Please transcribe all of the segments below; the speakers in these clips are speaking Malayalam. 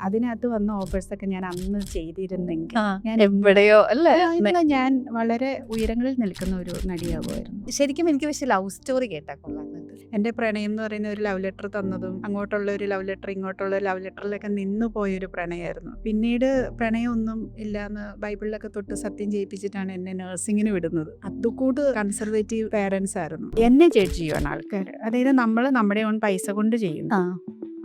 അതിനകത്ത് വന്ന ഓഫേഴ്സൊക്കെ ഞാൻ അന്ന് ചെയ്തിരുന്നെങ്കിൽ ഞാൻ എവിടെയോ അല്ലേ? ഇന്ന് ഞാൻ വളരെ ഉയരങ്ങളിൽ നിൽക്കുന്ന ഒരു നടിയാകുമായിരുന്നു. ശരിക്കും എനിക്ക് പക്ഷെ ലവ് സ്റ്റോറി കേട്ടാ കൊള്ളാറുണ്ട്. എൻ്റെ പ്രണയം എന്ന് പറയുന്ന ഒരു ലവ് ലെറ്റർ തന്നതും അങ്ങോട്ടുള്ള ഒരു ലവ് ലെറ്റർ ഇങ്ങോട്ടുള്ള ഒരു ലവ് ലെറ്ററിലൊക്കെ നിന്നു പോയൊരു പ്രണയമായിരുന്നു. പിന്നീട് പ്രണയമൊന്നും ഇല്ലാന്ന് ബൈബിളിലൊക്കെ തൊട്ട് സത്യം ചെയ്യിപ്പിച്ചിട്ടാണ് എന്നെ നഴ്സിങ്ങിന് വിടുന്നത്. അതുകൂട് കൺസർവേറ്റീവ് പേരൻസ് ആയിരുന്നു. എന്നെ ജഡ്ജ് ചെയ്യുവാണ് ആൾക്കാർ. അതായത് നമ്മൾ നമ്മുടെ ഓൺ പൈസ കൊണ്ട് ചെയ്യുന്നു.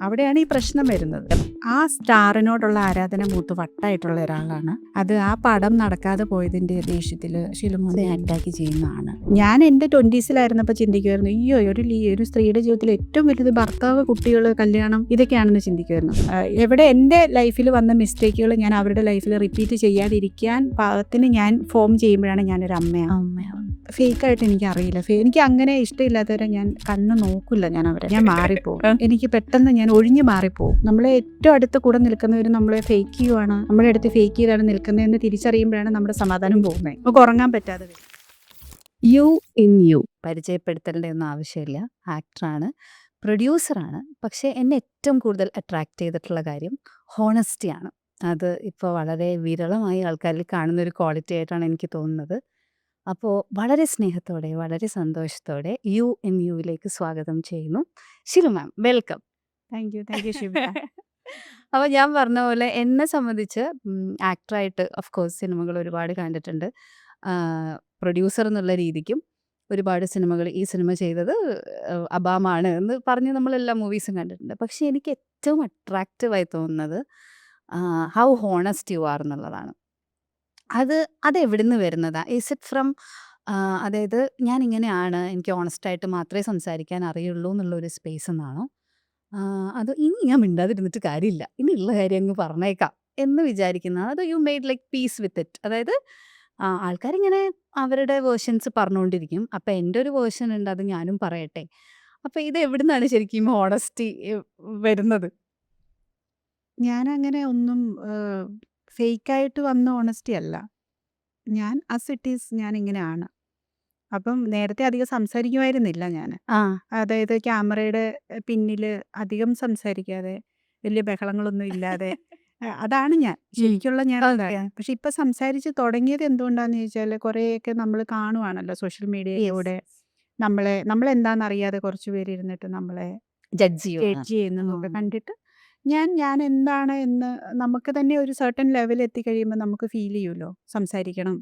അവിടെയാണ് ഈ പ്രശ്നം വരുന്നത്. ആ സ്റ്റാറിനോടുള്ള ആരാധന മൂത്ത് വട്ടായിട്ടുള്ള ഒരാളാണ്. അത് ആ പടം നടക്കാതെ പോയതിന്റെ ദേഷ്യത്തിൽ ഷിലുമോനെ അറ്റാക്ക് ചെയ്യുന്നതാണ്. ഞാൻ എൻ്റെ 20s ചിന്തിക്കുമായിരുന്നു, അയ്യോ ഒരു സ്ത്രീയുടെ ജീവിതത്തിൽ ഏറ്റവും വലുത് ഭർത്താവ്, കുട്ടികൾ, കല്യാണം ഇതൊക്കെയാണെന്ന് ചിന്തിക്കുമായിരുന്നു. എവിടെ എൻ്റെ ലൈഫിൽ വന്ന മിസ്റ്റേക്കുകൾ ഞാൻ അവരുടെ ലൈഫിൽ റിപ്പീറ്റ് ചെയ്യാതിരിക്കാൻ പാകത്തിന് ഞാൻ ഫോം ചെയ്യുമ്പോഴാണ് ഞാനൊരു അമ്മയാണ്. ഫേക്കായിട്ട് എനിക്ക് അറിയില്ല. എനിക്ക് അങ്ങനെ ഇഷ്ടമില്ലാത്തവരെ ഞാൻ കണ്ണ് നോക്കില്ല. ഞാൻ മാറിപ്പോകും. എനിക്ക് പെട്ടെന്ന് ഞാൻ ഒഴിഞ്ഞു മാറിപ്പോകും. നമ്മളെ ഏറ്റവും അടുത്ത് കൂടെ നിൽക്കുന്നവർ നമ്മളെ ഫേക്ക് ചെയ്യുവാണ്, നമ്മുടെ അടുത്ത് ഫേക്ക് ചെയ്താണ് നിൽക്കുന്നതെന്ന് തിരിച്ചറിയുമ്പോഴാണ് നമ്മുടെ സമാധാനം പോകുന്നത്. നമുക്ക് ഉറങ്ങാൻ പറ്റാതെ വരും. യു ഇൻ യു പരിചയപ്പെടുത്തേണ്ട ഒന്നും ആവശ്യമില്ല. ആക്ടറാണ്, പ്രൊഡ്യൂസറാണ്. പക്ഷേ എന്നെ ഏറ്റവും കൂടുതൽ അട്രാക്ട് ചെയ്തിട്ടുള്ള കാര്യം ഹോണസ്റ്റിയാണ്. അത് ഇപ്പോൾ വളരെ വിരളമായി ആൾക്കാരിൽ കാണുന്നൊരു ക്വാളിറ്റി ആയിട്ടാണ് എനിക്ക് തോന്നുന്നത്. അപ്പോൾ വളരെ സ്നേഹത്തോടെ, വളരെ സന്തോഷത്തോടെ യു ഇൻ യുവിലേക്ക് സ്വാഗതം ചെയ്യുന്നു. ഷിലു മാം, വെൽക്കം. Thank you Shiva. അപ്പോൾ ഞാൻ പറഞ്ഞ പോലെ എന്നെ സംബന്ധിച്ച് ആക്ടറായിട്ട് ഓഫ് കോഴ്സ് സിനിമകൾ ഒരുപാട് കണ്ടിട്ടുണ്ട്. പ്രൊഡ്യൂസർ എന്നുള്ള രീതിക്കും ഒരുപാട് സിനിമകൾ, ഈ സിനിമ ചെയ്തത് അബാമാണ് എന്ന് പറഞ്ഞ് നമ്മളെല്ലാ മൂവീസും കണ്ടിട്ടുണ്ട്. പക്ഷേ എനിക്ക് ഏറ്റവും അട്രാക്റ്റീവായി തോന്നുന്നത് ഹൗ ഹോണസ്റ്റ് യു ആർ എന്നുള്ളതാണ്. അതെവിടുന്ന് വരുന്നതാ? ഈസ് ഇറ്റ് ഫ്രം അതായത് ഞാനിങ്ങനെയാണ്, എനിക്ക് ഓണസ്റ്റായിട്ട് മാത്രമേ സംസാരിക്കാൻ അറിയുള്ളൂ എന്നുള്ളൊരു സ്പേസ് എന്നാണോ? അതോ ഇനി ഞാൻ മിണ്ടാതിരുന്നിട്ട് കാര്യമില്ല, ഇനിയുള്ള കാര്യം അങ്ങ് പറഞ്ഞേക്കാം എന്ന് വിചാരിക്കുന്നതാണോ? അതോ you made like peace with it? അതായത് ആൾക്കാരിങ്ങനെ അവരുടെ വേർഷൻസ് പറഞ്ഞുകൊണ്ടിരിക്കും. അപ്പം എൻ്റെ ഒരു വേർഷൻ ഉണ്ട്, അത് ഞാനും പറയട്ടെ. അപ്പം ഇത് എവിടുന്നാണ് ശരിക്കും ഹോണസ്റ്റി വരുന്നത്? ഞാനങ്ങനെ ഒന്നും ഫേക്കായിട്ട് വന്ന ഓണസ്റ്റി അല്ല. ഞാൻ ആസ് ഇറ്റ് ഈസ് ഞാൻ ഇങ്ങനെയാണ്. അപ്പം നേരത്തെ അധികം സംസാരിക്കുമായിരുന്നില്ല ഞാൻ. അതായത് ക്യാമറയുടെ പിന്നിൽ അധികം സംസാരിക്കാതെ, വലിയ ബഹളങ്ങളൊന്നും ഇല്ലാതെ അതാണ് ഞാൻ. ശരിക്കുള്ള ഞാൻ അതാണ്. പക്ഷെ ഇപ്പം സംസാരിച്ച് തുടങ്ങിയത് എന്തുകൊണ്ടാന്ന് ചോദിച്ചാൽ, കുറേയൊക്കെ നമ്മൾ കാണുവാണല്ലോ സോഷ്യൽ മീഡിയയിലൂടെ. നമ്മളെന്താണെന്ന് അറിയാതെ കുറച്ച് പേര് ഇരുന്നിട്ട് നമ്മളെ ജഡ്ജ് ചെയ്യുന്നതൊക്കെ കണ്ടിട്ട് ഞാൻ എന്താണ് എന്ന് നമുക്ക് തന്നെ ഒരു സർട്ടൻ ലെവൽ എത്തിക്കഴിയുമ്പോൾ നമുക്ക് ഫീൽ ചെയ്യുമല്ലോ, സംസാരിക്കണം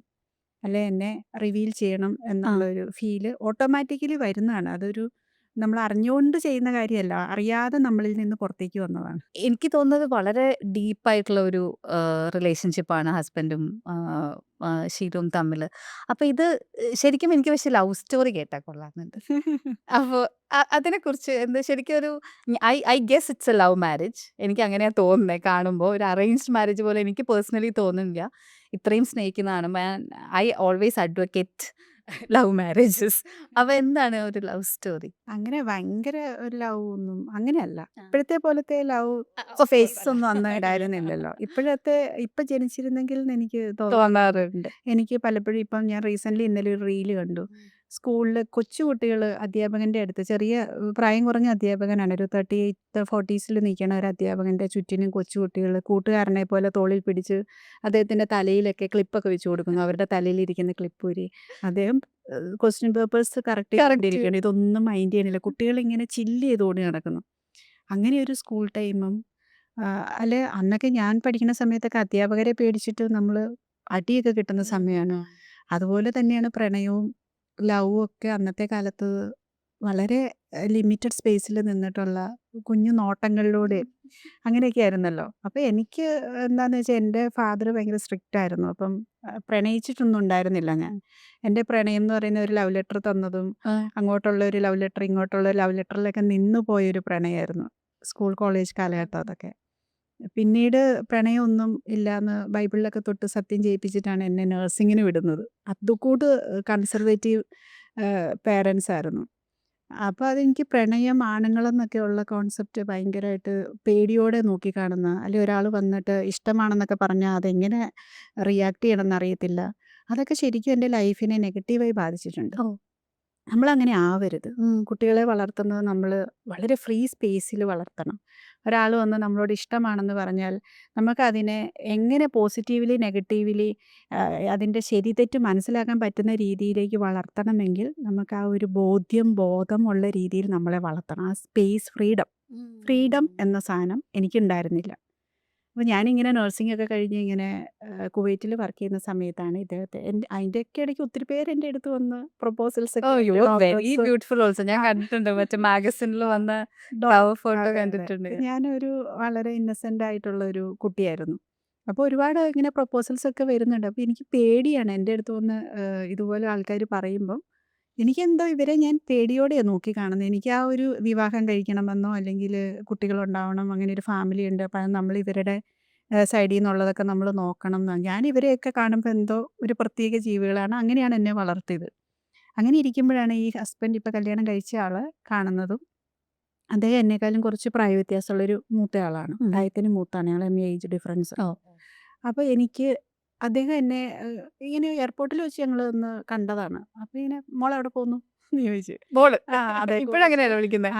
അല്ലെ എന്നെ റിവീൽ ചെയ്യണം എന്നുള്ളൊരു ഫീല് ഓട്ടോമാറ്റിക്കലി വരുന്നതാണ്. അതൊരു നമ്മൾ അറിഞ്ഞുകൊണ്ട് ചെയ്യുന്ന കാര്യമല്ല, അറിയാതെ നമ്മളിൽ നിന്ന് പുറത്തേക്ക് വന്നതാണ്. എനിക്ക് തോന്നുന്നത് വളരെ ഡീപ്പായിട്ടുള്ള ഒരു റിലേഷൻഷിപ്പാണ് ഹസ്ബൻഡും ഷീലയും തമ്മിൽ. അപ്പോൾ ഇത് ശരിക്കും എനിക്ക് പക്ഷേ ലവ് സ്റ്റോറി കേട്ടാൽ കൊള്ളാമെന്നുണ്ട്. അപ്പോൾ അതിനെക്കുറിച്ച് എന്താ ശരിക്കും ഒരു I guess it's a love marriage. എനിക്ക് അങ്ങനെയാണ് തോന്നുന്നത് കാണുമ്പോൾ. ഒരു അറേഞ്ച്ഡ് മാരേജ് പോലെ എനിക്ക് പേഴ്സണലി തോന്നുന്നില്ല. ഇത്രയും സ്നേഹിക്കുന്നതാണ്. I always advocate love marriages. അപ്പോൾ എന്താണ് ഒരു ലവ് സ്റ്റോറി? അങ്ങനെ ഭയങ്കര ഒരു ലവ് ഒന്നും അങ്ങനെയല്ല. ഇപ്പോഴത്തെ പോലത്തെ ലവ് ഫേസ് ഒന്നും അന്ന് ഇടായിരുന്നില്ലല്ലോ. ഇപ്പം ജനിച്ചിരുന്നെങ്കിൽ എനിക്ക് തോന്നാറുണ്ട്. എനിക്ക് പലപ്പോഴും ഇപ്പം ഞാൻ റീസെൻ്റ്ലി ഇന്നലെ ഒരു റീല് കണ്ടു. സ്കൂളിൽ കൊച്ചുകുട്ടികൾ അധ്യാപകൻ്റെ അടുത്ത്, ചെറിയ പ്രായം കുറഞ്ഞ അധ്യാപകനാണ്, ഒരു 38-40s നിൽക്കണ ഒരു അധ്യാപകൻ്റെ ചുറ്റിനും കൊച്ചുകുട്ടികൾ കൂട്ടുകാരനെ പോലെ തോളിൽ പിടിച്ച് അദ്ദേഹത്തിൻ്റെ തലയിലൊക്കെ ക്ലിപ്പൊക്കെ വെച്ച് കൊടുക്കുന്നു. അവരുടെ തലയിലിരിക്കുന്ന ക്ലിപ്പ് ഊരി അദ്ദേഹം ക്വസ്റ്റ്യൻ പേപ്പേഴ്സ് കറക്റ്റ് ചെയ്തുകൊണ്ടിരിക്കുകയാണ്. ഇതൊന്നും മൈൻഡ് ചെയ്യണില്ല. കുട്ടികളിങ്ങനെ ചില്ല് ചെയ്തുകൊണ്ട് നടക്കുന്നു. അങ്ങനെ ഒരു സ്കൂൾ ടൈമും അല്ലെ അന്നൊക്കെ ഞാൻ പഠിക്കുന്ന സമയത്തൊക്കെ അധ്യാപകരെ പേടിച്ചിട്ട് നമ്മൾ അടിയൊക്കെ കിട്ടുന്ന സമയമാണ്. അതുപോലെ തന്നെയാണ് പ്രണയവും ലവും ഒക്കെ അന്നത്തെ കാലത്ത് വളരെ ലിമിറ്റഡ് സ്പേസിൽ നിന്നിട്ടുള്ള കുഞ്ഞു നോട്ടങ്ങളിലൂടെ അങ്ങനെയൊക്കെ ആയിരുന്നല്ലോ. അപ്പോൾ എനിക്ക് എന്താണെന്ന് വെച്ചാൽ എൻ്റെ ഫാദർ ഭയങ്കര സ്ട്രിക്റ്റ് ആയിരുന്നു. അപ്പം പ്രണയിച്ചിട്ടൊന്നും ഉണ്ടായിരുന്നില്ല ഞാൻ. എൻ്റെ പ്രണയം എന്ന് പറയുന്ന ഒരു ലവ് ലെറ്റർ തന്നതും അങ്ങോട്ടുള്ള ഒരു ലവ് ലെറ്റർ ഇങ്ങോട്ടുള്ള ഒരു ലവ് ലെറ്ററിലൊക്കെ നിന്നു പോയൊരു പ്രണയമായിരുന്നു സ്കൂൾ കോളേജ് കാലഘട്ടം. അതൊക്കെ പിന്നീട് പ്രണയമൊന്നും ഇല്ലാന്ന് ബൈബിളിലൊക്കെ തൊട്ട് സത്യം ചെയ്യിപ്പിച്ചിട്ടാണ് എന്നെ നഴ്സിങ്ങിന് വിടുന്നത്. അതുകൂട് കൺസർവേറ്റീവ് പേരൻസ് ആയിരുന്നു. അപ്പോൾ അതെനിക്ക് പ്രണയം, ആണുങ്ങളെന്നൊക്കെ ഉള്ള കോൺസെപ്റ്റ് ഭയങ്കരമായിട്ട് പേടിയോടെ നോക്കിക്കാണുന്ന, അല്ലെങ്കിൽ ഒരാൾ വന്നിട്ട് ഇഷ്ടമാണെന്നൊക്കെ പറഞ്ഞാൽ അതെങ്ങനെ റിയാക്ട് ചെയ്യണമെന്ന് അറിയത്തില്ല. അതൊക്കെ ശരിക്കും എൻ്റെ ലൈഫിനെ നെഗറ്റീവായി ബാധിച്ചിട്ടുണ്ട്. നമ്മളങ്ങനെ ആവരുത്. കുട്ടികളെ വളർത്തുന്നത് നമ്മൾ വളരെ ഫ്രീ സ്പേസിൽ വളർത്തണം. ഒരാൾ വന്ന് നമ്മളോട് ഇഷ്ടമാണെന്ന് പറഞ്ഞാൽ നമുക്കതിനെ എങ്ങനെ പോസിറ്റീവ്‌ലി, നെഗറ്റീവ്‌ലി അതിൻ്റെ ശരി തെറ്റ് മനസ്സിലാക്കാൻ പറ്റുന്ന രീതിയിലേക്ക് വളർത്തണമെങ്കിൽ നമുക്ക് ആ ഒരു ബോധമുള്ള രീതിയിൽ നമ്മളെ വളർത്തണം. ആ സ്പേസ് ഫ്രീഡം എന്ന സാധനം എനിക്കുണ്ടായിരുന്നില്ല. അപ്പോൾ ഞാനിങ്ങനെ നഴ്സിംഗൊക്കെ കഴിഞ്ഞ് ഇങ്ങനെ കുവൈറ്റിൽ വർക്ക് ചെയ്യുന്ന സമയത്താണ് ഇദ്ദേഹത്തെ അതിൻ്റെയൊക്കെ ഇടയ്ക്ക് ഒത്തിരി പേര് എൻ്റെ അടുത്ത് വന്ന് proposals oh you are very doctors beautiful also. ഞാൻ കണ്ടിട്ടുണ്ട് മറ്റേ മാഗസിനിൽ വന്ന ഫോട്ടോ അതെ, അതെ. കണ്ടിട്ടുണ്ട്. ഞാനൊരു വളരെ ഇന്നസെൻ്റ് ആയിട്ടുള്ള ഒരു കുട്ടിയായിരുന്നു. അപ്പോൾ ഒരുപാട് ഇങ്ങനെ പ്രൊപ്പോസൽസ് ഒക്കെ വരുന്നുണ്ട്. അപ്പോൾ എനിക്ക് പേടിയാണ് എൻ്റെ അടുത്ത് വന്ന് ഇതുപോലെ ആൾക്കാർ പറയുമ്പം എനിക്കെന്തോ ഇവരെ ഞാൻ പേടിയോടെയാണ് നോക്കി കാണുന്നത്. എനിക്ക് ആ ഒരു വിവാഹം കഴിക്കണമെന്നോ അല്ലെങ്കിൽ കുട്ടികളുണ്ടാവണം, അങ്ങനെ ഒരു ഫാമിലി ഉണ്ട്, അപ്പം അത് നമ്മൾ ഇവരുടെ സൈഡിൽ നിന്നുള്ളതൊക്കെ നമ്മൾ നോക്കണം എന്നോ, ഞാൻ ഇവരെയൊക്കെ കാണുമ്പോൾ എന്തോ ഒരു പ്രത്യേക ജീവികളാണ്, അങ്ങനെയാണ് എന്നെ വളർത്തിയത്. അങ്ങനെ ഇരിക്കുമ്പോഴാണ് ഈ ഹസ്ബൻഡ് ഇപ്പോൾ കല്യാണം കഴിച്ച ആൾ കാണുന്നതും അദ്ദേഹം എന്നെക്കാളും കുറച്ച് പ്രായ വ്യത്യാസമുള്ളൊരു മൂത്തയാളാണ്. പ്രായത്തിന് മൂത്താണ്, ഞങ്ങൾ ഏജ് ഡിഫറൻസ്. ഓ അപ്പോൾ എനിക്ക് അദ്ദേഹം എന്നെ ഇങ്ങനെ എയർപോർട്ടിൽ വെച്ച് ഞങ്ങൾ ഒന്ന് കണ്ടതാണ്. അപ്പോൾ ഇങ്ങനെ മോൾ എവിടെ പോകുന്നു എന്ന് ചോദിച്ചു. മോള് ആ അതെ ഇപ്പോഴങ്ങനെയല്ലോ വിളിക്കുന്നത്.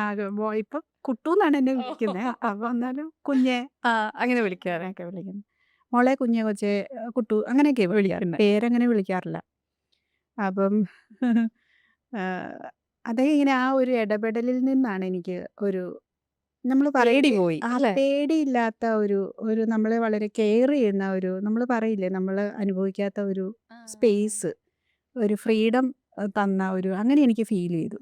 ഇപ്പം കുട്ടു എന്നാണ് എന്നെ വിളിക്കുന്നത്. അപ്പോൾ എന്നാലും കുഞ്ഞെ ആ അങ്ങനെ വിളിക്കാറ്. അങ്ങനെയൊക്കെ വിളിക്കുന്നത്. മോളെ, കുഞ്ഞെ, കൊച്ചെ, കുട്ടു അങ്ങനെയൊക്കെ വിളിക്കാറുണ്ട്, പേരങ്ങനെ വിളിക്കാറില്ല. അപ്പം ആ, അദ്ദേഹം ഇങ്ങനെ ആ ഒരു ഇടപെടലിൽ നിന്നാണ് എനിക്ക് ഒരു നമ്മൾ പേടി പറയില്ലേ പോയി ആ അല്ലേ? പേടിയില്ലാത്ത ഒരു നമ്മളെ വളരെ കെയർ ചെയ്യുന്ന ഒരു നമ്മൾ പറയില്ലേ നമ്മൾ അനുഭവിക്കാത്ത ഒരു സ്പേസ്, ഒരു ഫ്രീഡം തന്ന ഒരു അങ്ങനെ എനിക്ക് ഫീൽ ചെയ്തു.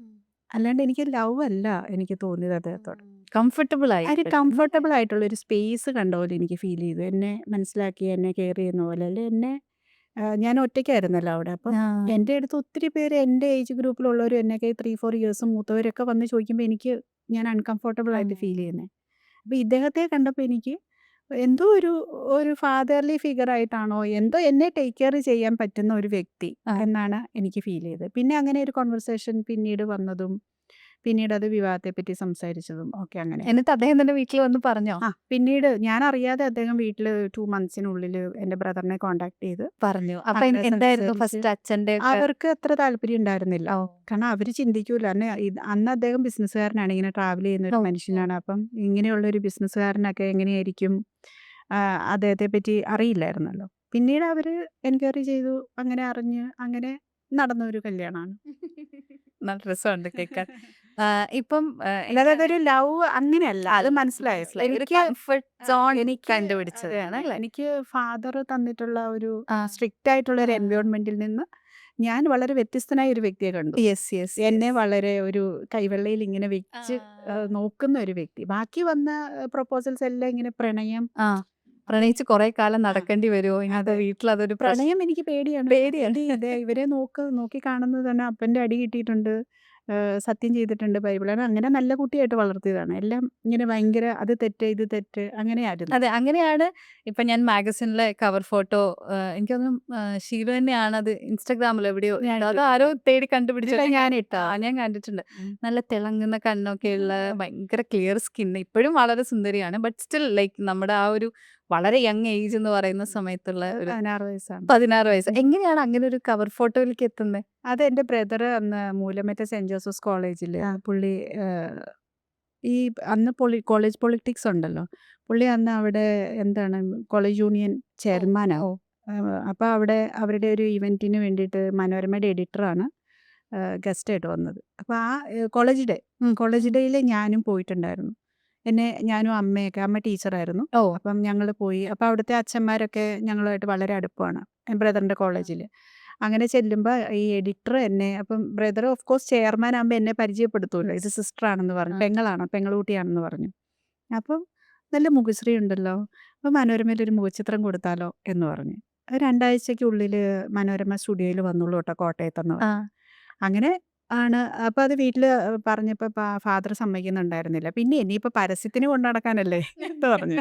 അല്ലാണ്ട് എനിക്ക് ലവ് അല്ല എനിക്ക് തോന്നിയത് അദ്ദേഹത്തോട്. കംഫർട്ടബിൾ ആ ഒരു ആയിട്ട്. കംഫർട്ടബിൾ ആയിട്ടുള്ള ഒരു സ്പേസ് കണ്ട പോലെ എനിക്ക് ഫീൽ ചെയ്തു. എന്നെ മനസ്സിലാക്കി എന്നെ കെയർ ചെയ്യുന്ന പോലെ. അല്ലെ എന്നെ ഞാൻ ഒറ്റയ്ക്കായിരുന്നല്ലോ അവിടെ. അപ്പം ആ. എൻ്റെ അടുത്ത് ഒത്തിരി പേര് എൻ്റെ ഏജ് ഗ്രൂപ്പിലുള്ളവരും എന്നൊക്കെ 3-4 ഇയേഴ്സ് മൂത്തവരൊക്കെ വന്ന് ചോദിക്കുമ്പോൾ എനിക്ക് ഞാൻ അൺകംഫർട്ടബിൾ ആയിട്ട് ഫീൽ ചെയ്യുന്നത്. അപ്പോൾ ഇദ്ദേഹത്തെ കണ്ടപ്പോൾ എനിക്ക് എന്തോ ഒരു ഫാദർലി ഫിഗർ ആയിട്ടാണോ എന്തോ എന്നെ ടേക്ക് കെയർ ചെയ്യാൻ പറ്റുന്ന ഒരു വ്യക്തി ആ. എന്നാണ് എനിക്ക് ഫീൽ ചെയ്തത്. പിന്നെ അങ്ങനെ ഒരു കോൺവെർസേഷൻ പിന്നീട് വന്നതും പിന്നീട് അത് വിവാഹത്തെപ്പറ്റി സംസാരിച്ചതും ഒക്കെ അങ്ങനെ. എന്നിട്ട് അദ്ദേഹം തന്നെ വീട്ടിൽ വന്ന് പറഞ്ഞോ? പിന്നീട് ഞാൻ അറിയാതെ അദ്ദേഹം വീട്ടിൽ 2 മന്ത്സിനുള്ളിൽ എൻ്റെ ബ്രദറിനെ കോൺടാക്ട് ചെയ്ത് പറഞ്ഞു. അപ്പൊ അങ്ങനെ എന്തായിരുന്നു സംസാരിച്ച് ഫസ്റ്റ് അച്ഛന്റെ ഒക്കെ? അവർക്ക് അത്ര താല്പര്യം ഉണ്ടായിരുന്നില്ല. ഓ. കാരണം അവർ ചിന്തിക്കൂല. അന്ന് അദ്ദേഹം ബിസിനസ്സുകാരനാണ്, ഇങ്ങനെ ട്രാവൽ ചെയ്യുന്ന ഒരു ഓ. മനുഷ്യനാണ്. അപ്പം ഇങ്ങനെയുള്ള ഒരു ബിസിനസ്സുകാരനൊക്കെ എങ്ങനെയായിരിക്കും, അദ്ദേഹത്തെ പറ്റി അറിയില്ലായിരുന്നല്ലോ. പിന്നീട് അവർ എൻക്വയറി ചെയ്തു, അങ്ങനെ അറിഞ്ഞ് അങ്ങനെ നടന്ന ഒരു കല്യാണമാണ്. നല്ല രസമുണ്ട് കേൾക്കാൻ. ഇപ്പം അല്ലാതെ അതൊരു ലവ് അങ്ങനെയല്ല, അത് മനസ്സിലായോ? ഒരു എനിക്ക് കംഫർട്ട് സോൺ എനിക്ക് കണ്ടുപിടിച്ചതാണ് അതെ, അല്ലേ? എനിക്ക് ഫാദർ തന്നിട്ടുള്ള ഒരു ആ. സ്ട്രിക്റ്റ് ആയിട്ടുള്ള ഒരു ആ. എൻവയോൺമെന്റിൽ നിന്ന് ഞാൻ വളരെ വ്യത്യസ്തനായ ഒരു വ്യക്തിയെ കണ്ടു. യെസ് യെസ് എന്നെ വളരെ ഒരു കൈവെള്ളയിൽ ഇങ്ങനെ വെച്ച് നോക്കുന്ന ഒരു വ്യക്തി. ബാക്കി വന്ന പ്രൊപ്പോസൽസ് എല്ലാം ഇങ്ങനെ പ്രണയം. പ്രണയിച്ച് കുറെ കാലം നടക്കേണ്ടി വരുമോ? ഇന്നത്തെ അതെ. വീട്ടിൽ അതൊരു പ്രണയം എനിക്ക് പേടിയാണ്. പേടിയാണ്. അതെ, ഇവരെ നോക്കി കാണുന്നത് തന്നെ അപ്പൻ്റെ അടി കിട്ടിയിട്ടുണ്ട്, സത്യം ചെയ്തിട്ടുണ്ട് ബൈബിളാണ്. അങ്ങനെ നല്ല കുട്ടിയായിട്ട് വളർത്തിയതാണ്. എല്ലാം ഇങ്ങനെ ഭയങ്കര അത് തെറ്റ് ഇത് തെറ്റ് അങ്ങനെയായിരുന്നു. അതെ അങ്ങനെയാണ്. ഇപ്പൊ ഞാൻ മാഗസിനിലെ കവർ ഫോട്ടോ എനിക്കൊന്നും ഷീല തന്നെയാണ് അത് ഇൻസ്റ്റാഗ്രാമിൽ എവിടെയോ ഞാൻ അത് ആരോ തേടി കണ്ടുപിടിച്ചു. ഇതിലെ ഞാൻ ഇട്ടാ. ഞാൻ കണ്ടിട്ടുണ്ട്. ഉം. നല്ല തിളങ്ങുന്ന കണ്ണൊക്കെയുള്ള ഭയങ്കര ക്ലിയർ സ്കിൻ, ഇപ്പോഴും വളരെ സുന്ദരിയാണ്. ബട്ട് സ്റ്റിൽ ലൈക്ക് നമ്മുടെ ആ ഒരു വളരെ യങ് ഏജ് എന്ന് പറയുന്ന സമയത്തുള്ള ഒരു 16 വയസ്സാണ്. 16 വയസ്സ്. എങ്ങനെയാണ് അങ്ങനെ ഒരു കവർ ഫോട്ടോയിലേക്ക് എത്തുന്നത്? അത് എൻ്റെ ബ്രദർ അന്ന് മൂലമറ്റ സെന്റ് ജോസഫ്സ് കോളേജിൽ പുള്ളി ഈ അന്ന് കോളേജ് പൊളിറ്റിക്സ് ഉണ്ടല്ലോ, പുള്ളി അന്ന് അവിടെ എന്താണ് കോളേജ് യൂണിയൻ ചെയർമാനാണ്. അപ്പോൾ അവിടെ അവരുടെ ഒരു ഇവൻറ്റിന് വേണ്ടിയിട്ട് മനോരമയുടെ എഡിറ്ററാണ് ഗസ്റ്റായിട്ട് വന്നത്. അപ്പോൾ ആ കോളേജ് ഡേയിൽ ഞാനും പോയിട്ടുണ്ടായിരുന്നു. ഞാനും അമ്മയൊക്കെ, അമ്മ ടീച്ചറായിരുന്നു. അപ്പം ഞങ്ങൾ പോയി. അപ്പോൾ അവിടുത്തെ അച്ഛന്മാരൊക്കെ ഞങ്ങളുമായിട്ട് വളരെ അടുപ്പമാണ് ബ്രദറിൻ്റെ കോളേജിൽ. അങ്ങനെ ചെല്ലുമ്പോൾ ഈ എഡിറ്റർ അപ്പം ബ്രദർ ഓഫ് കോഴ്സ് ചെയർമാൻ ആകുമ്പോൾ എന്നെ പരിചയപ്പെടുത്തുമല്ലോ, ഇത് സിസ്റ്ററാണെന്ന് പറഞ്ഞു, പെങ്ങളുട്ടിയാണെന്ന് പറഞ്ഞു. അപ്പം നല്ല മുഖശ്രീ ഉണ്ടല്ലോ, അപ്പോൾ മനോരമയിൽ ഒരു മുഖചിത്രം കൊടുത്താലോ എന്ന് പറഞ്ഞു. 2 ആഴ്ചയ്ക്കുള്ളിൽ മനോരമ സ്റ്റുഡിയോയിൽ വന്നുള്ളൂ കേട്ടോ, കോട്ടയത്തെന്ന് പറഞ്ഞു. അങ്ങനെ ആണ്. അപ്പോൾ അത് വീട്ടിൽ പറഞ്ഞപ്പോൾ ഫാദർ സമ്മതിക്കുന്നുണ്ടായിരുന്നില്ല. പിന്നെ ഇനിയിപ്പോൾ പരസ്യത്തിന് കൊണ്ടു നടക്കാനല്ലേ എന്ന് പറഞ്ഞു.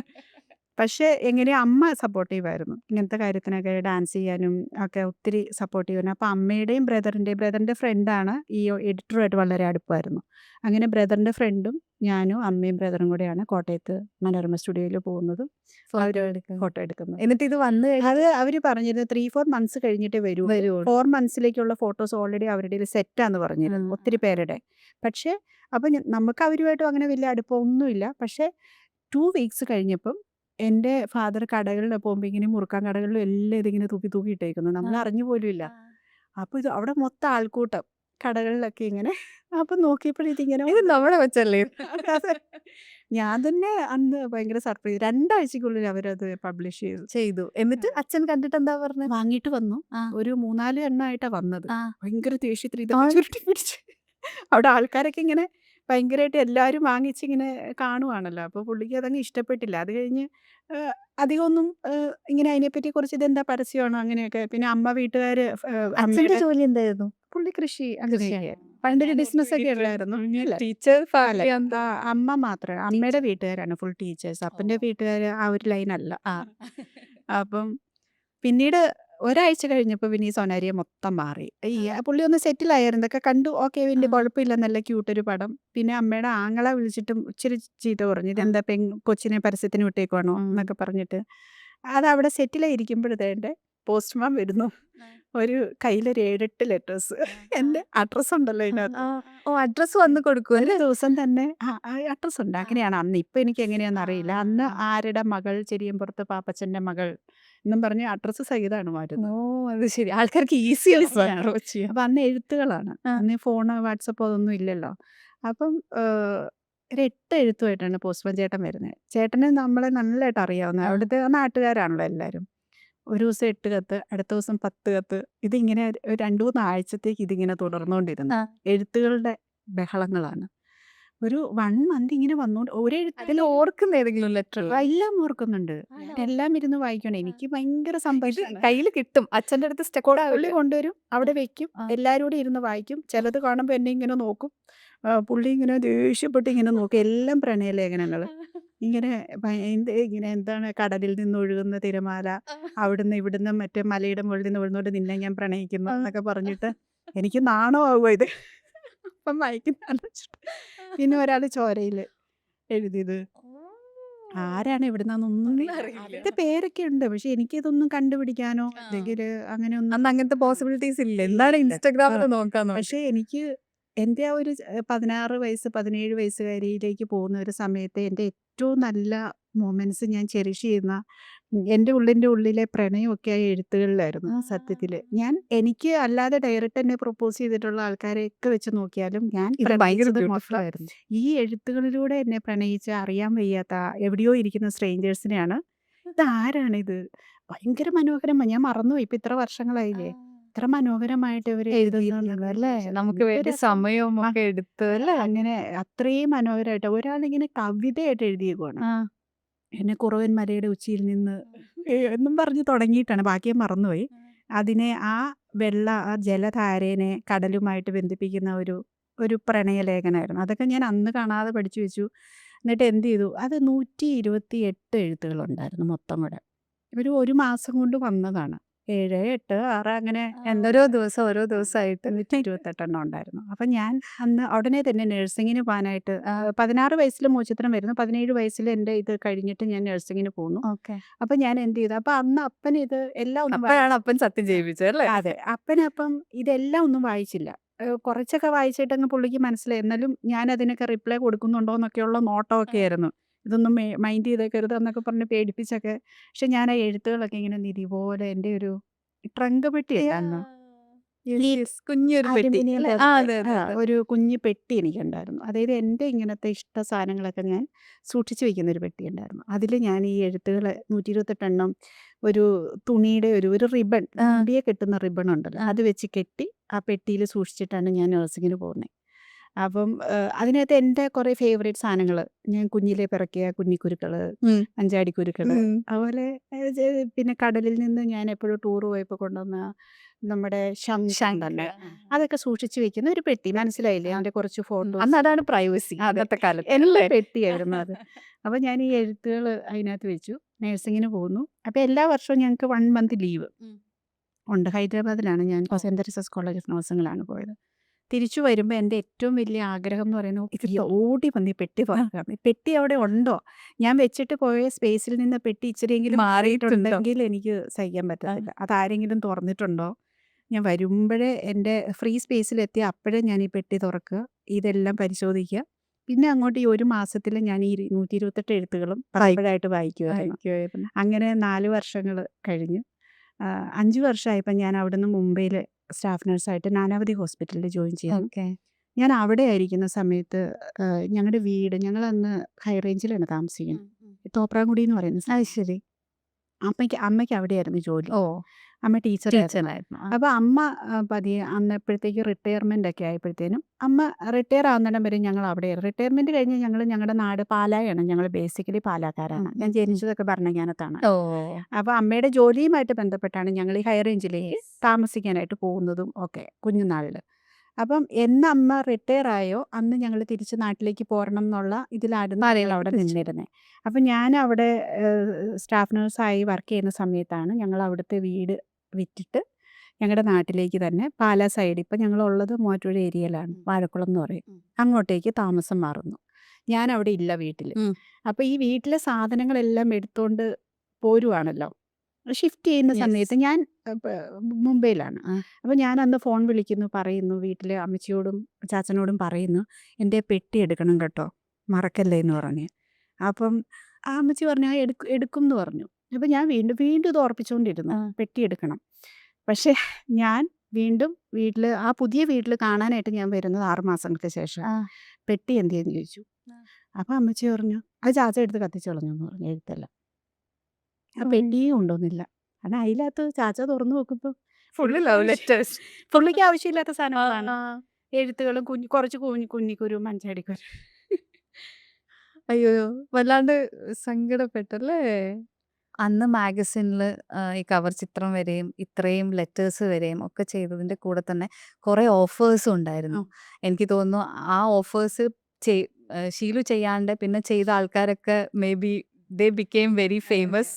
പക്ഷേ എങ്ങനെയോ അമ്മ സപ്പോർട്ടീവായിരുന്നു. ഇങ്ങനത്തെ കാര്യത്തിനൊക്കെ ഡാൻസ് ചെയ്യാനും ഒക്കെ ഒത്തിരി സപ്പോർട്ടീവായിരുന്നു. അപ്പോൾ അമ്മയുടെയും ബ്രദറിൻ്റെ ഫ്രണ്ടാണ് ഈ എഡിറ്ററുമായിട്ട് വളരെ അടുപ്പമായിരുന്നു. അങ്ങനെ ബ്രദറിൻ്റെ ഫ്രണ്ടും ഞാനും അമ്മയും ബ്രദറും കൂടെയാണ് കോട്ടയത്ത് മനോരമ സ്റ്റുഡിയോയിൽ പോകുന്നതും ഫോട്ടോ എടുക്കുന്നത്. ഫോട്ടോ എടുക്കുന്നത്. എന്നിട്ട് ഇത് വന്നു അത് അവർ പറഞ്ഞിരുന്നത് 3-4 മന്ത്സ് കഴിഞ്ഞിട്ടേ വരൂ. 4 മന്ത്സിലേക്കുള്ള ഫോട്ടോസ് ഓൾറെഡി അവരുടെ സെറ്റാന്ന് പറഞ്ഞിരുന്നു ഒത്തിരി പേരുടെ. പക്ഷേ അപ്പോൾ നമുക്ക് അവരുമായിട്ടും അങ്ങനെ വലിയ അടുപ്പമൊന്നുമില്ല. പക്ഷേ 2 വീക്സ് കഴിഞ്ഞപ്പം എൻ്റെ ഫാദർ കടകളിൽ പോകുമ്പോൾ ഇങ്ങനെ മുറുക്കാൻ കടകളിലും എല്ലാം ഇതിങ്ങനെ തൂക്കി ഇട്ടേക്കുന്നു. നമ്മൾ അറിഞ്ഞു പോലും ഇല്ല. അപ്പോൾ ഇത് അവിടെ മൊത്തം ആൾക്കൂട്ടം കടകളിലൊക്കെ ഇങ്ങനെ. അപ്പം നോക്കിയപ്പോഴേക്കിങ്ങനെ ഇത് നമ്മളെ വെച്ചല്ലേ ഞാൻ തന്നെ അന്ന് ഭയങ്കര സർപ്രൈസ്. 2 ആഴ്ചക്കുള്ളിൽ അവരത് പബ്ലിഷ് ചെയ്തു. എന്നിട്ട് അച്ഛൻ കണ്ടിട്ട് എന്താ പറഞ്ഞത്? വാങ്ങിയിട്ട് വന്നു. ആ. ഒരു 3-4 എണ്ണമായിട്ടാണ് വന്നത്. ആ. ഭയങ്കര ദേഷ്യത്തിൽ ഇതൊക്കെ ചുരുട്ടി പിടിച്ച് അവിടെ ആൾക്കാരൊക്കെ ഇങ്ങനെ ഭയങ്കരമായിട്ട് എല്ലാവരും വാങ്ങിച്ചിങ്ങനെ കാണുവാണല്ലോ. അപ്പോൾ പുള്ളിക്ക് അതങ്ങ് ഇഷ്ടപ്പെട്ടില്ല. അത് കഴിഞ്ഞ് അധികമൊന്നും ഇങ്ങനെ അതിനെപ്പറ്റി കുറിച്ച് ഇതെന്താ പരസ്യമാണോ അങ്ങനെയൊക്കെ. പിന്നെ വീട്ടുകാർ അച്ഛന്റെ അമ്മയുടെ ജോലി എന്തായിരുന്നു? പുള്ളി കൃഷി അങ്ങനെയൊക്കെ പണ്ടൊരു ബിസിനസ്സൊക്കെ ഉള്ളായിരുന്നു. ടീച്ചർ അമ്മ മാത്രമേ, അമ്മയുടെ വീട്ടുകാരാണ് ഫുൾ ടീച്ചേഴ്സ്. അപ്പൻ്റെ വീട്ടുകാർ ആ ഒരു ലൈനല്ല. അപ്പം പിന്നീട് ഒരാഴ്ച കഴിഞ്ഞപ്പോൾ പിന്നെ ഈ സോനാരിയെ മൊത്തം മാറി. പുള്ളി ഒന്ന് സെറ്റിലായിരുന്നു. ഇതൊക്കെ കണ്ടു ഓക്കെ വലിയ കുഴപ്പമില്ല, നല്ല ക്യൂട്ടൊരു പടം. പിന്നെ അമ്മയുടെ ആങ്ങളെ വിളിച്ചിട്ടും ഇച്ചിരി ചീത്ത പറഞ്ഞു, ഇതെന്താ കൊച്ചിനെ പരസ്യത്തിന് വിട്ടേക്കുവാണോ എന്നൊക്കെ പറഞ്ഞിട്ട്. അതവിടെ സെറ്റിലായിരിക്കുമ്പോഴത്തേൻ്റെ പോസ്റ്റ്മാൻ വരുന്നു. ഒരു കയ്യിലൊരു 7-8 ലെറ്റേഴ്സ്. എൻ്റെ അഡ്രസ്സ് ഉണ്ടല്ലോ ഇതിനകത്ത്. അഡ്രസ് വന്ന് കൊടുക്കും. ഒരു ദിവസം തന്നെ അഡ്രസ്സ് ഉണ്ട്. അങ്ങനെയാണ് അന്ന്. ഇപ്പം എനിക്ക് എങ്ങനെയാണെന്ന് അറിയില്ല. അന്ന് ആരുടെ മകൾ, ചെരിയമ്പുറത്ത് പാപ്പച്ചൻ്റെ മകൾ എന്നും പറഞ്ഞ് അഡ്രസ്സ് സഹിതമാണ് വരുന്നത്. അത് ശരി. ആൾക്കാർക്ക് ഈസി അപ്രോച്ച് ചെയ്യാം. അപ്പം അന്ന് എഴുത്തുകളാണ്. അന്ന് ഫോണ് വാട്സപ്പ് അതൊന്നും ഇല്ലല്ലോ. അപ്പം ഒരു 8 എഴുത്തുമായിട്ടാണ് പോസ്റ്റ്മാൻ ചേട്ടൻ വരുന്നത്. ചേട്ടന് നമ്മളെ നല്ലതായിട്ട് അറിയാവുന്ന അവിടുത്തെ നാട്ടുകാരാണല്ലോ എല്ലാവരും. ഒരു ദിവസം 8 കത്ത്, അടുത്ത ദിവസം 10 കത്ത്. ഇതിങ്ങനെ 2-3 ആഴ്ചത്തേക്ക് ഇതിങ്ങനെ തുടർന്നുകൊണ്ടിരുന്നു. എഴുത്തുകളുടെ ബഹളങ്ങളാണ്. ഒരു 1 മന്ത് ഇങ്ങനെ വന്നുകൊണ്ട് അതിൽ ഓർക്കുന്ന ഏതെങ്കിലും ലെറ്റർ എല്ലാം ഓർക്കുന്നുണ്ട്. എല്ലാം ഇരുന്ന് വായിക്കണം. എനിക്ക് ഭയങ്കര സന്തോഷം. കയ്യിൽ കിട്ടും. അച്ഛൻ്റെ അടുത്ത് പുള്ളി കൊണ്ടുവരും, അവിടെ വെക്കും, എല്ലാവരും കൂടി ഇരുന്ന് വായിക്കും. ചിലത് കാണുമ്പോൾ എന്നെ ഇങ്ങനെ നോക്കും. പുള്ളി ഇങ്ങനെ ദേഷ്യപ്പെട്ട് ഇങ്ങനെ നോക്കും. എല്ലാം പ്രണയലേഖനങ്ങൾ. ഇങ്ങനെ ഇങ്ങനെ എന്താണ്, കടലിൽ നിന്ന് ഒഴുകുന്ന തിരമാല, അവിടുന്ന് ഇവിടുന്ന് മറ്റേ മലയുടെ മുകളിൽ നിന്ന് വീഴുന്നോണ്ട് നിന്നെ ഞാൻ പ്രണയിക്കുന്നു എന്നൊക്കെ പറഞ്ഞിട്ട് എനിക്ക് നാണമാവുക ഇത്. അപ്പം വായിക്കുന്ന. പിന്നെ ഒരാൾ ചോരയിൽ എഴുതിയത് ആരാണ് എവിടുന്നൊന്നും ഇത് പേരൊക്കെ ഉണ്ട്. പക്ഷെ എനിക്കിതൊന്നും കണ്ടുപിടിക്കാനോ അല്ലെങ്കിൽ അങ്ങനെ ഒന്നും അന്ന് അങ്ങനത്തെ പോസിബിലിറ്റീസ് ഇല്ല. എന്താണ് ഇൻസ്റ്റാഗ്രാമിൽ നോക്കാന്ന്. പക്ഷെ എനിക്ക് എൻ്റെ ആ ഒരു 16 വയസ്സ് 17 വയസ്സുകാരിയിലേക്ക് പോകുന്ന ഒരു സമയത്ത് എൻ്റെ ഏറ്റവും നല്ല മൊമെന്റ്സ് ഞാൻ ചെറിഷ് ചെയ്യുന്ന എൻ്റെ ഉള്ളിലെ പ്രണയമൊക്കെ ആ എഴുത്തുകളിലായിരുന്നു. സത്യത്തിൽ എനിക്ക് അല്ലാതെ ഡയറക്റ്റ് എന്നെ പ്രൊപ്പോസ് ചെയ്തിട്ടുള്ള ആൾക്കാരെയൊക്കെ വെച്ച് നോക്കിയാലും ഞാൻ പ്രണയിച്ചത് മൊത്തം ഈ എഴുത്തുകളിലൂടെ എന്നെ പ്രണയിച്ച് അറിയാൻ വയ്യാത്ത എവിടെയോ ഇരിക്കുന്ന സ്ട്രേഞ്ചേഴ്സിനെയാണ്. ഇതാരാണിത്, ഭയങ്കര മനോഹരമാണ്. ഞാൻ മറന്നുപോയി, ഇപ്പം ഇത്ര വർഷങ്ങളായില്ലേ. ഇത്ര മനോഹരമായിട്ട് ഇവർ എഴുതുന്നുണ്ടല്ലോ അല്ലേ? നമുക്ക് വേണ്ടി സമയവും ഒക്കെ എടുത്ത് അല്ലേ? അങ്ങനെ അത്രയും മനോഹരമായിട്ട് ഒരാളിങ്ങനെ കവിതയായിട്ട് എഴുതിയേക്കുവാണ്. എന്നെ കുറവൻ മലയുടെ ഉച്ചിയിൽ നിന്ന് എന്നും പറഞ്ഞ് തുടങ്ങിയിട്ടാണ്, ബാക്കി ഞാൻ മറന്നുപോയി. അതിനെ ആ ജലധാരേനെ കടലുമായിട്ട് ബന്ധിപ്പിക്കുന്ന ഒരു പ്രണയലേഖനമായിരുന്നു. അതൊക്കെ ഞാൻ അന്ന് കാണാതെ പഠിച്ചു വെച്ചു. എന്നിട്ട് എന്ത് ചെയ്തു, അത് 128 എഴുത്തുകളുണ്ടായിരുന്നു മൊത്തം കൂടെ. ഒരു മാസം കൊണ്ട് വന്നതാണ്. 7, 8, 6 അങ്ങനെ ഓരോ ദിവസമായിട്ട് 128 എണ്ണം ഉണ്ടായിരുന്നു. അപ്പം ഞാൻ അന്ന് ഉടനെ തന്നെ നഴ്സിങ്ങിന് പോകാനായിട്ട് 16 വയസ്സിൽ മോചിത്രം വരുന്നു. 17 വയസ്സിൽ എൻ്റെ ഇത് കഴിഞ്ഞിട്ട് ഞാൻ നഴ്സിങ്ങിന് പോകുന്നു. അപ്പം ഞാൻ എന്ത് ചെയ്തു, അപ്പം അന്ന് അപ്പൻ ഇത് എല്ലാം അപ്പൻ സത്യം ചെയ്യിപ്പിച്ചത് അല്ലേ? അതെ, അപ്പം ഇതെല്ലാം ഒന്നും വായിച്ചില്ല. കുറച്ചൊക്കെ വായിച്ചിട്ടങ്ങ് പുള്ളിക്ക് മനസ്സിലായി. എന്നാലും ഞാൻ അതിനൊക്കെ റിപ്ലൈ കൊടുക്കുന്നുണ്ടോ എന്നൊക്കെയുള്ള നോട്ടമൊക്കെ ആയിരുന്നു. ഇതൊന്നും മൈൻഡ് ചെയ്തേക്കരുത് എന്നൊക്കെ പറഞ്ഞ് പേടിപ്പിച്ചൊക്കെ. പക്ഷെ ഞാൻ ആ എഴുത്തുകളൊക്കെ ഇങ്ങനെ നിധി പോലെ എൻ്റെ ഒരു ട്രങ്ക് പെട്ടിയല്ല, കുഞ്ഞൊരു പെട്ടി. ഒരു കുഞ്ഞു പെട്ടി എനിക്കുണ്ടായിരുന്നു. അതായത് എൻ്റെ ഇങ്ങനത്തെ ഇഷ്ട സാധനങ്ങളൊക്കെ ഞാൻ സൂക്ഷിച്ചു വെക്കുന്ന ഒരു പെട്ടി ഉണ്ടായിരുന്നു. അതിൽ ഞാൻ ഈ എഴുത്തുകൾ 128 എണ്ണം ഒരു തുണിയുടെ ഒരു റിബൺ, മുടിയെ കെട്ടുന്ന റിബൺ ഉണ്ടല്ലോ, അത് വെച്ച് കെട്ടി ആ പെട്ടിയിൽ സൂക്ഷിച്ചിട്ടാണ് ഞാൻ നഴ്സിങ്ങിന് പോകുന്നത്. അപ്പം അതിനകത്ത് എൻ്റെ കുറേ ഫേവറേറ്റ് സാധനങ്ങൾ ഞാൻ കുഞ്ഞിലെ പിറക്കിയ കുഞ്ഞിക്കുരുക്കൾ, ഉം. അഞ്ചാടിക്കുരുക്കൾ, ഉം. അതുപോലെ പിന്നെ കടലിൽ നിന്ന് ഞാൻ എപ്പോഴും ടൂർ പോയപ്പോൾ കൊണ്ടുവന്ന നമ്മുടെ ശംഖ് തന്നെ അതൊക്കെ സൂക്ഷിച്ചു വെക്കുന്ന ഒരു പെട്ടി. മനസ്സിലായില്ലേ? ആ. അതിൻ്റെ കുറച്ച് ഫോട്ടോസ്. അന്ന് അതാണ് പ്രൈവസി അതെ. അന്നത്തെ കാലത്ത് എല്ലാ അല്ലേ? പെട്ടിയായിരുന്നു അത്. അപ്പോൾ ഞാൻ ഈ എഴുത്തുകൾ അതിനകത്ത് വെച്ചു. നഴ്സിങ്ങിന് പോകുന്നു. അപ്പോൾ എല്ലാ വർഷവും ഞങ്ങൾക്ക് 1 മന്ത് ലീവ് ഉം. ഉണ്ട്. ഹൈദരാബാദിലാണ് ഞാൻ സെൻറ് തെരേസാസ് കോളേജ് ഓഫ് നഴ്സിംഗിലാണ് പോയത്. തിരിച്ചു വരുമ്പോൾ എൻ്റെ ഏറ്റവും വലിയ ആഗ്രഹം എന്ന് പറയുന്നത് ഇത് ഓടി വന്ന് ഈ പെട്ടി തുറക്കാം. ഈ പെട്ടി അവിടെ ഉണ്ടോ? ഞാൻ വെച്ചിട്ട് പോയ സ്പേസിൽ നിന്ന് പെട്ടി ഇച്ചിരിയെങ്കിലും മാറിയിട്ടുണ്ടെങ്കിൽ എനിക്ക് സഹിക്കാൻ പറ്റത്തില്ല. അതാരെങ്കിലും തുറന്നിട്ടുണ്ടോ? ഞാൻ വരുമ്പോഴേ എൻ്റെ ഫ്രീ സ്പേസിലെത്തി അപ്പോഴേ ഞാൻ ഈ പെട്ടി തുറക്കുക, ഇതെല്ലാം പരിശോധിക്കുക. പിന്നെ അങ്ങോട്ട് ഈ 1 മാസത്തിൽ ഞാൻ ഈ 128 എഴുത്തുകളും പലപ്പോഴായിട്ട് വായിക്കുമായിരുന്നു. അങ്ങനെ 4 വർഷങ്ങൾ കഴിഞ്ഞു. 5 വർഷമായപ്പോൾ ഞാൻ അവിടുന്ന് മുംബൈയിൽ സ്റ്റാഫ് നഴ്സായിട്ട് നാനാവതി ഹോസ്പിറ്റലിൽ ജോയിൻ ചെയ്തു. ഓക്കെ. ഞാൻ അവിടെ ആയിരിക്കുന്ന സമയത്ത് ഞങ്ങളുടെ വീട്, ഞങ്ങളന്ന് ഹൈ റേഞ്ചിലാണ് താമസിക്കുന്നത്, തോപ്രാംകുടി എന്ന് പറയുന്ന സ്ഥലം. അത് ശരി. അമ്മയ്ക്ക് അവിടെയായിരുന്നു ജോലി. ഓ, അമ്മ ടീച്ചറായിരുന്നു. ടീച്ചറായിരുന്നു. അപ്പോൾ അമ്മ പതിയെ അന്നപ്പോഴത്തേക്ക് റിട്ടയർമെൻ്റ് ഒക്കെ ആയപ്പോഴത്തേനും അമ്മ റിട്ടയർ ആവുന്നിടം വരെ ഞങ്ങൾ അവിടെയായിരുന്നു. റിട്ടയർമെൻറ്റ് കഴിഞ്ഞ് ഞങ്ങൾ ഞങ്ങളുടെ നാട് പാലായാണ്. ഞങ്ങൾ ബേസിക്കലി പാലാക്കാരാണ്. ഞാൻ ജനിച്ചതൊക്കെ ഭരണങ്ങാനത്താണ്. ഓ, അപ്പോൾ അമ്മയുടെ ജോലിയുമായിട്ട് ബന്ധപ്പെട്ടാണ് ഞങ്ങൾ ഈ ഹൈ റേഞ്ചിലേക്ക് താമസിക്കാനായിട്ട് പോകുന്നതും ഒക്കെ കുഞ്ഞുനാളിൽ. അപ്പം എന്ന് അമ്മ റിട്ടയർ ആയോ അന്ന് ഞങ്ങൾ തിരിച്ച് നാട്ടിലേക്ക് പോരണം എന്നുള്ള ഇതിലായിരുന്നു ഞങ്ങൾ അവിടെ നിന്നിരുന്നത്. അപ്പം ഞാൻ അവിടെ സ്റ്റാഫ് നഴ്സായി വർക്ക് ചെയ്യുന്ന സമയത്താണ് ഞങ്ങൾ അവിടുത്തെ വീട് വിറ്റിട്ട് ഞങ്ങളുടെ നാട്ടിലേക്ക് തന്നെ പാലാ സൈഡ്, ഇപ്പം ഞങ്ങളുള്ളത് മൂവാറ്റുപുഴ ഏരിയയിലാണ്, വാഴക്കുളം എന്ന് പറയും, അങ്ങോട്ടേക്ക് താമസം മാറുന്നു. ഞാൻ അവിടെ ഇല്ല വീട്ടിൽ. അപ്പോൾ ഈ വീട്ടിലെ സാധനങ്ങളെല്ലാം എടുത്തുകൊണ്ട് പോരുവാണല്ലോ. ഷിഫ്റ്റ് ചെയ്യുന്ന സമയത്ത് ഞാൻ മുംബൈയിലാണ്. അപ്പോൾ ഞാൻ അന്ന് ഫോൺ വിളിക്കുന്നു, പറയുന്നു വീട്ടിൽ അമ്മച്ചിയോടും ചാച്ചനോടും പറയുന്നു, എൻ്റെ പെട്ടി എടുക്കണം കേട്ടോ, മറക്കല്ലേ എന്ന് പറഞ്ഞ്. അപ്പം ആ അമ്മച്ചി പറഞ്ഞു എടുക്കും എന്ന് പറഞ്ഞു. അപ്പോൾ ഞാൻ വീണ്ടും ഇത് ഓർപ്പിച്ചുകൊണ്ടിരുന്നു, പെട്ടി എടുക്കണം. പക്ഷേ ഞാൻ വീണ്ടും വീട്ടിൽ ആ പുതിയ വീട്ടിൽ കാണാനായിട്ട് ഞാൻ വരുന്നത് 6 മാസങ്ങൾക്ക് ശേഷം. പെട്ടി എന്തെന്ന് ചോദിച്ചു. അപ്പോൾ അമ്മച്ചി പറഞ്ഞു അത് ചാച്ച എടുത്ത് കത്തിച്ചു കളഞ്ഞു എന്ന് പറഞ്ഞു, എഴുത്തെല്ലാം. ആ പെട്ടിയും കൊണ്ടുവന്നില്ല. കാരണം അതിനകത്ത് ചാച്ച തുറന്നു നോക്കുമ്പോൾ ഫുള്ള് ലവ് ലെറ്റേഴ്സ്. പുള്ളിക്ക് ആവശ്യമില്ലാത്ത സാധനങ്ങളാണ്. എഴുത്തുകളും കുറച്ച് കുഞ്ഞിക്കുരു, അഞ്ചാടിക്കുരു. അയ്യോ, വല്ലാണ്ട് സങ്കടപ്പെട്ടല്ലേ? അന്ന് മാഗസിനിൽ ഈ കവർ ചിത്രം വരെയും ഇത്രയും ലെറ്റേഴ്സ് വരെയും ഒക്കെ ചെയ്തതിൻ്റെ കൂടെ തന്നെ കുറേ ഓഫേഴ്സും ഉണ്ടായിരുന്നു. എനിക്ക് തോന്നുന്നു ആ ഓഫേഴ്സ് ഷീലു ചെയ്യാണ്ട് പിന്നെ ചെയ്ത ആൾക്കാരൊക്കെ may be they became very famous.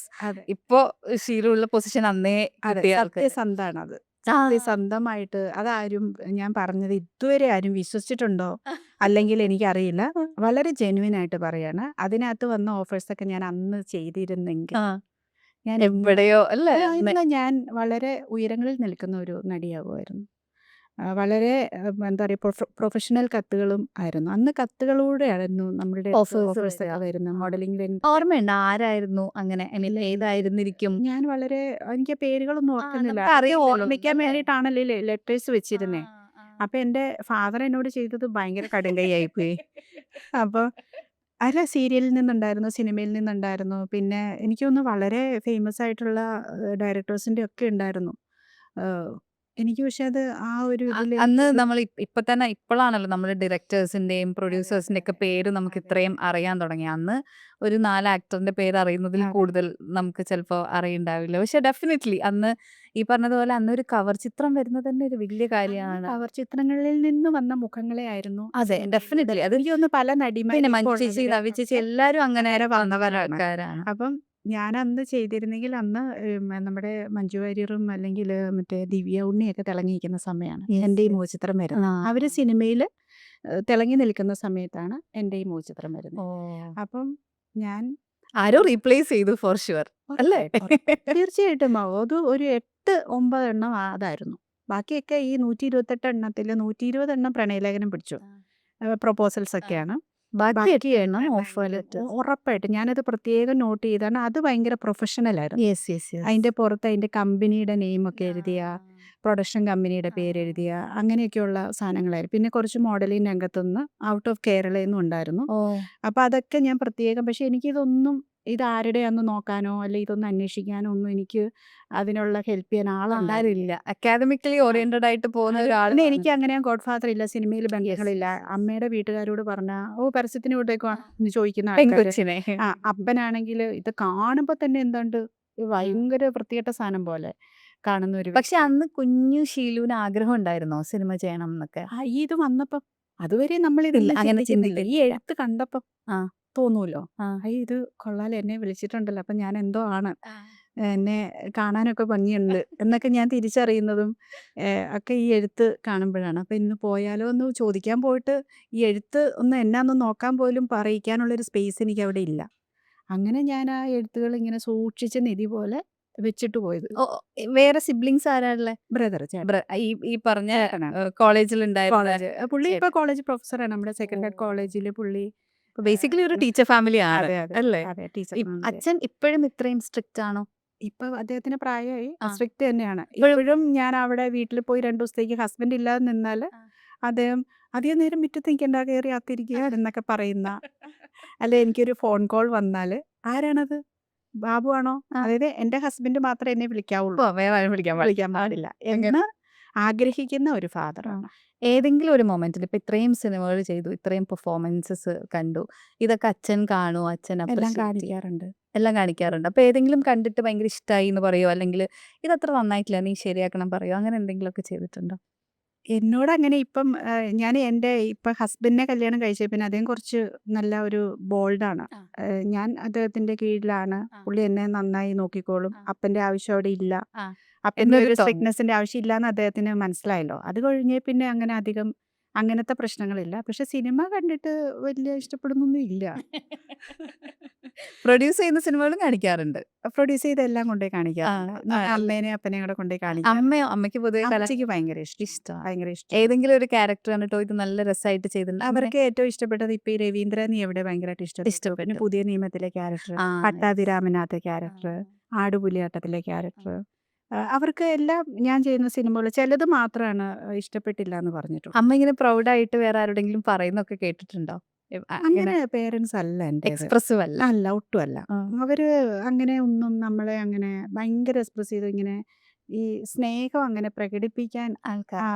ഇപ്പോൾ ഷീലു ഉള്ള പൊസിഷൻ അന്നേ കിട്ടിയ ആൾക്കാർ. സത്യസന്ധമാണത്. സത്യസന്ധമായിട്ട് അതാരും ഞാൻ പറഞ്ഞത് ഇതുവരെ ആരും വിശ്വസിച്ചിട്ടുണ്ടോ അല്ലെങ്കിൽ എനിക്കറിയില്ല. വളരെ ജെന്യുവൻ ആയിട്ട് പറയാണ്. അതിനകത്ത് വന്ന ഓഫേഴ്സൊക്കെ ഞാൻ അന്ന് ചെയ്തിരുന്നെങ്കിൽ ഞാൻ എവിടെയോ അല്ലേ ഇന്ന് ഞാൻ വളരെ ഉയരങ്ങളിൽ നിൽക്കുന്ന ഒരു നടിയാകുമായിരുന്നു. വളരെ എന്താ പറയുക, പ്രൊഫഷണൽ കത്തുകളും ആയിരുന്നു. അന്ന് കത്തുകളിലൂടെയായിരുന്നു നമ്മളുടെ ഓഫേഴ്സ് വരുന്നത്. മോഡലിംഗ് ഓർമ്മയുണ്ട് ആരായിരുന്നു അങ്ങനെ, ഏതായിരുന്നിരിക്കും? ഞാൻ വളരെ എനിക്ക് പേരുകളൊന്നും ഓർക്കുന്നില്ല. അറിയാം, ഓർമ്മിക്കാൻ വേണ്ടിയിട്ടാണല്ലോ ലെറ്റേഴ്സ് വെച്ചിരുന്നേ. അപ്പം എൻ്റെ ഫാദർ എന്നോട് ചെയ്തത് ഭയങ്കര കടുങ്കൈയായിപ്പോയി. അപ്പോൾ അല്ല, സീരിയലിൽ നിന്നുണ്ടായിരുന്നു, സിനിമയിൽ നിന്നുണ്ടായിരുന്നു, പിന്നെ എനിക്ക് തോന്നുന്നു വളരെ ഫേമസ് ആയിട്ടുള്ള ഡയറക്ടേഴ്സിൻ്റെ ഒക്കെ ഉണ്ടായിരുന്നു. എനിക്ക് പക്ഷെ അത് ആ ഒരു അന്ന് നമ്മൾ ഇപ്പൊ തന്നെ ഇപ്പോഴാണല്ലോ നമ്മൾ ഡയറക്ടേഴ്സിന്റെയും പ്രൊഡ്യൂസേഴ്സിന്റെ ഒക്കെ പേര് നമുക്ക് ഇത്രയും അറിയാൻ തുടങ്ങി. അന്ന് ഒരു 4 ആക്ടറിന്റെ പേര് അറിയുന്നതിൽ കൂടുതൽ നമുക്ക് ചിലപ്പോൾ അറിയണ്ടാവില്ല. പക്ഷെ ഡെഫിനറ്റ്ലി അന്ന് ഈ പറഞ്ഞതുപോലെ അന്നൊരു കവർ ചിത്രം വരുന്നത് തന്നെ ഒരു വലിയ കാര്യമാണ്. കവർ ചിത്രങ്ങളിൽ നിന്ന് വന്ന മുഖങ്ങളെ ആയിരുന്നു. അതെ, ഡെഫിനറ്റ്ലി. അത് എനിക്ക് തോന്നുന്നു പല പിന്നെ മഞ്ജു ചേച്ചി, നവ്യ ചേച്ചി എല്ലാവരും അങ്ങനെ വന്നവരാൾക്കാരാണ്. അപ്പം ഞാൻ അന്ന് ചെയ്തിരുന്നെങ്കിൽ അന്ന് നമ്മുടെ മഞ്ജു വാര്യറും അല്ലെങ്കിൽ മറ്റേ ദിവ്യ ഉണ്ണിയൊക്കെ തിളങ്ങിയിരിക്കുന്ന സമയമാണ് എൻ്റെ ഈ മുഖചിത്രം വരുന്നത്. അവർ സിനിമയിൽ തിളങ്ങി നിൽക്കുന്ന സമയത്താണ് എൻ്റെ ഈ മുഖചിത്രം വരുന്നത്. അപ്പം ഞാൻ ആരോ റീപ്ലേസ് ചെയ്തു ഫോർ ഷുവർ അല്ലേ? തീർച്ചയായിട്ടും അത് ഒരു 8-9 എണ്ണം അതായിരുന്നു. ബാക്കിയൊക്കെ ഈ 128 എണ്ണത്തിൽ 120 എണ്ണം പ്രണയലേഖനം പിടിച്ചു, പ്രൊപ്പോസൽസ് ഒക്കെയാണ്. ബാക്കി എണ്ണം ഓഫർ. ഉറപ്പായിട്ടും ഞാനത് പ്രത്യേകം നോട്ട് ചെയ്താണ്. അത് ഭയങ്കര പ്രൊഫഷണൽ ആയിരുന്നു. അതിൻ്റെ പുറത്ത് അതിൻ്റെ കമ്പനിയുടെ നെയിമൊക്കെ എഴുതിയ, പ്രൊഡക്ഷൻ കമ്പനിയുടെ പേര് എഴുതിയ, അങ്ങനെയൊക്കെയുള്ള സാധനങ്ങളായിരുന്നു. പിന്നെ കുറച്ച് മോഡലിംഗ് രംഗത്തുനിന്ന് ഔട്ട് ഓഫ് കേരളയിൽ നിന്നും ഉണ്ടായിരുന്നു. അപ്പോൾ അതൊക്കെ ഞാൻ പ്രത്യേകം, പക്ഷെ എനിക്കിതൊന്നും ഇതാരുടെയാന്ന് നോക്കാനോ അല്ലെ ഇതൊന്ന് അന്വേഷിക്കാനോ ഒന്നും എനിക്ക് അതിനുള്ള ഹെൽപ്പ് ചെയ്യാൻ ആളുണ്ടായിരുന്നില്ല. ആരില്ല. അക്കാദമിക്കലി ഓറിയന്റഡ് ആയിട്ട് പോകുന്ന പിന്നെ ഒരാളാണ്. എനിക്ക് അങ്ങനെ ഗോഡ് ഫാദർ ഇല്ല, സിനിമയിൽ ബന്ധങ്ങളില്ല. അമ്മയുടെ വീട്ടുകാരോട് പറഞ്ഞാൽ പരസ്യത്തിന് വിട്ടേക്കുവാ എന്ന് ചോദിക്കുന്ന ആൾക്കാര്. പെങ്കൊച്ചിനെ. അപ്പനാണെങ്കിൽ ഇത് കാണുമ്പോൾ തന്നെ എന്താണ്ട് ഭയങ്കര വൃത്തികെട്ട സാധനം പോലെ കാണുന്ന ഒരു പക്ഷെ അന്ന് കുഞ്ഞു ഷീലുവിന് ആഗ്രഹം ഉണ്ടായിരുന്നോ സിനിമ ചെയ്യണം എന്നൊക്കെ? ഇത് വന്നപ്പം അതുവരെ നമ്മൾ ഇല്ല, ഇതൊന്നും അങ്ങനെ ചിന്തിക്കുന്നില്ല. ഈ ചിന്തിക്കില്ല. എഴുത്ത് കണ്ടപ്പം ആ. തോന്നൂലോ, ആ. ഇത് കൊള്ളാലോ, എന്നെ വിളിച്ചിട്ടുണ്ടല്ലോ, അപ്പം ഞാൻ എന്തോ ആണ്, എന്നെ കാണാനൊക്കെ ഭംഗിയുണ്ട് എന്നൊക്കെ ഞാൻ തിരിച്ചറിയുന്നതും ഒക്കെ ഈ എഴുത്ത് കാണുമ്പോഴാണ്. അപ്പം ഇന്ന് പോയാലോ എന്ന് ചോദിക്കാൻ പോയിട്ട് ഈ എഴുത്ത് ഒന്ന് എന്നാന്ന് നോക്കാൻ പോലും പറയിക്കാനുള്ളൊരു സ്പേസ് എനിക്ക് അവിടെ ഇല്ല. അങ്ങനെ ഞാൻ ആ എഴുത്തുകൾ ഇങ്ങനെ സൂക്ഷിച്ച നിധി പോലെ വെച്ചിട്ട് പോയത്. വേറെ സിബ്ലിങ്സ് ആരാളെ? ബ്രദർ ഈ പറഞ്ഞ കോളേജിൽ കോളേജ് പുള്ളി ഇപ്പൊ കോളേജ് പ്രൊഫസറാണ് നമ്മുടെ സെക്കൻഡ് കോളേജിൽ. പുള്ളി ബേസിക്കലി ഒരു ടീച്ചർ ഫാമിലി ആണ് അതെ അതെ അല്ലേ? അതെ ടീച്ചർ. അച്ഛൻ ഇപ്പോഴും ഇത്രയും സ്ട്രിക്റ്റ് ആണോ? ഇപ്പൊ അദ്ദേഹത്തിന് പ്രായമായി, ആ. സ്ട്രിക്റ്റ് തന്നെയാണ്. ഇപ്പോഴും- ഇപ്പോഴും ഞാൻ അവിടെ വീട്ടിൽ പോയി 2 ദിവസത്തേക്ക് ഹസ്ബൻഡ് ഇല്ലാതെ നിന്നാൽ അദ്ദേഹം അധികം നേരം മുറ്റത്ത് നിൽക്കണ്ട, കയറി അകത്തിരിക്കുക എന്നൊക്കെ പറയുന്ന, അല്ലെ എനിക്കൊരു ഫോൺ കോൾ വന്നാൽ ആരാണത്, ബാബു ആണോ, അതായത് എന്റെ ഹസ്ബൻഡ് മാത്രമേ എന്നെ വിളിക്കാവുള്ളൂ, വേറെ ആരും വിളിക്കാൻ പാടില്ല എന്ന് ആഗ്രഹിക്കുന്ന ഒരു ഫാദറാണ്. ഏതെങ്കിലും ഒരു മൊമെന്റിൽ ഇപ്പൊ ഇത്രയും സിനിമകൾ ചെയ്തു, ഇത്രയും പെർഫോമൻസസ് കണ്ടു, ഇതൊക്കെ അച്ഛൻ കാണുമോ? അച്ഛൻ എല്ലാം appreciate ചെയ്യും? കാണിക്കാറുണ്ട്. എല്ലാം കാണിക്കാറുണ്ട്. അപ്പൊ ഏതെങ്കിലും കണ്ടിട്ട് ഭയങ്കര ഇഷ്ടമായി എന്ന് പറയോ, അല്ലെങ്കിൽ ഇതത്ര നന്നായിട്ടില്ല നീ ശരിയാക്കണം പറയോ, അങ്ങനെ എന്തെങ്കിലുമൊക്കെ ചെയ്തിട്ടുണ്ടോ? എന്നോട് അങ്ങനെ ഇപ്പം ഞാൻ എൻ്റെ ഇപ്പം ഹസ്ബൻഡിനെ കല്യാണം കഴിച്ച പിന്നെ അദ്ദേഹം കുറച്ച് നല്ല ഒരു ബോൾഡാണ്. ഞാൻ അദ്ദേഹത്തിന്റെ കീഴിലാണ്, പുള്ളി എന്നെ നന്നായി നോക്കിക്കോളും, അപ്പൻ്റെ ആവശ്യം അവിടെ ഇല്ല, അപ്പൻ്റെ എന്നൊരു ഒരു തോന്നൽ. സ്ട്രിക്ട്നെസ്സിന്റെ ആവശ്യം ഇല്ല എന്ന് അദ്ദേഹത്തിന് മനസ്സിലായല്ലോ. അത് കഴിഞ്ഞ് പിന്നെ അങ്ങനെ അധികം അങ്ങനത്തെ പ്രശ്നങ്ങളില്ല. പക്ഷെ സിനിമ കണ്ടിട്ട് വലിയ ഇഷ്ടപ്പെടുന്നൊന്നും ഇല്ല. പ്രൊഡ്യൂസ് ചെയ്യുന്ന സിനിമകളും കാണിക്കാറുണ്ട്. പ്രൊഡ്യൂസ് ചെയ്ത് എല്ലാം കൊണ്ടുപോയി കാണിക്കാറുണ്ട്. അമ്മേനെയും അപ്പനെയും കൂടെ കൊണ്ടുപോയി കാണിക്കാം. അമ്മയ്ക്ക് പൊതുവെ അമ്മച്ചിക്ക് ഭയങ്കര ഇഷ്ടം. ഇഷ്ടമാണ്. ഭയങ്കര ഇഷ്ടം. ഏതെങ്കിലും ഒരു ക്യാരക്ടർ കണ്ടിട്ടോ ഇത് നല്ല രസമായിട്ട് ചെയ്തിട്ടുണ്ട് അവർക്ക് ഏറ്റവും ഇഷ്ടപ്പെട്ടത് ഇപ്പൊ ഈ രവീന്ദ്ര നീ എവിടെ ഭയങ്കരമായിട്ട് ഇഷ്ടപ്പെട്ടു. പിന്നെ പുതിയ നിയമത്തിലെ ക്യാരക്ടർ, പട്ടാഭിരാമനാഥ ക്യാരക്ടർ, ആടുപുലിയാട്ടത്തിലെ ക്യാരക്ടർ, അവർക്ക് എല്ലാം ഞാൻ ചെയ്യുന്ന സിനിമകൾ ചിലത് മാത്രമാണ് ഇഷ്ടപ്പെട്ടില്ല എന്ന് പറഞ്ഞിട്ടുള്ളൂ. അമ്മ ഇങ്ങനെ പ്രൗഡായിട്ട് വേറെ ആരോടെങ്കിലും പറയുന്നൊക്കെ കേട്ടിട്ടുണ്ടോ? അങ്ങനെ പേരൻസ് അല്ല എൻ്റെ. എക്സ്പ്രസീവ് അല്ല. അല്ല, ഒട്ടുമല്ല. അവര് അങ്ങനെ ഒന്നും നമ്മളെ അങ്ങനെ ഭയങ്കര എക്സ്പ്രസ് ചെയ്ത് ഇങ്ങനെ ഈ സ്നേഹം അങ്ങനെ പ്രകടിപ്പിക്കാൻ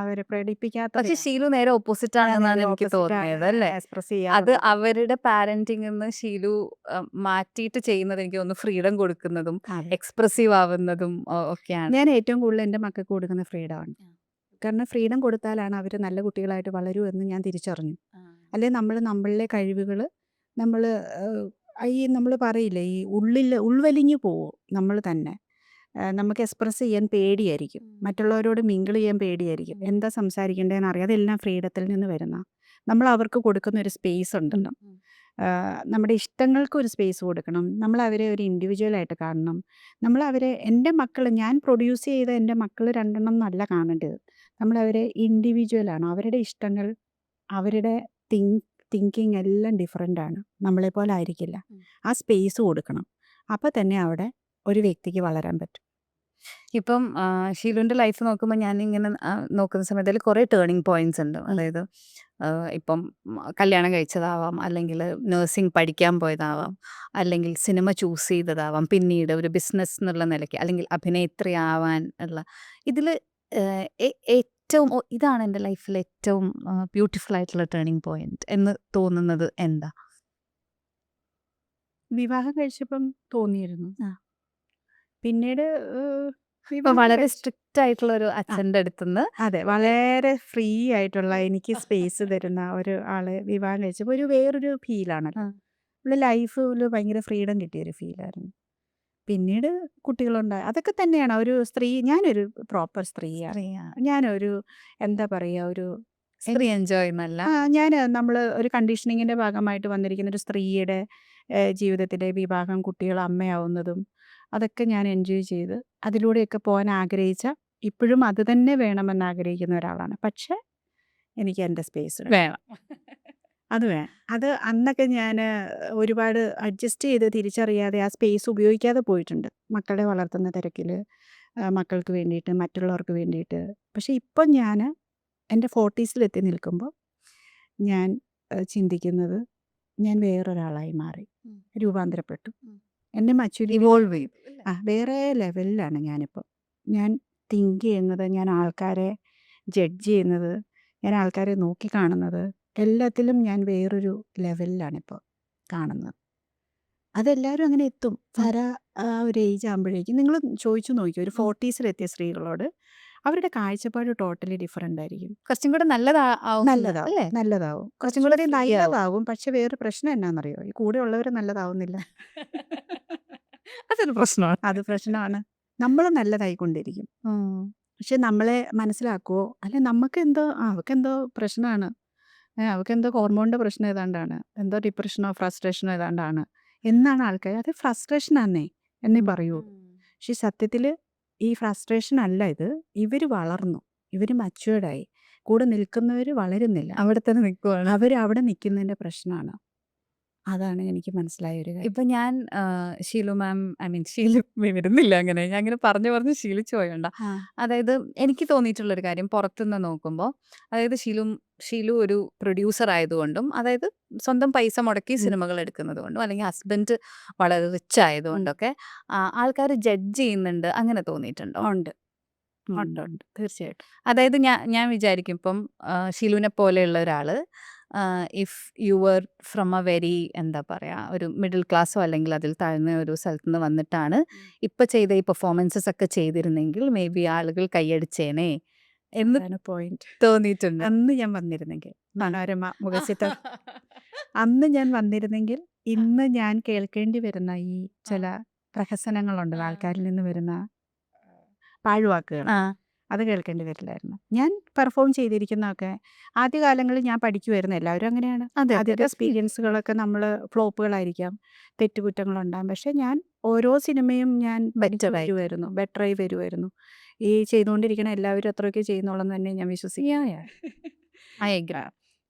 അവരെ പ്രകടിപ്പിക്കാത്ത. പക്ഷെ ഷീലു നേരെ ഓപ്പോസിറ്റ് ആണെന്നാണ് എനിക്ക് തോന്നിയത് അല്ലേ? എക്സ്പ്രസ് ചെയ്യാൻ അത് അവരുടെ പാരന്റിംഗ് നിന്ന് ഷീലു മാറ്റിയിട്ട് ചെയ്യുന്നത് എനിക്ക് തോന്നുന്നു ഫ്രീഡം കൊടുക്കുന്നതും എക്സ്പ്രസീവ് ആവുന്നതും ഒക്കെയാണ്. ഞാൻ ഏറ്റവും കൂടുതൽ എൻ്റെ മക്കൾക്ക് കൊടുക്കുന്ന ഫ്രീഡമാണ്. കാരണം ഫ്രീഡം കൊടുത്താലാണ് അവർ നല്ല കുട്ടികളായിട്ട് വളരൂ എന്ന് ഞാൻ തിരിച്ചറിഞ്ഞു. അല്ലെങ്കിൽ നമ്മളിലെ കഴിവുകൾ നമ്മൾ പറയില്ലേ, ഈ ഉൾവലിഞ്ഞു പോവും നമ്മൾ തന്നെ. നമുക്ക് എക്സ്പ്രസ് ചെയ്യാൻ പേടിയായിരിക്കും, മറ്റുള്ളവരോട് മിങ്കിൾ ചെയ്യാൻ പേടിയായിരിക്കും, എന്താ സംസാരിക്കേണ്ടതെന്ന് അറിയാം. അതെല്ലാം ഫ്രീഡത്തിൽ നിന്ന് വരുന്ന, നമ്മൾ അവർക്ക് കൊടുക്കുന്ന ഒരു സ്പേസ് ഉണ്ടല്ലോ. നമ്മുടെ ഇഷ്ടങ്ങൾക്ക് ഒരു സ്പേസ് കൊടുക്കണം, നമ്മൾ അവരെ ഒരു ഇൻഡിവിജ്വലായിട്ട് കാണണം. നമ്മൾ അവരെ, എൻ്റെ മക്കൾ, ഞാൻ പ്രൊഡ്യൂസ് ചെയ്ത എൻ്റെ മക്കൾ 2 എന്നല്ല കാണേണ്ടത്. നമ്മളവരെ ഇൻഡിവിജ്വലാണ്. അവരുടെ ഇഷ്ടങ്ങൾ, അവരുടെ തിങ്കിങ് എല്ലാം ഡിഫറെൻ്റ് ആണ്, നമ്മളെപ്പോലെ ആയിരിക്കില്ല. ആ സ്പേസ് കൊടുക്കണം. അപ്പോൾ തന്നെ അവിടെ ഒരു വ്യക്തിക്ക് വളരാൻ പറ്റും. ഇപ്പം ഷീലുവിൻ്റെ ലൈഫ് നോക്കുമ്പോൾ ഞാനിങ്ങനെ നോക്കുന്ന സമയത്ത് അതിൽ കുറേ ടേണിംഗ് പോയിന്റ്സ് ഉണ്ട്. അതായത് ഇപ്പം കല്യാണം കഴിച്ചതാവാം, അല്ലെങ്കിൽ നഴ്സിംഗ് പഠിക്കാൻ പോയതാവാം, അല്ലെങ്കിൽ സിനിമ ചൂസ് ചെയ്തതാവാം, പിന്നീട് ഒരു ബിസിനസ് എന്നുള്ള നിലയ്ക്ക്, അല്ലെങ്കിൽ അഭിനേത്രി ആവാൻ ഉള്ള ഇതിൽ ഏറ്റവും ഇതാണ് എൻ്റെ ലൈഫിൽ ഏറ്റവും ബ്യൂട്ടിഫുൾ ആയിട്ടുള്ള ടേണിംഗ് പോയിന്റ് എന്ന് തോന്നുന്നത് എന്താ? വിവാഹം കഴിച്ചപ്പം തോന്നിയിരുന്നു. പിന്നീട് വളരെ സ്ട്രിക്റ്റ് ആയിട്ടുള്ള ഒരു അച്ഛൻ്റെ അടുത്തുനിന്ന്, അതെ, വളരെ ഫ്രീ ആയിട്ടുള്ള എനിക്ക് സ്പേസ് തരുന്ന ഒരു ആളെ വിവാഹം കഴിച്ചപ്പോൾ വേറൊരു ഫീലാണല്ലോ. ലൈഫിൽ ഭയങ്കര ഫ്രീഡം കിട്ടിയൊരു ഫീലായിരുന്നു. പിന്നീട് കുട്ടികളുണ്ടായി. അതൊക്കെ തന്നെയാണ് ഒരു സ്ത്രീ. ഞാനൊരു പ്രോപ്പർ സ്ത്രീയാണ്. ഞാനൊരു എന്താ പറയുക, ഒരു സ്ത്രീ എൻജോയ് എന്നല്ല, നമ്മൾ ഒരു കണ്ടീഷനിങ്ങിൻ്റെ ഭാഗമായിട്ട് വന്നിരിക്കുന്ന ഒരു സ്ത്രീയുടെ ജീവിതത്തിലെ വിവാഹം, കുട്ടികൾ, അമ്മയാവുന്നതും അതൊക്കെ ഞാൻ എൻജോയ് ചെയ്ത് അതിലൂടെയൊക്കെ പോകാൻ ആഗ്രഹിച്ച, ഇപ്പോഴും അത് തന്നെ വേണമെന്ന് ആഗ്രഹിക്കുന്ന ഒരാളാണ്. പക്ഷേ എനിക്ക് എൻ്റെ സ്പേസ് വേണം. അത് വേണം. അത് അന്നൊക്കെ ഞാൻ ഒരുപാട് അഡ്ജസ്റ്റ് ചെയ്ത് തിരിച്ചറിയാതെ ആ സ്പേസ് ഉപയോഗിക്കാതെ പോയിട്ടുണ്ട്, മക്കളെ വളർത്തുന്ന തിരക്കിൽ, മക്കൾക്ക് വേണ്ടിയിട്ട്, മറ്റുള്ളവർക്ക് വേണ്ടിയിട്ട്. പക്ഷേ ഇപ്പം ഞാൻ എൻ്റെ 40s നിൽക്കുമ്പോൾ ഞാൻ ചിന്തിക്കുന്നത്, ഞാൻ വേറൊരാളായി മാറി, രൂപാന്തരപ്പെട്ടു. എൻ്റെ മച്യൂരിറ്റി ഇവോൾവ് ചെയ്യും. വേറെ ലെവലിലാണ് ഞാനിപ്പോൾ. ഞാൻ തിങ്ക് ചെയ്യുന്നത്, ഞാൻ ആൾക്കാരെ ജഡ്ജ് ചെയ്യുന്നത്, ഞാൻ ആൾക്കാരെ നോക്കിക്കാണുന്നത്, എല്ലാത്തിലും ഞാൻ വേറൊരു ലെവലിലാണിപ്പോൾ കാണുന്നത്. അതെല്ലാവരും അങ്ങനെ എത്തും. സര ആ ഒരു ഏജ് ആകുമ്പോഴേക്കും നിങ്ങൾ ചോദിച്ചു നോക്കിയോ, ഒരു 40സിലെത്തിയ സ്ത്രീകളോട് അവരുടെ കാഴ്ചപ്പാട് ടോട്ടലി ഡിഫറെൻ്റ് ആയിരിക്കും. കുറച്ചും കൂടെ നല്ലതാവും അല്ലേ? നല്ലതാവും കുറച്ചും കുറച്ചും കൂടെ കൂടെ free ആവും. നല്ലതാവും. പക്ഷെ വേറെ പ്രശ്നം എന്നാണെന്നറിയോ, ഈ കൂടെ ഉള്ളവർ നല്ലതാവുന്നില്ല. അതൊരു പ്രശ്നമാണ്. അത് പ്രശ്നമാണ്. നമ്മൾ നല്ലതായിക്കൊണ്ടിരിക്കും, പക്ഷെ നമ്മളെ മനസ്സിലാക്കുമോ, അല്ലെ നമുക്കെന്തോ അവൾക്കെന്തോ പ്രശ്നമാണ്, അവൾക്കെന്തോ ഹോർമോണിൻ്റെ പ്രശ്നം ഏതാണ്ടാണ്, എന്തോ ഡിപ്രഷനോ ഫ്രസ്ട്രേഷനോ ഏതാണ്ടാണ് എന്നാണ് ആൾക്കാർ. അത് ഫ്രസ്ട്രേഷനാന്നേ എന്നേ പറയൂ. പക്ഷെ സത്യത്തിൽ ഈ ഫ്രസ്ട്രേഷൻ അല്ല ഇത്. ഇവർ വളർന്നു, ഇവർ മച്വേർഡായി, കൂടെ നിൽക്കുന്നവർ വളരുന്നില്ല, അവിടെ തന്നെ നിൽക്കുവാണ്. അവർ അവിടെ നിൽക്കുന്നതിൻ്റെ പ്രശ്നമാണ്. അതാണ് എനിക്ക് മനസ്സിലായ ഒരു കാര്യം. ഇപ്പൊ ഞാൻ ഷീലു മാം, ഐ മീൻ ഷീലു വരുന്നില്ല, അങ്ങനെ ഞാൻ ഇങ്ങനെ പറഞ്ഞ് ശീലിച്ചു പോയണ്ട. അതായത് എനിക്ക് തോന്നിയിട്ടുള്ളൊരു കാര്യം പുറത്തുനിന്ന് നോക്കുമ്പോൾ, അതായത് ഷീലു ഒരു പ്രൊഡ്യൂസർ ആയതുകൊണ്ടും, അതായത് സ്വന്തം പൈസ മുടക്കി സിനിമകൾ എടുക്കുന്നത് കൊണ്ടും, അല്ലെങ്കിൽ ഹസ്ബൻഡ് വളരെ റിച്ച് ആയതുകൊണ്ടൊക്കെ ആൾക്കാർ ജഡ്ജ് ചെയ്യുന്നുണ്ട്, അങ്ങനെ തോന്നിയിട്ടുണ്ടോ? ഉണ്ട് ഉണ്ട് ഉണ്ട് തീർച്ചയായിട്ടും. അതായത് ഞാൻ വിചാരിക്കും ഇപ്പം ഷീലുവിനെ പോലെയുള്ള ഒരാള് if you were from a very എന്താ പറയാ ഒരു മിഡിൽ ക്ലാസ്സോ അല്ലെങ്കിൽ അതിൽ താഴ്ന്ന ഒരു സ്ഥലത്ത് നിന്ന് വന്നിട്ടാണ് ഇപ്പൊ ചെയ്ത ഈ പെർഫോമൻസസ് ഒക്കെ ചെയ്തിരുന്നെങ്കിൽ മേ ബി ആളുകൾ കൈയടിച്ചേനെ എന്ന് അതാണ് പോയിന്റ്. തോന്നിയിട്ടുണ്ട്. അന്ന് ഞാൻ വന്നിരുന്നെങ്കിൽ, മനോരമ മുഖസിത്ത അന്ന് ഞാൻ വന്നിരുന്നെങ്കിൽ, ഇന്ന് ഞാൻ കേൾക്കേണ്ടി വരുന്ന ഈ ചില പ്രഹസനങ്ങളുണ്ടല്ലോ, ആൾക്കാരിൽ നിന്ന് വരുന്ന പാഴ്വാക്കുകൾ, അത് കേൾക്കേണ്ടി വരില്ലായിരുന്നു. ഞാൻ പെർഫോം ചെയ്തിരിക്കുന്നതൊക്കെ ആദ്യകാലങ്ങളിൽ ഞാൻ പഠിക്കുമായിരുന്നു. എല്ലാവരും അങ്ങനെയാണ്. ആദ്യത്തെ എക്സ്പീരിയൻസുകളൊക്കെ നമ്മൾ ഫ്ലോപ്പുകളായിരിക്കാം, തെറ്റുകുറ്റങ്ങളുണ്ടാകും. പക്ഷെ ഞാൻ ഓരോ സിനിമയും ഞാൻ ബെറ്ററായി വരുമായിരുന്നു. ഈ ചെയ്തുകൊണ്ടിരിക്കുന്ന എല്ലാവരും അത്രയൊക്കെ ചെയ്യുന്നുള്ളെന്ന് തന്നെ ഞാൻ വിശ്വസിക്കുക.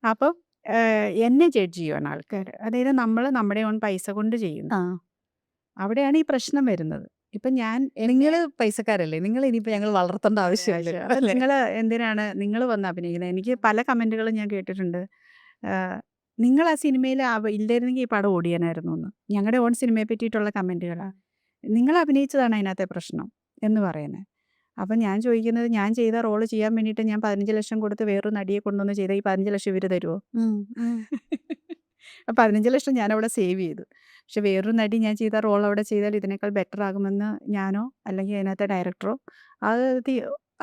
അപ്പം എന്നെ ജഡ്ജ് ചെയ്യുവാണ് ആൾക്കാർ. അതായത് നമ്മൾ നമ്മുടെ ഓൺ പൈസ കൊണ്ട് ചെയ്യുന്നു. അവിടെയാണ് ഈ പ്രശ്നം വരുന്നത്. ഇപ്പം നിങ്ങൾ പൈസക്കാരല്ലേ, നിങ്ങൾ ഇനിയിപ്പോൾ ഞങ്ങൾ വളർത്തേണ്ട ആവശ്യമില്ല, നിങ്ങൾ എന്തിനാണ് നിങ്ങൾ വന്ന് അഭിനയിക്കുന്നത്? എനിക്ക് പല കമൻറ്റുകളും ഞാൻ കേട്ടിട്ടുണ്ട്. നിങ്ങൾ ആ സിനിമയിൽ ഇല്ലായിരുന്നെങ്കിൽ ഈ പടം ഓടിയാനായിരുന്നു എന്ന്. ഞങ്ങളുടെ ഓൺ സിനിമയെ പറ്റിയിട്ടുള്ള കമൻറ്റുകളാണ്. നിങ്ങൾ അഭിനയിച്ചതാണ് അതിനകത്തെ പ്രശ്നം എന്ന് പറയുന്നത്. അപ്പം ഞാൻ ചോദിക്കുന്നത്, ഞാൻ ചെയ്ത റോള് ചെയ്യാൻ വേണ്ടിയിട്ട് ഞാൻ 15 ലക്ഷം കൊടുത്ത് വേറൊരു നടിയെ കൊണ്ടുവന്ന് ചെയ്താൽ ഈ 15 ലക്ഷം ഇവർ തരുമോ? 15 ലക്ഷം ഞാനവിടെ സേവ് ചെയ്തു. പക്ഷെ വേറൊരു നടി ഞാൻ ചെയ്ത റോൾ അവിടെ ചെയ്താൽ ഇതിനേക്കാൾ ബെറ്റർ ആകുമെന്ന് ഞാനോ അല്ലെങ്കിൽ അതിനകത്തെ ഡയറക്ടറോ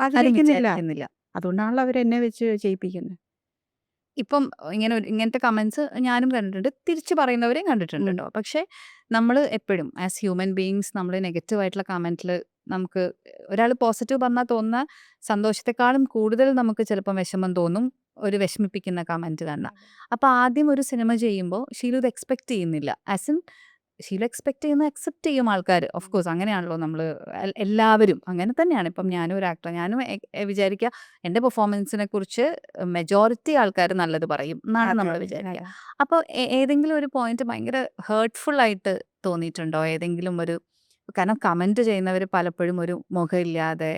ആഗ്രഹിക്കുന്നില്ല. അതുകൊണ്ടാണല്ലോ അവരെന്നെ വെച്ച് ചെയ്യിപ്പിക്കുന്നത്. ഇപ്പം ഇങ്ങനത്തെ കമന്റ്സ് ഞാനും കണ്ടിട്ടുണ്ട്, തിരിച്ചു പറയുന്നവരെയും കണ്ടിട്ടുണ്ട് കേട്ടോ. പക്ഷെ നമ്മൾ എപ്പോഴും ആസ് ഹ്യൂമൻ ബീയിങ്സ് നമ്മൾ നെഗറ്റീവ് ആയിട്ടുള്ള കമന്റിൽ നമുക്ക് ഒരാൾ പോസിറ്റീവ് പറഞ്ഞാൽ തോന്നുന്ന സന്തോഷത്തെക്കാളും കൂടുതൽ നമുക്ക് ചിലപ്പം വിഷമം തോന്നും ഒരു വിഷമിപ്പിക്കുന്ന കമന്റ് കാണാം. അപ്പൊ ആദ്യം ഒരു സിനിമ ചെയ്യുമ്പോൾ ഷീലു ഇത് എക്സ്പെക്ട് ചെയ്യുന്നില്ല, ആസ് ഇൻ ഷീലു എക്സ്പെക്ട് ചെയ്യുന്ന അക്സെപ്റ്റ് ചെയ്യും ആൾക്കാർ. ഓഫ് കോഴ്സ് അങ്ങനെയാണല്ലോ നമ്മൾ എല്ലാവരും അങ്ങനെ തന്നെയാണ്. ഇപ്പം ഞാനും ഒരു ആക്ടർ, ഞാനും വിചാരിക്കുക എൻ്റെ പെർഫോമൻസിനെ കുറിച്ച് മെജോറിറ്റി ആൾക്കാർ നല്ലത് പറയും എന്നാണ് നമ്മൾ വിചാരിക്കുക. അപ്പോൾ ഏതെങ്കിലും ഒരു പോയിന്റ് ഭയങ്കര ഹേർട്ട്ഫുൾ ആയിട്ട് തോന്നിയിട്ടുണ്ടോ? ഏതെങ്കിലും ഒരു, കാരണം കമന്റ് ചെയ്യുന്നവർ പലപ്പോഴും ഒരു മുഖമില്ലാതെ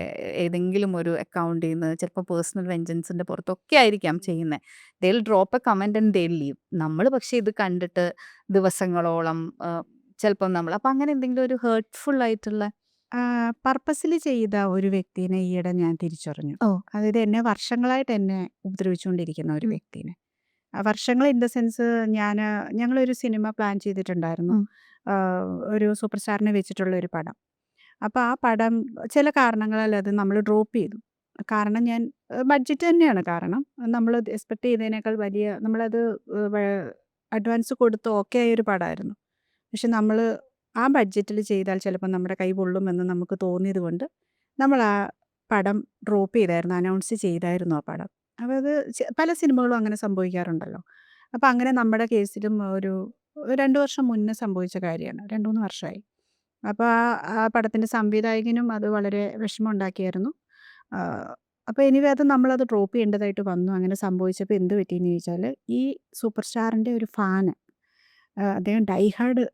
ഏതെങ്കിലും ഒരു അക്കൗണ്ടിൽ നിന്ന് ചിലപ്പോൾ പേഴ്സണൽ വെഞ്ചൻസിന്റെ പുറത്തൊക്കെ ആയിരിക്കാം ചെയ്യുന്നത്. They drop a comment and they leave. നമ്മൾ പക്ഷെ ഇത് കണ്ടിട്ട് ദിവസങ്ങളോളം ചിലപ്പം നമ്മൾ അപ്പം അങ്ങനെ എന്തെങ്കിലും ഒരു ഹേർട്ട്ഫുൾ ആയിട്ടുള്ള പർപ്പസിൽ ചെയ്ത ഒരു വ്യക്തിനെ ഈയിടെ ഞാൻ തിരിച്ചറിഞ്ഞു. അതായത് എന്നെ വർഷങ്ങളായിട്ട് എന്നെ ഉപദ്രവിച്ചുകൊണ്ടിരിക്കുന്ന ഒരു വ്യക്തിനെ. വർഷങ്ങൾ ഇൻ ദ സെൻസ്, ഞങ്ങളൊരു സിനിമ പ്ലാൻ ചെയ്തിട്ടുണ്ടായിരുന്നു, ഒരു സൂപ്പർ സ്റ്റാറിനെ വെച്ചിട്ടുള്ള ഒരു പടം. അപ്പോൾ ആ പടം ചില കാരണങ്ങളാൽ അത് നമ്മൾ ഡ്രോപ്പ് ചെയ്തു. കാരണം ബഡ്ജറ്റ് തന്നെയാണ് കാരണം. നമ്മൾ എക്സ്പെക്ട് ചെയ്തതിനേക്കാൾ വലിയ, നമ്മളത് അഡ്വാൻസ് കൊടുത്ത് ഓക്കെ ആയൊരു പടമായിരുന്നു. പക്ഷെ നമ്മൾ ആ ബഡ്ജറ്റിൽ ചെയ്താൽ ചിലപ്പോൾ നമ്മുടെ കൈ പൊള്ളുമെന്ന് നമുക്ക് തോന്നിയത് കൊണ്ട് നമ്മൾ ആ പടം ഡ്രോപ്പ് ചെയ്തായിരുന്നു, അനൗൺസ് ചെയ്തായിരുന്നു ആ പടം. അപ്പോൾ അത് പല സിനിമകളും അങ്ങനെ സംഭവിക്കാറുണ്ടല്ലോ. അപ്പോൾ അങ്ങനെ നമ്മുടെ കേസിലും ഒരു 2 വർഷം മുന്നേ സംഭവിച്ച കാര്യമാണ്, 2-3 വർഷമായി. അപ്പോൾ ആ പടത്തിൻ്റെ സംവിധായകനും അത് വളരെ വിഷമം ഉണ്ടാക്കിയായിരുന്നു. അപ്പോൾ എനിവേ നമ്മളത് ഡ്രോപ്പ് ചെയ്യേണ്ടതായിട്ട് വന്നു. അങ്ങനെ സംഭവിച്ചപ്പോൾ എന്ത് പറ്റിയെന്ന് ചോദിച്ചാൽ, ഈ സൂപ്പർ സ്റ്റാറിൻ്റെ ഒരു ഫാന്, അദ്ദേഹം ഡൈഹാർഡ്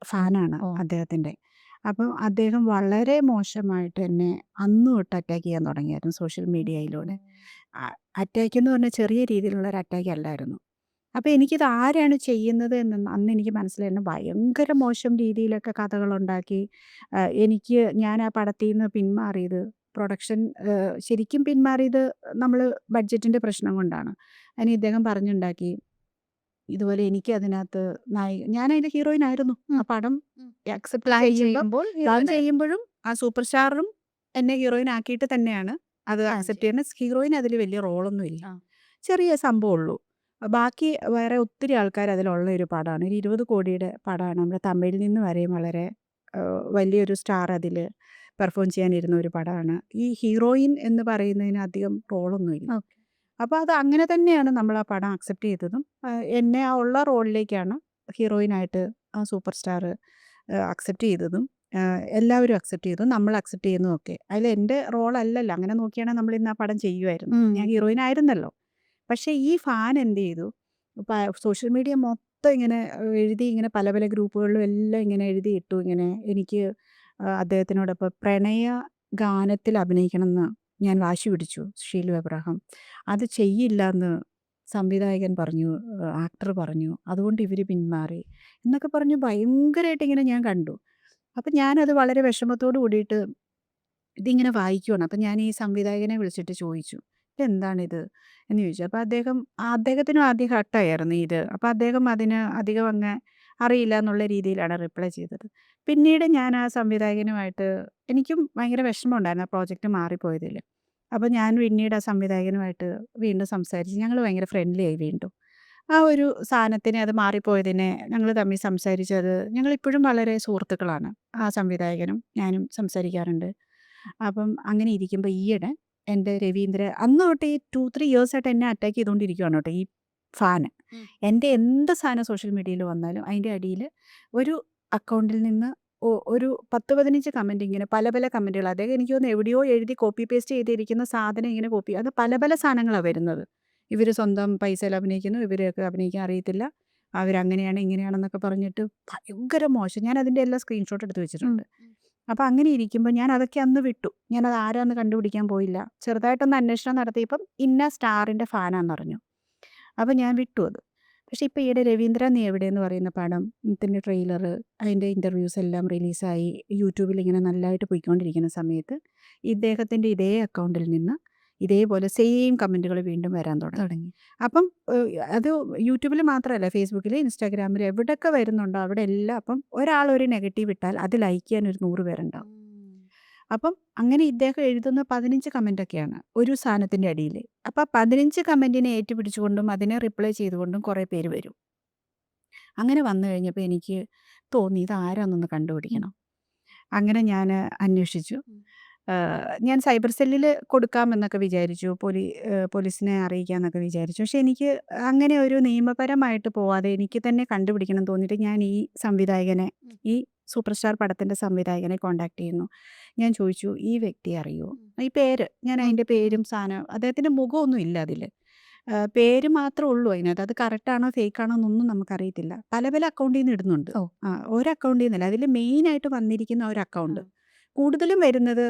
ഫാനാണ് അദ്ദേഹത്തിൻ്റെ. അപ്പം അദ്ദേഹം വളരെ മോശമായിട്ട് എന്നെ അന്ന് തൊട്ട് അറ്റാക്ക് ചെയ്യാൻ തുടങ്ങിയായിരുന്നു സോഷ്യൽ മീഡിയയിലൂടെ. അറ്റാക്ക് എന്ന് പറഞ്ഞാൽ ചെറിയ രീതിയിലുള്ളൊരു അറ്റാക്ക് അല്ലായിരുന്നു. അപ്പോൾ എനിക്കിത് ആരാണ് ചെയ്യുന്നത് എന്ന് അന്ന് എനിക്ക് മനസ്സിലായിരുന്നു. ഭയങ്കര മോശം രീതിയിലൊക്കെ കഥകളുണ്ടാക്കി ഞാൻ ആ പടത്തിൽ നിന്ന് പിന്മാറിയത് പ്രൊഡക്ഷൻ ശരിക്കും പിന്മാറിയത് നമ്മൾ ബഡ്ജറ്റിൻ്റെ പ്രശ്നം കൊണ്ടാണ്. അതിന് ഇദ്ദേഹം പറഞ്ഞുണ്ടാക്കി ഇതുപോലെ എനിക്ക് അതിനകത്ത് ഞാൻ അതിൻ്റെ ഹീറോയിൻ ആയിരുന്നു. ആ പടം അക്സെപ്റ്റ് പ്ലാൻ ചെയ്യുമ്പോഴും ആ സൂപ്പർ സ്റ്റാറും എന്നെ ഹീറോയിൻ ആക്കിയിട്ട് തന്നെയാണ് അത് അക്സെപ്റ്റ് ചെയ്യുന്നത്. ഹീറോയിൻ അതിൽ വലിയ റോളൊന്നും ഇല്ല, ചെറിയ സംഭവമുള്ളൂ. ബാക്കി വേറെ ഒത്തിരി ആൾക്കാർ അതിലുള്ള ഒരു പടമാണ്. ഒരു 20 കോടിയുടെ പടമാണ്. നമ്മുടെ തമിഴിൽ നിന്ന് വരെയും വളരെ വലിയൊരു സ്റ്റാർ അതിൽ പെർഫോം ചെയ്യാനിരുന്ന ഒരു പടമാണ്. ഈ ഹീറോയിൻ എന്ന് പറയുന്നതിന് അധികം റോളൊന്നുമില്ല. അപ്പോൾ അത് അങ്ങനെ തന്നെയാണ് നമ്മൾ ആ പടം അക്സെപ്റ്റ് ചെയ്തതും. എന്നെ ആ ഉള്ള റോളിലേക്കാണ് ഹീറോയിനായിട്ട് ആ സൂപ്പർ സ്റ്റാർ അക്സെപ്റ്റ് ചെയ്തതും. എല്ലാവരും അക്സെപ്റ്റ് ചെയ്തു, നമ്മൾ അക്സെപ്റ്റ് ചെയ്യുന്നതൊക്കെ. അതിൽ എൻ്റെ റോളല്ലല്ലോ. അങ്ങനെ നോക്കിയാണെങ്കിൽ നമ്മൾ ഇന്ന് ആ പടം ചെയ്യുമായിരുന്നു. ഞാൻ ഹീറോയിൻ ആയിരുന്നല്ലോ. പക്ഷേ ഈ ഫാൻ എന്ത് ചെയ്തു, സോഷ്യൽ മീഡിയ മൊത്തം ഇങ്ങനെ എഴുതി, ഇങ്ങനെ പല പല ഗ്രൂപ്പുകളിലും എല്ലാം ഇങ്ങനെ എഴുതി ഇട്ടു. ഇങ്ങനെ എനിക്ക് അദ്ദേഹത്തിനോടൊപ്പം പ്രണയ ഗാനത്തിൽ അഭിനയിക്കണമെന്ന് ഞാൻ വാശി പിടിച്ചു. ഷീലു എബ്രഹാം അത് ചെയ്യില്ല എന്ന് സംവിധായകൻ പറഞ്ഞു, ആക്ടർ പറഞ്ഞു. അതുകൊണ്ട് ഇവർ പിന്മാറി എന്നൊക്കെ പറഞ്ഞ് ഭയങ്കരമായിട്ട് ഇങ്ങനെ ഞാൻ കണ്ടു. അപ്പം ഞാനത് വളരെ വിഷമത്തോട് കൂടിയിട്ട് ഇതിങ്ങനെ വായിക്കുവാണ്. അപ്പം ഞാൻ ഈ സംവിധായകനെ വിളിച്ചിട്ട് ചോദിച്ചു, ഇതെന്താണിത് എന്ന് ചോദിച്ചു. അപ്പോൾ അദ്ദേഹത്തിനും ആദ്യം ഹർട്ടായിരുന്നു ഇത്. അപ്പോൾ അദ്ദേഹം അതിന് അധികം അങ്ങ് അറിയില്ല എന്നുള്ള രീതിയിലാണ് റിപ്ലൈ ചെയ്തത്. പിന്നീട് ഞാൻ ആ സംവിധായകനുമായിട്ട് എനിക്കും ഭയങ്കര വിഷമമുണ്ടായിരുന്നു ആ പ്രോജക്റ്റ് മാറിപ്പോയതിൽ. അപ്പോൾ ഞാൻ പിന്നീട് ആ സംവിധായകനുമായിട്ട് വീണ്ടും സംസാരിച്ച് ഞങ്ങൾ ഭയങ്കര ഫ്രണ്ട്ലി ആയി വീണ്ടും. ആ ഒരു സാധനത്തിന് അത് മാറിപ്പോയതിനെ ഞങ്ങൾ തമ്മിൽ സംസാരിച്ചത് ഞങ്ങളിപ്പോഴും വളരെ സുഹൃത്തുക്കളാണ്. ആ സംവിധായകനും ഞാനും സംസാരിക്കാറുണ്ട്. അപ്പം അങ്ങനെ ഇരിക്കുമ്പോൾ ഈയിടെ എൻ്റെ രവീന്ദ്ര അന്ന് തൊട്ട് ഈ 2-3 ഇയേഴ്സായിട്ട് എന്നെ അറ്റാക്ക് ചെയ്തുകൊണ്ടിരിക്കുകയാണ് കേട്ടോ ഈ ഫാന്. എൻ്റെ എന്ത് സാധനം സോഷ്യൽ മീഡിയയിൽ വന്നാലും അതിൻ്റെ അടിയിൽ ഒരു അക്കൗണ്ടിൽ നിന്ന് ഒരു 10-15 കമൻറ്റ് ഇങ്ങനെ പല പല കമൻറ്റുകൾ. അദ്ദേഹം എനിക്ക് തോന്നുന്നു എവിടെയോ എഴുതി കോപ്പി പേസ്റ്റ് ചെയ്തിരിക്കുന്ന സാധനം ഇങ്ങനെ അത് പല പല സാധനങ്ങളാണ് വരുന്നത്. ഇവർ സ്വന്തം പൈസയിൽ അഭിനയിക്കുന്നു, ഇവരൊക്കെ അഭിനയിക്കാൻ അറിയത്തില്ല, അവരങ്ങനെയാണ് ഇങ്ങനെയാണെന്നൊക്കെ പറഞ്ഞിട്ട് ഭയങ്കര മോശം. ഞാൻ അതിൻ്റെ എല്ലാ സ്ക്രീൻഷോട്ട് എടുത്ത് വെച്ചിട്ടുണ്ട്. അപ്പോൾ അങ്ങനെ ഇരിക്കുമ്പോൾ ഞാൻ അതൊക്കെ അന്ന് വിട്ടു. ഞാനത് ആരാന്ന് കണ്ടുപിടിക്കാൻ പോയില്ല. ചെറുതായിട്ടൊന്ന് അന്വേഷണം നടത്തിയപ്പം ഇന്ന സ്റ്റാറിൻ്റെ ഫാനാന്ന് പറഞ്ഞു. അപ്പോൾ ഞാൻ വിട്ടു അത്. പക്ഷേ ഇപ്പോൾ ഈയിടെ രവീന്ദ്ര നീ എവിടെയെന്ന് പറയുന്ന പടം ത്തിൻ്റെ ട്രെയിലർ, അതിൻ്റെ ഇൻ്റർവ്യൂസ് എല്ലാം റിലീസായി യൂട്യൂബിൽ ഇങ്ങനെ നല്ലതായിട്ട് പോയിക്കൊണ്ടിരിക്കുന്ന സമയത്ത് ഇദ്ദേഹത്തിൻ്റെ ഇതേ അക്കൗണ്ടിൽ നിന്ന് ഇതേപോലെ സെയിം കമൻറ്റുകൾ വീണ്ടും വരാൻ തുടങ്ങി. അപ്പം അത് യൂട്യൂബിൽ മാത്രമല്ല, ഫേസ്ബുക്കിൽ, ഇൻസ്റ്റാഗ്രാമിൽ എവിടെയൊക്കെ വരുന്നുണ്ടോ അവിടെ എല്ലാം. അപ്പം ഒരാൾ ഒരു നെഗറ്റീവ് ഇട്ടാൽ അത് ലൈക്ക് ചെയ്യാൻ ഒരു 100 പേരുണ്ടാവും. അപ്പം അങ്ങനെ ഇദ്ദേഹം എഴുതുന്ന 15 കമൻറ്റൊക്കെയാണ് ഒരു സാധനത്തിൻ്റെ അടിയിൽ. അപ്പോൾ 15 കമൻറ്റിനെ ഏറ്റുപിടിച്ചുകൊണ്ടും അതിനെ റിപ്ലൈ ചെയ്തുകൊണ്ടും കുറേ പേര് വരും. അങ്ങനെ വന്നു കഴിഞ്ഞപ്പോൾ എനിക്ക് തോന്നി ഇത് ആരാന്നൊന്ന് കണ്ടുപിടിക്കണം. അങ്ങനെ ഞാൻ അന്വേഷിച്ചു. ഞാൻ സൈബർ സെല്ലിൽ കൊടുക്കാമെന്നൊക്കെ വിചാരിച്ചു, പോലീസിനെ അറിയിക്കാമെന്നൊക്കെ വിചാരിച്ചു. പക്ഷേ എനിക്ക് അങ്ങനെ ഒരു നിയമപരമായിട്ട് പോവാതെ എനിക്ക് തന്നെ കണ്ടുപിടിക്കണം തോന്നിയിട്ട് ഞാൻ ഈ സംവിധായകനെ, ഈ സൂപ്പർ സ്റ്റാർ പടത്തിൻ്റെ സംവിധായകനെ കോൺടാക്ട് ചെയ്യുന്നു. ഞാൻ ചോദിച്ചു, ഈ വ്യക്തിയെ അറിയുമോ? ഈ പേര് ഞാൻ അതിൻ്റെ പേരും സാധനം, അദ്ദേഹത്തിൻ്റെ മുഖമൊന്നും ഇല്ല അതിൽ, പേര് മാത്രമേ ഉള്ളൂ അതിനകത്ത്. അത് കറക്റ്റാണോ ഫേക്കാണോ എന്നൊന്നും നമുക്കറിയത്തില്ല. പല പല അക്കൗണ്ടിൽ നിന്ന് ഇടുന്നുണ്ട്. ഒരു അക്കൗണ്ടിൽ നിന്നല്ല, അതിൽ മെയിനായിട്ട് വന്നിരിക്കുന്ന ഒരു അക്കൗണ്ട്. കൂടുതലും വരുന്നത്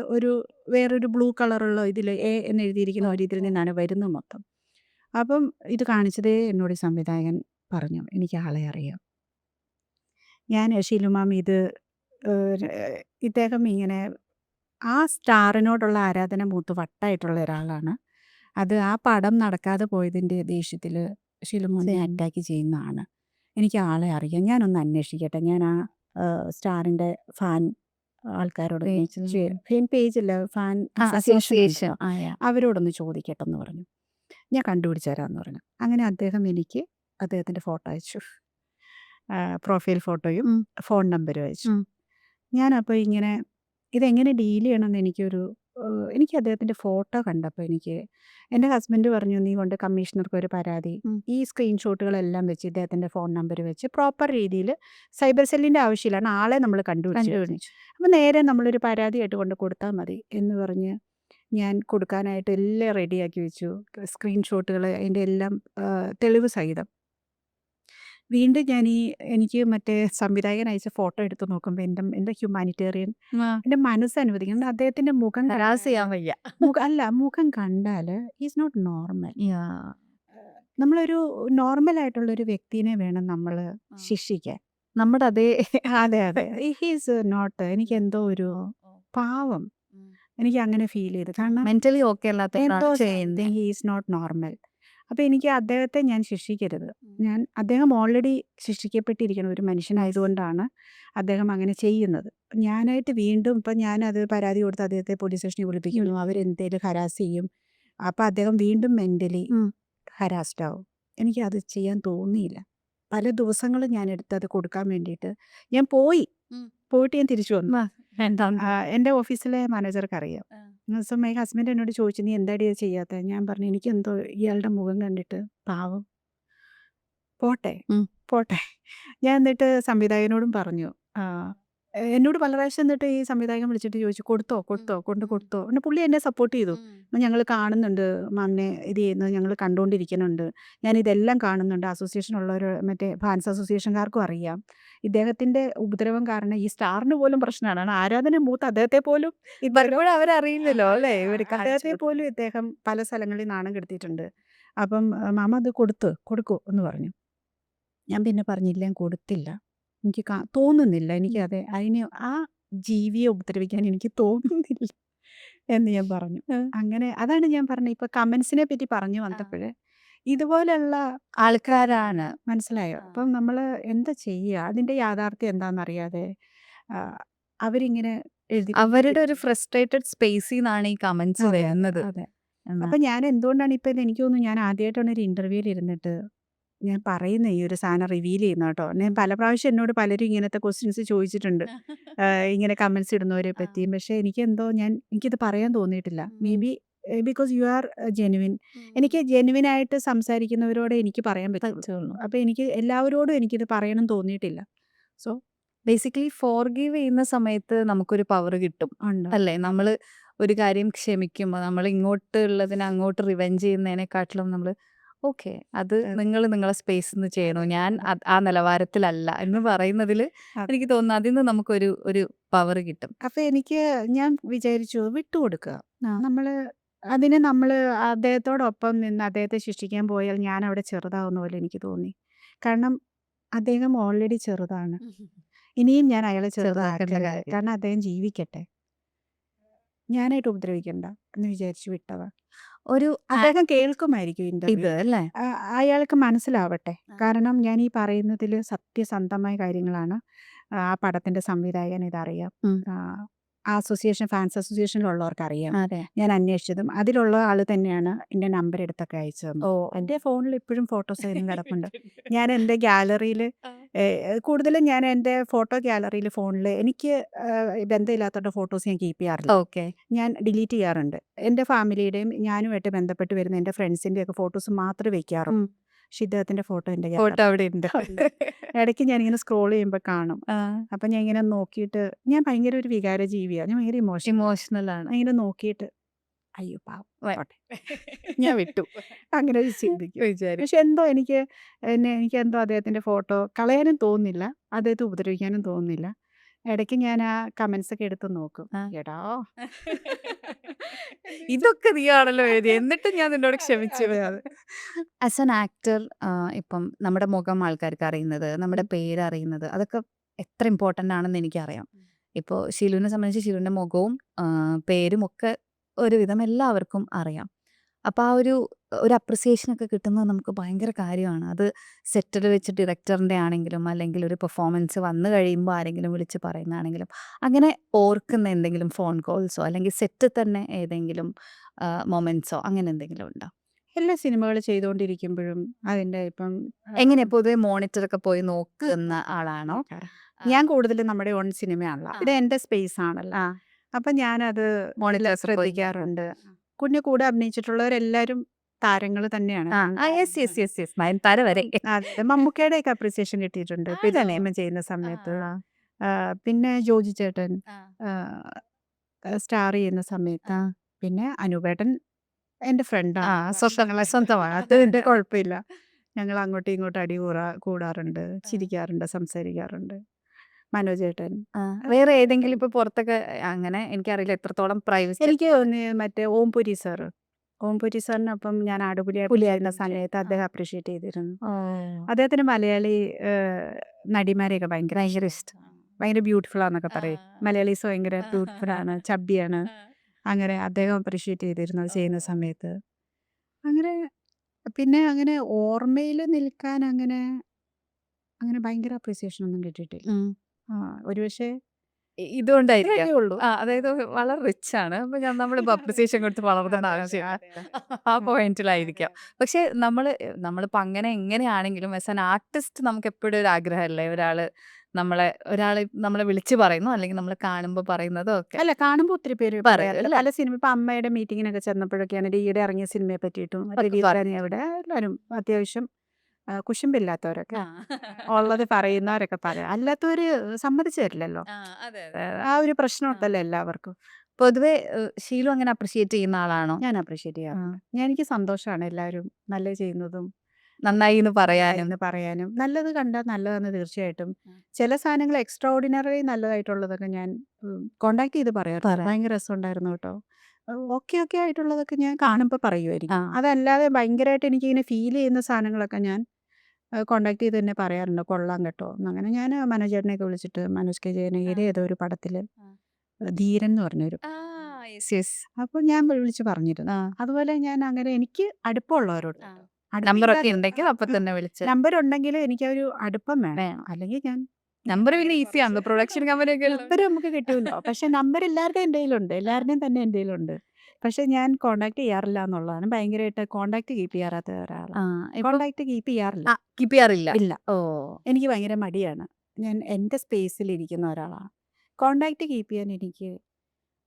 വേറൊരു ബ്ലൂ കളറുള്ള ഇതിൽ എ എന്ന് എഴുതിയിരിക്കുന്ന ഒരു ഇതിൽ നിന്നാണ് വരുന്നത് മൊത്തം. അപ്പം ഇത് കാണിച്ചതേ എന്നോട് സംവിധായകൻ പറഞ്ഞു, എനിക്ക് ആളെ അറിയാം. ഞാൻ ഷീലുമാം ഇദ്ദേഹം ഇങ്ങനെ ആ സ്റ്റാറിനോടുള്ള ആരാധന മൂത്ത് വട്ടായിട്ടുള്ള ഒരാളാണ്. അത് ആ പടം നടക്കാതെ പോയതിൻ്റെ ദേഷ്യത്തിൽ ഷീലുമാമിനെ അറ്റാക്ക് ചെയ്യുന്നതാണ്. എനിക്ക് ആളെ അറിയാം, ഞാനൊന്ന് അന്വേഷിക്കട്ടെ, ഞാൻ ആ സ്റ്റാറിൻ്റെ ഫാൻ ആൾക്കാരോട് ഫാൻ പേജില്ല, ഫാൻ അസോസിയേഷൻ അവരോടൊന്ന് ചോദിക്കട്ടെ എന്ന് പറഞ്ഞു. ഞാൻ കണ്ടുപിടിച്ച് തരാമെന്ന് പറഞ്ഞു. അങ്ങനെ അദ്ദേഹം എനിക്ക് അദ്ദേഹത്തിൻ്റെ ഫോട്ടോ അയച്ചു, പ്രൊഫൈൽ ഫോട്ടോയും ഫോൺ നമ്പരും അയച്ചു. ഞാനപ്പോൾ ഇങ്ങനെ ഇതെങ്ങനെ ഡീൽ ചെയ്യണമെന്ന് എനിക്ക് അദ്ദേഹത്തിൻ്റെ ഫോട്ടോ കണ്ടപ്പോൾ എൻ്റെ ഹസ്ബൻഡ് പറഞ്ഞു, നീ കൊണ്ട് കമ്മീഷണർക്ക് ഒരു പരാതി, ഈ സ്ക്രീൻഷോട്ടുകളെല്ലാം വെച്ച് ഇദ്ദേഹത്തിൻ്റെ ഫോൺ നമ്പർ വെച്ച് പ്രോപ്പർ രീതിയിൽ, സൈബർ സെല്ലിൻ്റെ ആവശ്യമില്ലാണ്, ആളെ നമ്മൾ കണ്ടുപിടിച്ചു, അപ്പോൾ നേരെ നമ്മളൊരു പരാതിയായിട്ട് കൊണ്ട് കൊടുത്താൽ മതി എന്ന് പറഞ്ഞ് ഞാൻ കൊടുക്കാനായിട്ട് എല്ലാം റെഡിയാക്കി വെച്ചു. സ്ക്രീൻഷോട്ടുകൾ അതിൻ്റെ എല്ലാം തെളിവ് സഹിതം. വീണ്ടും എനിക്ക് മറ്റേ സംവിധായകൻ അയച്ച ഫോട്ടോ എടുത്ത് നോക്കുമ്പോൾ എൻ്റെ ഹ്യൂമാനിറ്റേറിയൻ എൻ്റെ മനസ്സ് അനുവദിക്കുന്നത് അദ്ദേഹത്തിൻ്റെ മുഖം ചെയ്യാൻ വയ്യ. മുഖം കണ്ടാൽ ഈസ് നോട്ട് നോർമൽ. നമ്മളൊരു നോർമലായിട്ടുള്ളൊരു വ്യക്തിനെ വേണം നമ്മള് ശിക്ഷിക്കാൻ. നമ്മുടെ അതേ അതെ, അതെ. ഹീസ് നോട്ട് എനിക്കെന്തോ ഒരു പാവം. എനിക്കങ്ങനെ ഫീൽ ചെയ്തു. കാരണം മെന്റലി ഓക്കെ എന്തോ അല്ലാത്തവരാണ് ചെയ്യുന്നത്. Something he is not normal. അപ്പോൾ എനിക്ക് അദ്ദേഹത്തെ ഞാൻ ശിക്ഷിക്കരുത്. അദ്ദേഹം ഓൾറെഡി ശിക്ഷിക്കപ്പെട്ടിരിക്കുന്ന ഒരു മനുഷ്യനായതുകൊണ്ടാണ് അദ്ദേഹം അങ്ങനെ ചെയ്യുന്നത്. ഞാനായിട്ട് വീണ്ടും ഇപ്പം ഞാനത് പരാതി കൊടുത്ത് അദ്ദേഹത്തെ പോലീസ് സ്റ്റേഷനിൽ വിളിപ്പിക്കുന്നു. അവരെന്തേലും ഹരാസ് ചെയ്യും. അപ്പോൾ അദ്ദേഹം വീണ്ടും മെൻ്റലി ഹരാസ്ഡ് ആവും. എനിക്കത് ചെയ്യാൻ തോന്നിയില്ല. പല ദിവസങ്ങളും ഞാൻ എടുത്തത് കൊടുക്കാൻ വേണ്ടിയിട്ട് ഞാൻ പോയിട്ട് ഞാൻ തിരിച്ചു വന്നു. എൻ്റെ ഓഫീസിലെ മാനേജർക്ക് അറിയാം. സോ മൈ ഹസ്ബൻഡ് എന്നോട് ചോദിച്ചു, നീ എന്താടി ഇത് ചെയ്യാത്തത്? ഞാൻ പറഞ്ഞു, എനിക്കെന്തോ ഇയാളുടെ മുഖം കണ്ടിട്ട് പാവം, പോട്ടെ പോട്ടെ. ഞാൻ എന്നിട്ട് സംവിധായകനോടും പറഞ്ഞു. എന്നോട് പല പ്രാവശ്യം എന്നിട്ട് ഈ സംവിധായകൻ വിളിച്ചിട്ട് ചോദിച്ചു, കൊടുത്തോ. പിന്നെ പുള്ളി എന്നെ സപ്പോർട്ട് ചെയ്തു. ഞങ്ങൾ കാണുന്നുണ്ട് മാമിനെ ഇത് ചെയ്യുന്നത്, ഞങ്ങൾ കണ്ടുകൊണ്ടിരിക്കുന്നുണ്ട്, ഞാനിതെല്ലാം കാണുന്നുണ്ട്. അസോസിയേഷനുള്ളവർ മറ്റേ ഫാൻസ് അസോസിയേഷൻകാർക്കും അറിയാം ഇദ്ദേഹത്തിൻ്റെ ഉപദ്രവം കാരണം ഈ സ്റ്റാറിന് പോലും പ്രശ്നമാണ്. ആരാധന മൂത്ത് അദ്ദേഹത്തെ പോലും പലപ്പോഴും അവരറിയില്ലല്ലോ അല്ലേ അദ്ദേഹത്തെ പോലും ഇദ്ദേഹം പല സ്ഥലങ്ങളിൽ നാണം കെടുത്തിയിട്ടുണ്ട്. അപ്പം മാമ അത് കൊടുക്കൂ എന്ന് പറഞ്ഞു. ഞാൻ പിന്നെ പറഞ്ഞില്ല, ഞാൻ കൊടുത്തില്ല. എനിക്ക് തോന്നുന്നില്ല, എനിക്ക് ആ ജീവിയെ ഉപദ്രവിക്കാൻ എനിക്ക് തോന്നുന്നില്ല എന്ന് ഞാൻ പറഞ്ഞു. അങ്ങനെ അതാണ് ഞാൻ പറഞ്ഞത്. ഇപ്പൊ കമന്റ്സിനെ പറ്റി പറഞ്ഞു വന്നപ്പോൾ ഇതുപോലെയുള്ള ആൾക്കാരാണ്. മനസ്സിലായോ? അപ്പം നമ്മൾ എന്താ ചെയ്യുക? അതിൻ്റെ യാഥാർത്ഥ്യം എന്താണെന്നറിയാതെ അവരിങ്ങനെ എഴുതി അവരുടെ ഒരു ഫ്രസ്ട്രേറ്റഡ് സ്പേസിൽ നിന്നാണ് ഈ കമന്റ്സ് വരുന്നത്. അതെ. അപ്പം ഞാൻ എന്തുകൊണ്ടാണ് ഇപ്പം എനിക്ക് തോന്നുന്നു, ഞാൻ ആദ്യമായിട്ടാണ് ഒരു ഇൻ്റർവ്യൂവിൽ ഇരുന്നിട്ട് ഞാൻ പറയുന്ന ഈ ഒരു സാധനം റിവീൽ ചെയ്യുന്ന കേട്ടോ. ഞാൻ പല പ്രാവശ്യം എന്നോട് പലരും ഇങ്ങനത്തെ ക്വസ്റ്റ്യൻസ് ചോദിച്ചിട്ടുണ്ട്, ഇങ്ങനെ കമൻസ് ഇടുന്നവരെ പറ്റിയും. പക്ഷേ എനിക്കിത് പറയാൻ തോന്നിയിട്ടില്ല. May be because you are genuine. എനിക്ക് ജെനുവിനായിട്ട് സംസാരിക്കുന്നവരോട് എനിക്ക് പറയാൻ പറ്റുള്ളൂ. അപ്പോൾ എനിക്ക് എല്ലാവരോടും എനിക്കിത് പറയണം തോന്നിയിട്ടില്ല. സോ ബേസിക്കലി ഫോർഗീവ് ചെയ്യുന്ന സമയത്ത് നമുക്കൊരു പവർ കിട്ടും അല്ലേ? നമ്മൾ ഒരു കാര്യം ക്ഷമിക്കുമ്പോൾ നമ്മൾ ഇങ്ങോട്ടുള്ളതിനെ അങ്ങോട്ട് റിവെഞ്ച് ചെയ്യുന്നതിനെക്കാട്ടിലും നമ്മൾ ഓക്കെ, അത് നിങ്ങൾ നിങ്ങളെ സ്പേസിൽ നിന്ന് ചെയ്യണോ, ഞാൻ ആ നിലവാരത്തിലല്ല എന്ന് പറയുന്നതിൽ എനിക്ക് തോന്നുന്നു അതിന് നമുക്കൊരു പവർ കിട്ടും. അപ്പോൾ ഞാൻ വിചാരിച്ചു വിട്ടുകൊടുക്കുക. നമ്മൾ അദ്ദേഹത്തോടൊപ്പം നിന്ന് അദ്ദേഹത്തെ ശിക്ഷിക്കാൻ പോയാൽ ഞാൻ അവിടെ ചെറുതാവുന്ന പോലെ എനിക്ക് തോന്നി. കാരണം അദ്ദേഹം ഓൾറെഡി ചെറുതാണ്. ഇനിയും ഞാൻ അയാളെ ചെറുതാക്കരുത്. കാരണം അദ്ദേഹം ജീവിക്കട്ടെ, ഞാനായിട്ട് ഉപദ്രവിക്കണ്ട എന്ന് വിചാരിച്ചു വിട്ടതാ. അദ്ദേഹം കേൾക്കുമായിരിക്കും ഇന്റർവ്യൂ, അല്ലേ? അയാൾക്ക് മനസ്സിലാവട്ടെ. കാരണം ഞാൻ ഈ പറയുന്നതിൽ സത്യസന്ധമായ കാര്യങ്ങളാണ്. ആ പടത്തിന്റെ സംവിധായകൻ ഇതറിയാം. ഫാൻസ് അസോസിയേഷനിലുള്ളവർക്ക് അറിയാം. ഞാൻ അന്വേഷിച്ചതും അതിലുള്ള ആൾ തന്നെയാണ് എൻ്റെ നമ്പർ എടുത്തൊക്കെ അയച്ചു തന്നു. എൻ്റെ ഫോണിൽ ഇപ്പോഴും ഫോട്ടോസ് കിടപ്പുണ്ട്. ഞാൻ എൻ്റെ ഗാലറിയിൽ കൂടുതലും ഞാൻ എൻ്റെ ഫോട്ടോ ഗാലറിയിൽ ഫോണിൽ എനിക്ക് ബന്ധമില്ലാത്തവരുടെ ഫോട്ടോസ് ഞാൻ കീപ്പ് ചെയ്യാറില്ല. ഞാൻ ഡിലീറ്റ് ചെയ്യാറുണ്ട്. എൻ്റെ ഫാമിലിയുടെയും ഞാനുമായിട്ട് ബന്ധപ്പെട്ട് വരുന്ന എൻ്റെ ഫ്രണ്ട്സിൻ്റെ ഒക്കെ ഫോട്ടോസ് മാത്രമേ വെക്കാറുള്ളൂ. പക്ഷെ ഇദ്ദേഹത്തിൻ്റെ ഫോട്ടോ എൻ്റെ ഫോട്ടോ അവിടെ ഉണ്ട്. ഇടയ്ക്ക് ഞാനിങ്ങനെ സ്ക്രോൾ ചെയ്യുമ്പോൾ കാണും. അപ്പം ഞാൻ ഇങ്ങനെ നോക്കിയിട്ട്, ഞാൻ ഭയങ്കര ഒരു വികാര ജീവിയാണ്, ഞാൻ ഭയങ്കര ഇമോഷണലാണ്. ഇങ്ങനെ നോക്കിയിട്ട് അയ്യോ പാവം ഞാൻ വിട്ടു, അങ്ങനെ ഒരു ചിന്തിക്കും. പക്ഷെ എന്തോ എനിക്കെന്തോ അദ്ദേഹത്തിൻ്റെ ഫോട്ടോ കളയാനും തോന്നുന്നില്ല, അദ്ദേഹത്തെ ഉപദ്രവിക്കാനും തോന്നുന്നില്ല. ഇടയ്ക്ക് ഞാൻ ആ കമന്റ്സ് ഒക്കെ എടുത്ത് നോക്കും. എടാ ഇതൊക്കെ നീയാണല്ലോ എഴുതി, എന്നിട്ട് ഞാൻ നിന്നോട് ക്ഷമിച്ചു. ആസ് ആൻ ആക്ടർ ഇപ്പം നമ്മുടെ മുഖം ആൾക്കാർക്ക് അറിയുന്നത്, നമ്മുടെ പേര് അറിയുന്നത്, അതൊക്കെ എത്ര ഇമ്പോർട്ടൻ്റ് ആണെന്ന് എനിക്കറിയാം. ഇപ്പോൾ ഷിലുവിനെ സംബന്ധിച്ച് ഷിലുവിൻ്റെ മുഖവും പേരും ഒക്കെ ഒരുവിധം എല്ലാവർക്കും അറിയാം. അപ്പോൾ ആ ഒരു അപ്രിസിയേഷനൊക്കെ കിട്ടുന്നത് നമുക്ക് ഭയങ്കര കാര്യമാണ്. അത് സെറ്റിൽ വെച്ച് ഡയറക്ടറിൻ്റെ ആണെങ്കിലും അല്ലെങ്കിൽ ഒരു പെർഫോമൻസ് വന്നു കഴിയുമ്പോൾ ആരെങ്കിലും വിളിച്ച് പറയുന്നതാണെങ്കിലും അങ്ങനെ ഓർക്കുന്ന എന്തെങ്കിലും ഫോൺ കോൾസോ അല്ലെങ്കിൽ സെറ്റിൽ തന്നെ ഏതെങ്കിലും മൊമെൻറ്റ്സോ അങ്ങനെ എന്തെങ്കിലും ഉണ്ടോ? എല്ലാ സിനിമകൾ ചെയ്തുകൊണ്ടിരിക്കുമ്പോഴും അതിൻ്റെ ഇപ്പം എങ്ങനെ പൊതുവെ മോണിറ്ററൊക്കെ പോയി നോക്കുന്ന ആളാണോ? ഞാൻ കൂടുതലും നമ്മുടെ ഓൺ സിനിമയാണല്ലോ, ഇത് എൻ്റെ സ്പേസ് ആണല്ലോ. അപ്പം ഞാനത് മോണിറ്റർ ശ്രദ്ധിക്കാറുണ്ട്. കൂടെ അഭിനയിച്ചിട്ടുള്ളവരെല്ലാവരും താരങ്ങൾ തന്നെയാണ്. മമ്മൂക്കയുടെ ഒക്കെ അപ്രീസിയേഷൻ കിട്ടിയിട്ടുണ്ട് സിനിമ ചെയ്യുന്ന സമയത്ത്. പിന്നെ ജോജി ചേട്ടൻ സ്റ്റാർ ചെയ്യുന്ന സമയത്ത്, പിന്നെ അനൂപേട്ടൻ എൻ്റെ ഫ്രണ്ടാണ്, സ്വന്തമാണ്. അത് എൻ്റെ കുഴപ്പമില്ല. ഞങ്ങൾ അങ്ങോട്ടും ഇങ്ങോട്ടും കൂടാറുണ്ട്, ചിരിക്കാറുണ്ട്, സംസാരിക്കാറുണ്ട്. മനോജേട്ടൻ, വേറെ ഏതെങ്കിലും ഇപ്പൊ പുറത്തൊക്കെ അങ്ങനെ എനിക്കറിയില്ല എത്രത്തോളം പ്രൈവസി. എനിക്ക് മറ്റേ ഓംപുരി സാറ് ഓംപുരി സാറിനൊപ്പം ഞാൻ ആടുപുലിയായിരുന്ന പുലിയായിരുന്ന സമയത്ത് ആ. അദ്ദേഹം അപ്രീഷിയേറ്റ് ചെയ്തിരുന്നു. ഓ അദ്ദേഹത്തിന് മലയാളി നടിമാരെയൊക്കെ ഭയങ്കര ഭയങ്കര ഇഷ്ടം. ഇഷ്ടം. ഭയങ്കര ബ്യൂട്ടിഫുൾ ആണെന്നൊക്കെ പറയും. ആ. മലയാളീസ് ഭയങ്കര ബ്യൂട്ടിഫുൾ ആണ്, ചബ്ബിയാണ്. അങ്ങനെ അദ്ദേഹം അപ്രീഷിയേറ്റ് ചെയ്തിരുന്നു അത് ചെയ്യുന്ന സമയത്ത്. അങ്ങനെ പിന്നെ അങ്ങനെ ഓർമ്മയിൽ നിൽക്കാൻ അങ്ങനെ അങ്ങനെ ഭയങ്കര അപ്രീസിയേഷൻ ഒന്നും കിട്ടിയിട്ടില്ല. ഉം. ഒരുപക്ഷെ ഇതുകൊണ്ടായിരിക്കാം. ഇത്രയൊക്കെ ഉള്ളൂ. അതായത് വളരെ റിച്ച് ആണ്. അപ്പൊ നമ്മളിപ്പോ അപ്രിസിയേഷൻ കൊടുത്ത് വളർത്തേണ്ട അതെ, അതെ, ആവശ്യമില്ല. അതെ, അതെ. ആ അതെ, പോയിന്റിലായിരിക്കാം. അതെ. പക്ഷെ നമ്മളിപ്പോ അങ്ങനെ എങ്ങനെയാണെങ്കിലും ആസ് ആൻ ആർട്ടിസ്റ്റ് നമുക്ക് എപ്പോഴും ഒരു ആഗ്രഹമല്ലേ ഒരാള് നമ്മളെ വിളിച്ച് പറയുന്നു അല്ലെങ്കിൽ നമ്മൾ കാണുമ്പോൾ പറയുന്നതും ഒക്കെ അല്ല, കാണുമ്പോൾ ഒത്തിരി പേര് പറയും പറയാറുണ്ട്. അല്ലേ? പല സിനിമ ഇപ്പൊ അമ്മയുടെ മീറ്റിങ്ങിനൊക്കെ ചെന്നപ്പോഴൊക്കെയാണ് ഈയിടെ ഇറങ്ങിയ സിനിമയെ പറ്റിയിട്ടും ഒക്കെ റിലീസ് പറയും. കഴിഞ്ഞ അവിടെ എല്ലാവരും അത്യാവശ്യം കുശുമ്പില്ലാത്തവരൊക്കെ ആ. ഉള്ളത് പറയുന്നവരൊക്കെ പറയും. അല്ലാത്തവര് സമ്മതിച്ചു തരില്ലല്ലോ. അതെ ആ ഒരു പ്രശ്നം ഉണ്ടല്ലോ എല്ലാവർക്കും. പൊതുവെ ഷീലു അങ്ങനെ അപ്രിഷിയേറ്റ് ചെയ്യുന്ന ആളാണോ? ഞാൻ അപ്രീഷിയേറ്റ് ചെയ്യാറുണ്ട്. എനിക്ക് സന്തോഷമാണ് എല്ലാവരും നല്ലത് ചെയ്യുന്നതും നന്നായി എന്ന് പറയാനും. എന്ന് പറയാനും. നല്ലത് കണ്ടാൽ നല്ലതെന്ന് തീർച്ചയായിട്ടും. ചില സാധനങ്ങൾ എക്സ്ട്രാ ഓർഡിനറി നല്ലതായിട്ടുള്ളതൊക്കെ ഞാൻ കോണ്ടാക്ട് ചെയ്ത് പറയാറുണ്ട്. ഭയങ്കര രസമുണ്ടായിരുന്നു കേട്ടോ. ഓക്കെ ഓക്കെ ആയിട്ടുള്ളതൊക്കെ ഞാൻ കാണുമ്പോൾ പറയുമായിരിക്കും. അതല്ലാതെ ഭയങ്കരമായിട്ട് എനിക്കിങ്ങനെ ഫീൽ ചെയ്യുന്ന സാധനങ്ങളൊക്കെ ഞാൻ കോണ്ടാക്ട് ചെയ്ത് തന്നെ പറയാറുണ്ട്. കൊള്ളാം കേട്ടോ എന്ന്. അങ്ങനെ ഞാൻ മനോജ് ചേട്ടനെയൊക്കെ വിളിച്ചിട്ട് മനോജ് കെ ജയനയുടെ ഏതോ ഒരു പടത്തിൽ ധീരൻ എന്ന് പറഞ്ഞൊരു അപ്പോൾ ഞാൻ വിളിച്ച് പറഞ്ഞിരുന്നു. അതുപോലെ ഞാൻ അങ്ങനെ എനിക്ക് അടുപ്പമുള്ളവരോട് നമ്പറൊക്കെ ഉണ്ടെങ്കിൽ അപ്പൊ തന്നെ വിളിച്ച് നമ്പർ ഉണ്ടെങ്കിൽ എനിക്ക് ഒരു അടുപ്പം വേണം. അല്ലെങ്കിൽ ഞാൻ നമ്പർ പിന്നെ ഈസിയാണല്ലോ പ്രൊഡക്ഷൻ കമ്പനിയൊക്കെ നമ്പർ നമുക്ക് കിട്ടുമല്ലോ. പക്ഷെ നമ്പർ എല്ലാവരുടെയും എൻ്റെ കയ്യിലുണ്ട്. എല്ലാവരുടെയും തന്നെ എൻ്റെ കയ്യിലുണ്ട്. പക്ഷെ ഞാൻ കോണ്ടാക്ട് ചെയ്യാറില്ല എന്നുള്ളതാണ്. ഭയങ്കരമായിട്ട് കോണ്ടാക്ട് കീപ്പ് ചെയ്യാത്ത ഒരാളാണ്. കോണ്ടാക്ട് കീപ്പ് ചെയ്യാറില്ല. കീപ്പ് ചെയ്യാറില്ല. ഇല്ല. എനിക്ക് ഭയങ്കര മടിയാണ്. ഞാൻ എൻ്റെ സ്പേസിൽ ഇരിക്കുന്ന ഒരാളാണ്. കോണ്ടാക്ട് കീപ്പ് ചെയ്യാൻ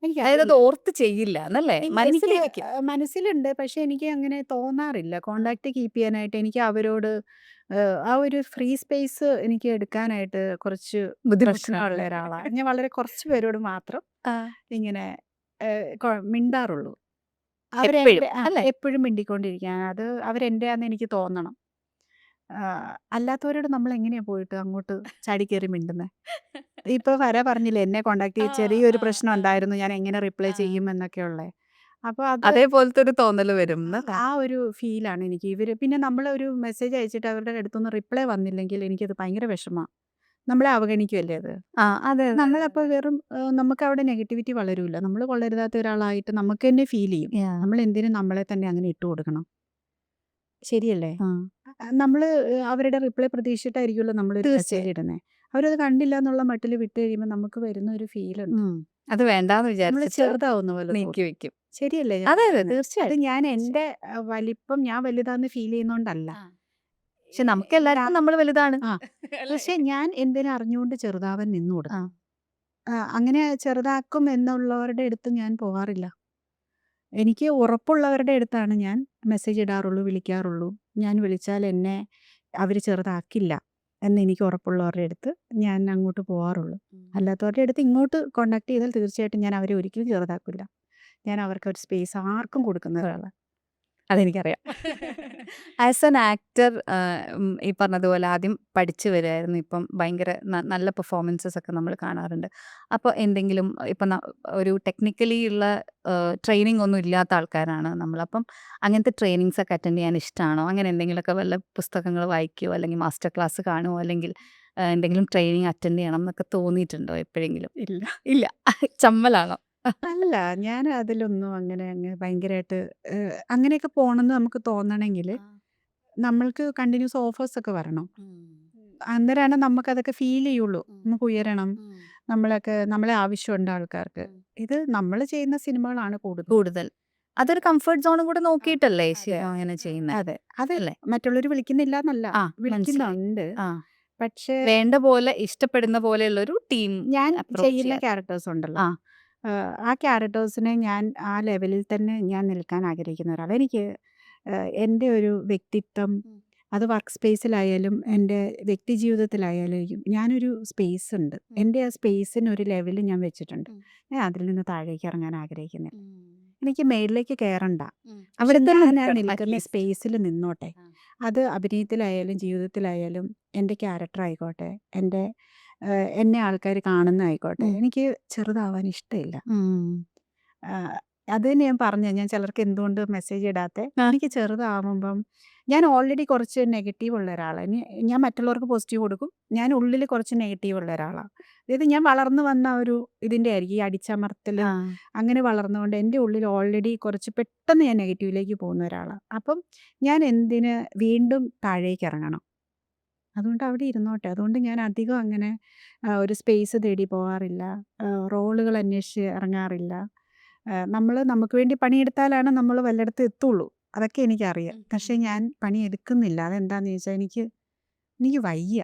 അതായത് അത് ഓർത്ത് ചെയ്യില്ല എന്നല്ലേ? എനിക്ക് മനസ്സിലുണ്ട്. പക്ഷെ എനിക്ക് അങ്ങനെ തോന്നാറില്ല. കോണ്ടാക്ട് കീപ്പ് ചെയ്യാനായിട്ട് എനിക്ക് അവരോട് ആ ഒരു ഫ്രീ സ്പേസ് എനിക്ക് എടുക്കാനായിട്ട് കുറച്ച് പ്രശ്നമുള്ള ഒരാളാണ്. ഞാൻ വളരെ കുറച്ച് പേരോട് മാത്രം ഇങ്ങനെ മിണ്ടാറുള്ളൂ. എപ്പോഴും മിണ്ടിക്കൊണ്ടിരിക്കാൻ അത് അവരെൻ്റെയാന്ന് എനിക്ക് തോന്നണം. അല്ലാത്തവരോട് നമ്മൾ എങ്ങനെയാ പോയിട്ട് അങ്ങോട്ട് ചാടി കയറി മിണ്ടുന്നത്? ഇപ്പൊ പറഞ്ഞില്ലേ, എന്നെ കോണ്ടാക്ട് ചെയ്ത് ചെറിയൊരു പ്രശ്നം ഉണ്ടായിരുന്നു, ഞാൻ എങ്ങനെ റിപ്ലൈ ചെയ്യും എന്നൊക്കെ ഉള്ളേ. അപ്പോൾ അതേപോലത്തെ ഒരു തോന്നൽ വരും. ആ ഒരു ഫീലാണ് എനിക്ക്. പിന്നെ നമ്മളൊരു മെസ്സേജ് അയച്ചിട്ട് അവരുടെ അടുത്തൊന്ന് റിപ്ലൈ വന്നില്ലെങ്കിൽ എനിക്കത് ഭയങ്കര വിഷമമാണ്. നമ്മളെ അവഗണിക്കുമല്ലേ അത്. അതെ നമ്മളപ്പോൾ വെറും നമുക്ക് അവിടെ നെഗറ്റിവിറ്റി വളരൂല. നമ്മൾ കൊള്ളരുതാത്ത ഒരാളായിട്ട് നമുക്ക് തന്നെ ഫീൽ ചെയ്യും. നമ്മൾ എന്തിനും നമ്മളെ തന്നെ അങ്ങനെ ഇട്ട് കൊടുക്കണം? ശരിയല്ലേ? നമ്മൾ അവരുടെ റിപ്ലൈ പ്രതീക്ഷിച്ചിട്ടായിരിക്കുമല്ലോ നമ്മൾ മെസ്സേജ് ഇടുന്നത്. അവരത് കണ്ടില്ല എന്നുള്ള മട്ടിൽ വിട്ട് കഴിയുമ്പോൾ നമുക്ക് വരുന്ന ഒരു ഫീലുണ്ട്. അത് വേണ്ടാന്ന് നമ്മൾ വിചാരിച്ചിട്ട് ചെറുതാവുന്ന പോലെ നീക്കി വെക്കും. ശരിയല്ലേ? അതെ അത് തീർച്ചയായിട്ടും. ഞാൻ എൻ്റെ വലിപ്പം ഞാൻ വലുതാന്ന് ഫീൽ ചെയ്യുന്നോണ്ടല്ല. പക്ഷെ നമുക്ക് എല്ലാവർക്കും നമ്മൾ വലുതാണ്. പക്ഷെ ഞാൻ എന്തിനും അറിഞ്ഞുകൊണ്ട് ചെറുതാവാൻ നിന്നു കൊടുക്കും. അങ്ങനെ ചെറുതാക്കും എന്നുള്ളവരുടെ അടുത്ത് ഞാൻ പോകാറില്ല. എനിക്ക് ഉറപ്പുള്ളവരുടെ അടുത്താണ് ഞാൻ മെസ്സേജ് ഇടാറുള്ളൂ, വിളിക്കാറുള്ളൂ. ഞാൻ വിളിച്ചാൽ എന്നെ അവർ ചെറുതാക്കില്ല എന്ന് എനിക്ക് ഉറപ്പുള്ളവരുടെ അടുത്ത് ഞാൻ അങ്ങോട്ട് പോകാറുള്ളൂ. അല്ലാത്തവരുടെ അടുത്ത് ഇങ്ങോട്ട് കോണ്ടാക്ട് ചെയ്താൽ തീർച്ചയായിട്ടും ഞാൻ അവരെ ഒരിക്കലും ചെറുതാക്കില്ല. ഞാൻ അവർക്ക് ഒരു സ്പേസ് ആർക്കും കൊടുക്കുന്ന ഒരാളാണ്. അതെനിക്കറിയാം. ആസ് ആൻ ആക്ടർ ഈ പറഞ്ഞതുപോലെ ആദ്യം പഠിച്ചു വരുമായിരുന്നു. ഇപ്പം ഭയങ്കര നല്ല പെർഫോമൻസസ് ഒക്കെ നമ്മൾ കാണാറുണ്ട്. അപ്പോൾ എന്തെങ്കിലും ഇപ്പം ഒരു ടെക്നിക്കലി ഉള്ള ട്രെയിനിങ് ഒന്നും ഇല്ലാത്ത ആൾക്കാരാണ് നമ്മൾ. അപ്പം അങ്ങനത്തെ ട്രെയിനിങ്സ് ഒക്കെ അറ്റൻഡ് ചെയ്യാൻ ഇഷ്ടമാണോ? അങ്ങനെ എന്തെങ്കിലുമൊക്കെ വല്ല പുസ്തകങ്ങൾ വായിക്കുകയോ അല്ലെങ്കിൽ മാസ്റ്റർ ക്ലാസ് കാണുമോ അല്ലെങ്കിൽ എന്തെങ്കിലും ട്രെയിനിങ് അറ്റൻഡ് ചെയ്യണം എന്നൊക്കെ തോന്നിയിട്ടുണ്ടോ എപ്പോഴെങ്കിലും? ഇല്ല. ചമ്മലാണോ? അല്ല, ഞാൻ അതിലൊന്നും അങ്ങനെ ഭയങ്കരമായിട്ട് അങ്ങനെയൊക്കെ പോകണമെന്ന് നമുക്ക് തോന്നണമെങ്കിൽ നമ്മൾക്ക് കണ്ടിന്യൂസ് ഓഫേഴ്സ് ഒക്കെ വരണം. അന്നേരമാണ് നമുക്കതൊക്കെ ഫീൽ ചെയ്യുള്ളൂ. നമുക്ക് ഉയരണം, നമ്മളെ ആവശ്യമുണ്ട് ആൾക്കാർക്ക്. ഇത് നമ്മൾ ചെയ്യുന്ന സിനിമകളാണ് കൂടുതൽ. അതൊരു കംഫർട്ട് സോണും കൂടെ നോക്കിയിട്ടല്ലേ അങ്ങനെ ചെയ്യുന്നത്? അതെ, അതല്ലേ മറ്റുള്ളവർ വിളിക്കുന്നില്ല എന്നല്ല, വിളിക്കുന്നുണ്ട്. പക്ഷേ വേണ്ട പോലെ ഇഷ്ടപ്പെടുന്ന പോലെയുള്ള ഒരു ടീം ഞാൻ ചെയ്യുന്ന ക്യാരക്ടേഴ്സ് ഉണ്ടല്ലോ, ആ ക്യാരക്ടേഴ്സിനെ ഞാൻ ആ ലെവലിൽ തന്നെ ഞാൻ നിൽക്കാൻ ആഗ്രഹിക്കുന്ന ഒരാളാണ്. എനിക്ക് എൻ്റെ ഒരു വ്യക്തിത്വം അത് വർക്ക് സ്പേസിലായാലും എൻ്റെ വ്യക്തി ജീവിതത്തിലായാലും ഞാനൊരു സ്പേസ് ഉണ്ട്. എൻ്റെ ആ സ്പേസിന് ഒരു ലെവൽ ഞാൻ വെച്ചിട്ടുണ്ട്. ഞാൻ അതിൽ നിന്ന് താഴേക്ക് ഇറങ്ങാൻ ആഗ്രഹിക്കുന്നില്ല. എനിക്ക് മേളിലേക്ക് കയറണ്ട, അവിടെ ഞാൻ നിൽക്കുന്ന സ്പേസിൽ നിന്നോട്ടെ. അത് അഭിനയത്തിലായാലും ജീവിതത്തിലായാലും എൻ്റെ ക്യാരക്ടർ ആയിക്കോട്ടെ, എന്നെ ആൾക്കാർ കാണുന്ന ആയിക്കോട്ടെ, എനിക്ക് ചെറുതാവാൻ ഇഷ്ടമില്ല. അത് തന്നെ ഞാൻ പറഞ്ഞത്. ഞാൻ ചിലർക്ക് എന്തുകൊണ്ട് മെസ്സേജ് ഇടാത്തെ. ആ. എനിക്ക് ചെറുതാവുമ്പം ഞാൻ ഓൾറെഡി കുറച്ച് നെഗറ്റീവ് ഉള്ള ഒരാളാ. ഞാൻ മറ്റുള്ളവർക്ക് പോസിറ്റീവ് കൊടുക്കും. ഞാൻ ഉള്ളിൽ കുറച്ച് നെഗറ്റീവ് ഉള്ള ഒരാളാ. അതായത് ഞാൻ വളർന്നു വന്ന ഒരു ഇതിൻ്റെ ആയിരിക്കും. ഈ അടിച്ചമർത്തലും ആ. അങ്ങനെ വളർന്നതുകൊണ്ട് എൻ്റെ ഉള്ളിൽ ഓൾറെഡി കുറച്ച് പെട്ടെന്ന് ഞാൻ നെഗറ്റീവിലേക്ക് പോകുന്ന ഒരാളാ. അപ്പം ഞാൻ എന്തിന് വീണ്ടും താഴേക്ക് ഇറങ്ങണം? അതുകൊണ്ട് അവിടെ ഇരുന്നോട്ടെ. അതുകൊണ്ട് ഞാൻ അധികം അങ്ങനെ ഒരു സ്പേസ് തേടി പോകാറില്ല. റോളുകൾ അന്വേഷിച്ച് ഇറങ്ങാറില്ല. നമുക്ക് വേണ്ടി പണിയെടുത്താലാണ് നമ്മൾ വല്ലയിടത്തും എത്തുള്ളൂ. അതൊക്കെ എനിക്കറിയാം. പക്ഷേ ഞാൻ പണിയെടുക്കുന്നില്ല. അതെന്താന്ന് ചോദിച്ചാൽ എനിക്ക് വയ്യ.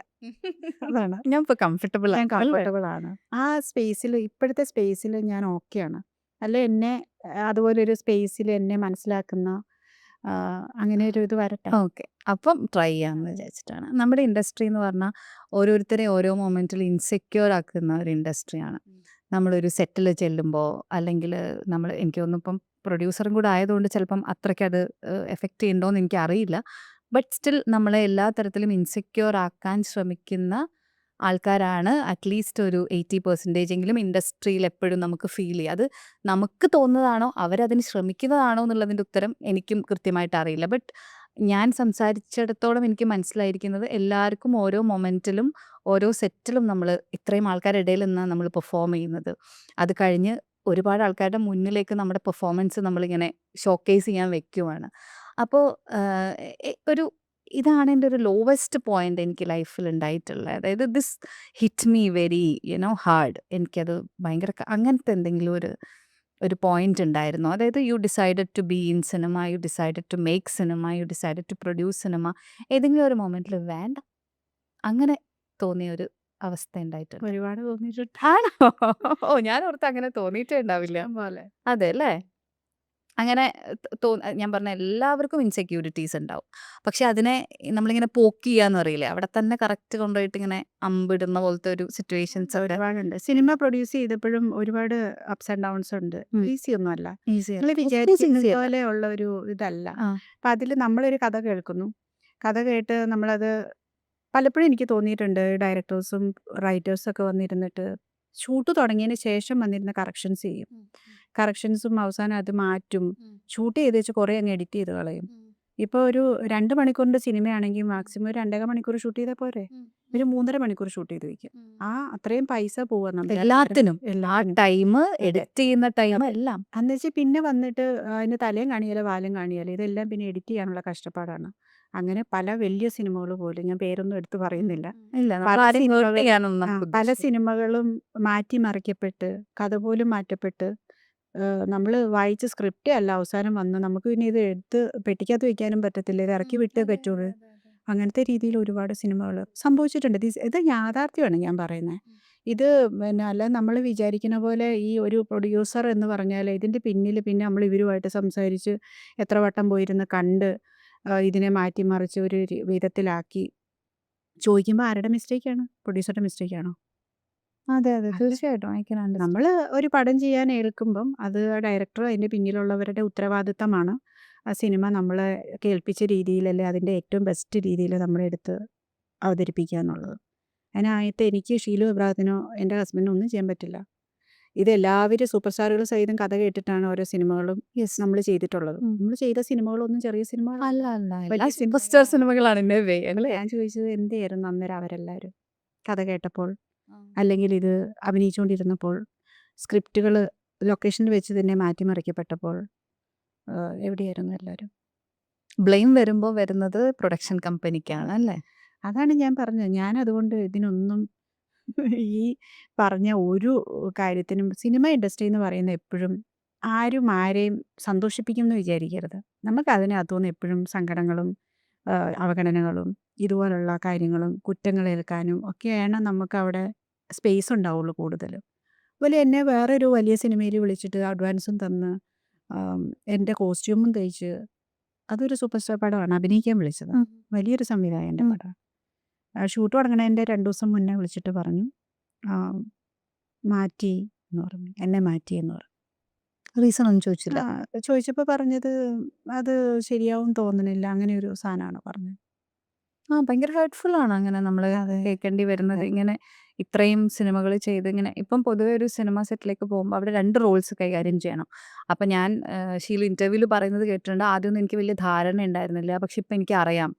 അതാണ്. ഞാൻ ഇപ്പൊ കംഫർട്ടബിൾ ഞാൻ ആണ്. കംഫർട്ടബിൾ ആണ്. ആ സ്പേസിൽ ഇപ്പോഴത്തെ സ്പേസിൽ ഞാൻ ഓക്കെയാണ്. അല്ലെ എന്നെ അതുപോലൊരു സ്പേസിൽ എന്നെ മനസ്സിലാക്കുന്ന അങ്ങനെ ഒരു ഇത് വരട്ടെ. ഓക്കെ. അപ്പം ട്രൈ ചെയ്യാമെന്ന് വിചാരിച്ചിട്ടാണ്. നമ്മുടെ ഇൻഡസ്ട്രി എന്ന് പറഞ്ഞാൽ ഓരോരുത്തരെയും ഓരോ മൊമെന്റിൽ ഇൻസെക്യൂർ ആക്കുന്ന ഒരു ഇൻഡസ്ട്രിയാണ്. നമ്മളൊരു സെറ്റിൽ ചെല്ലുമ്പോൾ അല്ലെങ്കിൽ എനിക്ക് തോന്നുന്നു ഇപ്പം പ്രൊഡ്യൂസറും കൂടെ ആയതുകൊണ്ട് ചിലപ്പം അത്രയ്ക്കത് എഫക്റ്റ് ചെയ്യുന്നുണ്ടോയെന്ന് എനിക്കറിയില്ല. ബട്ട് സ്റ്റിൽ നമ്മളെ എല്ലാ തരത്തിലും ഇൻസെക്യൂർ ആക്കാൻ ശ്രമിക്കുന്ന ആൾക്കാരാണ് അറ്റ്ലീസ്റ്റ് ഒരു 80% എങ്കിലും ഇൻഡസ്ട്രിയിൽ എപ്പോഴും നമുക്ക് ഫീൽ ചെയ്യുക. അത് നമുക്ക് തോന്നുന്നതാണോ അവരതിന് ശ്രമിക്കുന്നതാണോ എന്നുള്ളതിൻ്റെ ഉത്തരം എനിക്കും കൃത്യമായിട്ട് അറിയില്ല. ബട്ട് ഞാൻ സംസാരിച്ചിടത്തോളം എനിക്ക് മനസ്സിലായിരിക്കുന്നത് എല്ലാവർക്കും ഓരോ മൊമെൻറ്റിലും ഓരോ സെറ്റിലും നമ്മൾ ഇത്രയും ആൾക്കാരുടെ ഇടയിൽ നിന്നാണ് നമ്മൾ പെർഫോം ചെയ്യുന്നത്. അത് കഴിഞ്ഞ് ഒരുപാട് ആൾക്കാരുടെ മുന്നിലേക്ക് നമ്മുടെ പെർഫോമൻസ് നമ്മളിങ്ങനെ ഷോക്കേസ് ചെയ്യാൻ വെക്കുവാണ്. അപ്പോൾ ഒരു ഇതാണ് എൻ്റെ ഒരു ലോവസ്റ്റ് പോയിന്റ് എനിക്ക് ലൈഫിൽ ഉണ്ടായിട്ടുള്ളത്. അതായത് this hit me very hard. എനിക്കത് ഭയങ്കര അങ്ങനത്തെ എന്തെങ്കിലും ഒരു പോയിന്റ് ഉണ്ടായിരുന്നു. അതായത് you decided to be in cinema, you decided to make cinema, you decided to produce cinema. ഏതെങ്കിലും ഒരു മൊമെന്റിൽ വേണ്ട അങ്ങനെ തോന്നിയ ഒരു അവസ്ഥ ഉണ്ടായിട്ടുണ്ട്. ഒരുപാട് തോന്നിയിട്ടുണ്ട്. ആണോ? ഓ, ഞാൻ ഓർത്ത് അങ്ങനെ തോന്നിയിട്ടേ ഉണ്ടാവില്ല പോലെ. അതെ അല്ലേ? അങ്ങനെ ഞാൻ പറഞ്ഞ എല്ലാവർക്കും ഇൻസെക്യൂരിറ്റീസ് ഉണ്ടാവും. പക്ഷെ അതിനെ നമ്മളിങ്ങനെ പോക്ക് ചെയ്യാന്ന് പറയില്ലേ, അവിടെ തന്നെ കറക്റ്റ് കൊണ്ടുപോയിട്ട് ഇങ്ങനെ അമ്പിടുന്ന പോലത്തെ ഒരു സിറ്റുവേഷൻസ് അവിടെ ഒരുപാടുണ്ട്. സിനിമ പ്രൊഡ്യൂസ് ചെയ്തപ്പോഴും ഒരുപാട് അപ്സ് ആൻഡ് ഡൗൺസ് ഉണ്ട്. ഈസി ഒന്നും അല്ല. ഈസി നമ്മൾ വിചാരിക്കുന്ന പോലെ ഉള്ള ഒരു ഇതല്ല. അപ്പം അതിൽ നമ്മളൊരു കഥ കേൾക്കുന്നു. കഥ കേട്ട് നമ്മളത് പലപ്പോഴും എനിക്ക് തോന്നിയിട്ടുണ്ട് ഡയറക്ടേഴ്സും റൈറ്റേഴ്സും ഒക്കെ വന്നിരുന്നിട്ട് ഷൂട്ട് തുടങ്ങിയതിന് ശേഷം വന്നിരുന്ന കറക്ഷൻസ് ചെയ്യും. കറക്ഷൻസും അവസാനം അത് മാറ്റും. ഷൂട്ട് ചെയ്ത് വെച്ച് കുറേ അങ്ങ് എഡിറ്റ് ചെയ്ത് കളയും. ഇപ്പോൾ ഒരു 2 മണിക്കൂറിൻ്റെ സിനിമയാണെങ്കിൽ മാക്സിമം ഒരു 2.5 മണിക്കൂർ ഷൂട്ട് ചെയ്താൽ പോരെ? ഒരു 3.5 മണിക്കൂർ ഷൂട്ട് ചെയ്ത് വയ്ക്കും. അത്രയും പൈസ പോവാ നമുക്ക് എല്ലാത്തിനും. ആ എല്ലാത്തിനും. ടൈം, എഡിറ്റ് ചെയ്യുന്ന ടൈം എല്ലാം. എന്ന് വെച്ചാൽ പിന്നെ വന്നിട്ട് അതിന് തലയും കാണിയാലോ വാലും കാണിയാലോ ഇതെല്ലാം പിന്നെ എഡിറ്റ് ചെയ്യാനുള്ള കഷ്ടപ്പാടാണ്. അങ്ങനെ പല വലിയ സിനിമകൾ പോലും ഞാൻ പേരൊന്നും എടുത്ത് പറയുന്നില്ല. ഇല്ല, പല നമ്മൾ ആരെയും സിനിമകൾ hurt ചെയ്യാനൊന്നും നമുക്ക് പല ഉദ്ദേശിക്കുന്നില്ല. സിനിമകളും മാറ്റിമറിക്കപ്പെട്ട് കഥ പോലും മാറ്റപ്പെട്ട് നമ്മൾ വായിച്ച സ്ക്രിപ്റ്റേ അല്ല അവസാനം വന്ന് നമുക്ക് പിന്നെ ഇത് എടുത്ത് പെട്ടിക്കകത്ത് വെക്കാനും പറ്റത്തില്ല. ഇത് ഇറക്കി വിട്ടേ പറ്റുള്ളൂ. അങ്ങനത്തെ രീതിയിൽ ഒരുപാട് സിനിമകൾ സംഭവിച്ചിട്ടുണ്ട്. ഇത് യാഥാർത്ഥ്യമാണ് ഞാൻ പറയുന്നത്. ഇത് പിന്നെ അല്ല നമ്മൾ വിചാരിക്കുന്ന പോലെ ഈ ഒരു പ്രൊഡ്യൂസർ എന്ന് പറഞ്ഞാൽ ഇതിൻ്റെ പിന്നിൽ പിന്നെ നമ്മൾ ഇവരുമായിട്ട് സംസാരിച്ച് എത്ര വട്ടം പോയിരുന്ന് കണ്ട് ഇതിനെ മാറ്റിമറിച്ച് ഒരു വിധത്തിലാക്കി ചോദിക്കുമ്പോൾ ആരുടെ മിസ്റ്റേക്കാണ്? പ്രൊഡ്യൂസറുടെ മിസ്റ്റേക്കാണോ? അതെ അതെ, തീർച്ചയായിട്ടും. നമ്മൾ ഒരു പടം ചെയ്യാൻ ഏൽക്കുമ്പം അത് ഡയറക്ടർ അതിൻ്റെ പിന്നിലുള്ളവരുടെ ഉത്തരവാദിത്തമാണ്. ആ സിനിമ നമ്മളെ കേൾപ്പിച്ച രീതിയിലല്ലേ അതിൻ്റെ ഏറ്റവും ബെസ്റ്റ് രീതിയിൽ നമ്മളെടുത്ത് അവതരിപ്പിക്കുക എന്നുള്ളത്. അതിനായിട്ട് എനിക്ക് ഷീലു ഇബ്രാഹിമിനോ എൻ്റെ ഹസ്ബൻഡിനോ ഒന്നും ചെയ്യാൻ പറ്റില്ല. ഇത് എല്ലാവരും സൂപ്പർ സ്റ്റാറുകൾ സഹിതം കഥ കേട്ടിട്ടാണ് ഓരോ സിനിമകളും നമ്മൾ ചെയ്തിട്ടുള്ളത്. നമ്മൾ ചെയ്ത സിനിമകളൊന്നും ചെറിയ സിനിമകളല്ല. അല്ല അല്ല, വലിയ സൂപ്പർ സ്റ്റാർ സിനിമകളാണ് എന്നെ വേ ഞാൻ ചോദിച്ചത് എന്തായിരുന്നു അന്നേരം അവരെല്ലാവരും കഥ കേട്ടപ്പോൾ അല്ലെങ്കിൽ ഇത് അഭിനയിച്ചുകൊണ്ടിരുന്നപ്പോൾ സ്ക്രിപ്റ്റുകൾ ലൊക്കേഷനിൽ വെച്ച് തന്നെ മാറ്റിമറിക്കപ്പെട്ടപ്പോൾ എവിടെയായിരുന്നു എല്ലാവരും? ബ്ലെയിം വരുമ്പോൾ വരുന്നത് പ്രൊഡക്ഷൻ കമ്പനിക്കാണ് അല്ലേ? അതാണ് ഞാൻ പറഞ്ഞത്. ഞാൻ അതുകൊണ്ട് ഇതിനൊന്നും ഈ പറഞ്ഞ ഒരു കാര്യത്തിനും സിനിമ ഇൻഡസ്ട്രി എന്ന് പറയുന്നത് എപ്പോഴും ആരും ആരെയും സന്തോഷിപ്പിക്കും എന്ന് വിചാരിക്കരുത്. നമുക്ക് അതിനകത്തുനിന്ന് എപ്പോഴും സങ്കടങ്ങളും അവഗണനകളും ഇതുപോലുള്ള കാര്യങ്ങളും കുറ്റങ്ങളേൽക്കാനും ഒക്കെയാണ് നമുക്ക് അവിടെ സ്പേസ് ഉണ്ടാവുള്ളൂ കൂടുതലും. അതുപോലെ എന്നെ വേറൊരു വലിയ സിനിമയിൽ വിളിച്ചിട്ട് അഡ്വാൻസും തന്ന് എൻ്റെ കോസ്റ്റ്യൂമും തയ്ച്ച് അതൊരു സൂപ്പർ സ്റ്റാർ പടമാണ് അഭിനയിക്കാൻ വിളിച്ചത്. വലിയൊരു സംവിധായകൻ്റെ പടമാണ്. ഷൂട്ട് തുടങ്ങണതിൻ്റെ 2 ദിവസം മുന്നേ വിളിച്ചിട്ട് പറഞ്ഞു മാറ്റി എന്ന് പറഞ്ഞു. എന്നെ മാറ്റി എന്ന് പറഞ്ഞു. റീസൺ ഒന്നും ചോദിച്ചില്ല. ചോദിച്ചപ്പോൾ പറഞ്ഞത് അത് ശരിയാവും തോന്നണില്ല അങ്ങനെ ഒരു സാധനമാണ് പറഞ്ഞത്. ഭയങ്കര ഹേർട്ട്ഫുൾ ആണ് അങ്ങനെ നമ്മൾ അതെ. കേൾക്കേണ്ടി വരുന്നത്. അതെ. ഇങ്ങനെ ഇത്രയും സിനിമകൾ ചെയ്ത് ഇങ്ങനെ ഇപ്പം പൊതുവെ ഒരു സിനിമ സെറ്റിലേക്ക് പോകുമ്പോൾ അവിടെ 2 റോൾസ് കൈകാര്യം ചെയ്യണം. അപ്പം ഞാൻ ഷീല ഇന്റർവ്യൂവിൽ പറയുന്നത് കേട്ടിട്ടുണ്ട്. ആദ്യമൊന്നും എനിക്ക് വലിയ ധാരണ ഉണ്ടായിരുന്നില്ല. പക്ഷെ ഇപ്പം എനിക്കറിയാം.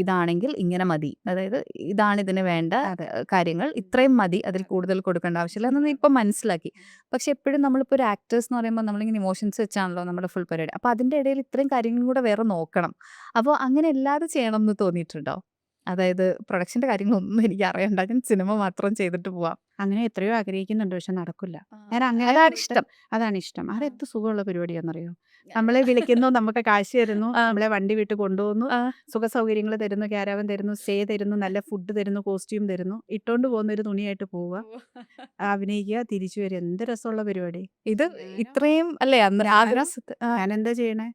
ഇതാണെങ്കിൽ ഇങ്ങനെ മതി. അതായത് ഇതാണ് ഇതിന് വേണ്ട അതെ. കാര്യങ്ങൾ. ഇത്രയും മതി. അതിൽ കൂടുതൽ കൊടുക്കേണ്ട ആവശ്യമില്ല എന്നൊന്നും ഇപ്പം മനസ്സിലാക്കി. പക്ഷെ എപ്പോഴും നമ്മളിപ്പോൾ ഒരു ആക്ടേഴ്സ് എന്ന് പറയുമ്പോൾ നമ്മളിങ്ങനെ ഇമോഷൻസ് വെച്ചാണല്ലോ നമ്മുടെ ഫുൾ പരിപാടി. അപ്പോൾ അതിൻ്റെ ഇടയിൽ ഇത്രയും കാര്യങ്ങളും കൂടെ വേറെ നോക്കണം. അപ്പോൾ അങ്ങനെ അല്ലാതെ ചെയ്യണം എന്ന് തോന്നിയിട്ടുണ്ടോ? അതായത് പ്രൊഡക്ഷന്റെ കാര്യങ്ങളൊന്നും എനിക്ക് അറിയണ്ട. ഞാൻ സിനിമ മാത്രം ചെയ്തിട്ട് പോവാം. അങ്ങനെ എത്രയോ ആഗ്രഹിക്കുന്നുണ്ട്. പക്ഷെ നടക്കില്ല. ഞാൻ അങ്ങനെ അതാണ് പോയിട്ട് ഇഷ്ടം. അതാണ് ഇഷ്ടം. അതെന്ത് സുഖമുള്ള പരിപാടിയാണെന്നറിയോ? നമ്മളെ വിളിക്കുന്നു, നമുക്ക് കാശ് തരുന്നു, ആ, നമ്മളെ വണ്ടി വിട്ട് കൊണ്ടുപോകുന്നു, ആ. സുഖ സൗകര്യങ്ങൾ തരുന്നു, ക്യാരവൻ തരുന്നു, സ്റ്റേ തരുന്നു, നല്ല ഫുഡ് തരുന്നു, കോസ്റ്റ്യൂം തരുന്നു, ഇട്ടോണ്ട് പോകുന്ന ഒരു തുണിയായിട്ട് പോവുക, അഭിനയിക്കുക, തിരിച്ചു വരിക. എന്ത് രസമുള്ള പരിപാടി. ഇത് ഇത്രയും അല്ലേ അന്ന് ആ ഞാനോ ദിവസത്തെ ഞാനെന്താ ചെയ്യണേ?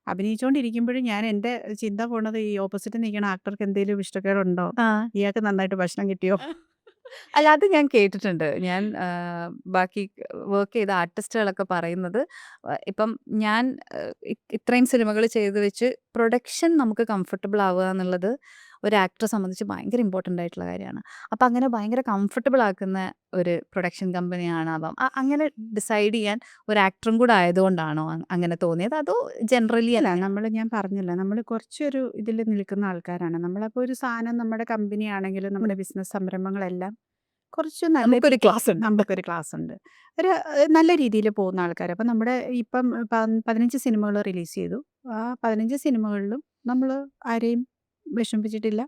അഭിനയിച്ചോണ്ടിരിക്കുമ്പോഴും ഞാൻ എൻ്റെ ചിന്ത പോണത് ഈ ഓപ്പോസിറ്റ് നിൽക്കുന്ന ആക്ടർക്ക് എന്തെങ്കിലും ഇഷ്ടക്കേടുണ്ടോ? ആ. ഇയാൾക്ക് നന്നായിട്ട് ഭക്ഷണം കിട്ടിയോ? അല്ല അത് ഞാൻ കേട്ടിട്ടുണ്ട്. ഞാൻ ബാക്കി വർക്ക് ചെയ്ത ആർട്ടിസ്റ്റുകളൊക്കെ പറയുന്നത് ഇപ്പം ഞാൻ ഇത്രയും സിനിമകൾ ചെയ്ത് വെച്ച് പ്രൊഡക്ഷൻ നമുക്ക് കംഫർട്ടബിൾ ആവുക എന്നുള്ളത് ഒരു ആക്ടറെ സംബന്ധിച്ച് ഭയങ്കര ഇമ്പോർട്ടൻ്റ് ആയിട്ടുള്ള കാര്യമാണ്. അപ്പം അങ്ങനെ ഭയങ്കര കംഫർട്ടബിൾ ആക്കുന്ന ഒരു പ്രൊഡക്ഷൻ കമ്പനിയാണാവാം. അങ്ങനെ ഡിസൈഡ് ചെയ്യാൻ ഒരു ആക്ടറും കൂടെ ആയതുകൊണ്ടാണോ അങ്ങനെ തോന്നിയത്? അതോ ജനറലി അല്ല ഞാൻ പറഞ്ഞല്ലോ, നമ്മൾ കുറച്ചൊരു ഇതിൽ നിൽക്കുന്ന ആൾക്കാരാണ്. നമ്മളപ്പോൾ ഒരു സാധനം നമ്മുടെ കമ്പനി ആണെങ്കിലും നമ്മുടെ ബിസിനസ് സംരംഭങ്ങളെല്ലാം കുറച്ച് നല്ല നമുക്കൊരു ക്ലാസ് ഉണ്ട്. നമുക്കൊരു ക്ലാസ് ഉണ്ട്. ഒരു നല്ല രീതിയിൽ പോകുന്ന ആൾക്കാർ. അപ്പം നമ്മുടെ ഇപ്പം 15 സിനിമകൾ റിലീസ് ചെയ്തു. ആ 15 സിനിമകളിലും നമ്മൾ ആരെയും വിഷമിപ്പിച്ചിട്ടില്ല,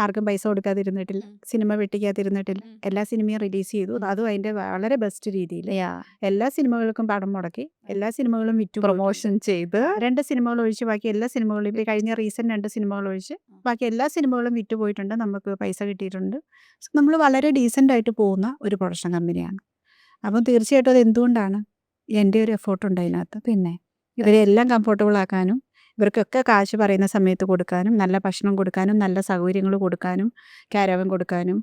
ആർക്കും പൈസ കൊടുക്കാതിരുന്നിട്ടില്ല, സിനിമ വെട്ടിക്കാതിരുന്നിട്ടില്ല. എല്ലാ സിനിമയും റിലീസ് ചെയ്തു. അതും അതിൻ്റെ വളരെ ബെസ്റ്റ് രീതിയിൽ എല്ലാ സിനിമകൾക്കും പണം മുടക്കി, എല്ലാ സിനിമകളും വിറ്റു പ്രൊമോഷൻ ചെയ്ത് 2 സിനിമകൾ ഒഴിച്ച് ബാക്കി എല്ലാ സിനിമകളും ഇപ്പോൾ കഴിഞ്ഞ റീസെൻറ്റ് 2 സിനിമകൾ ഒഴിച്ച് ബാക്കി എല്ലാ സിനിമകളും വിറ്റുപോയിട്ടുണ്ട്. നമുക്ക് പൈസ കിട്ടിയിട്ടുണ്ട്. നമ്മൾ വളരെ ഡീസൻ്റ് ആയിട്ട് പോകുന്ന ഒരു പ്രൊഡക്ഷൻ കമ്പനിയാണ്. അപ്പം തീർച്ചയായിട്ടും അത് എന്തുകൊണ്ടാണ്? എൻ്റെ ഒരു എഫേർട്ടുണ്ട് അതിനകത്ത്. പിന്നെ ഇവരെല്ലാം കംഫർട്ടബിൾ ആക്കാനും, ഇവർക്കൊക്കെ കാശ് പറയുന്ന സമയത്ത് കൊടുക്കാനും, നല്ല ഭക്ഷണം കൊടുക്കാനും, നല്ല സൗകര്യങ്ങൾ കൊടുക്കാനും, ക്യാരവൻ കൊടുക്കാനും,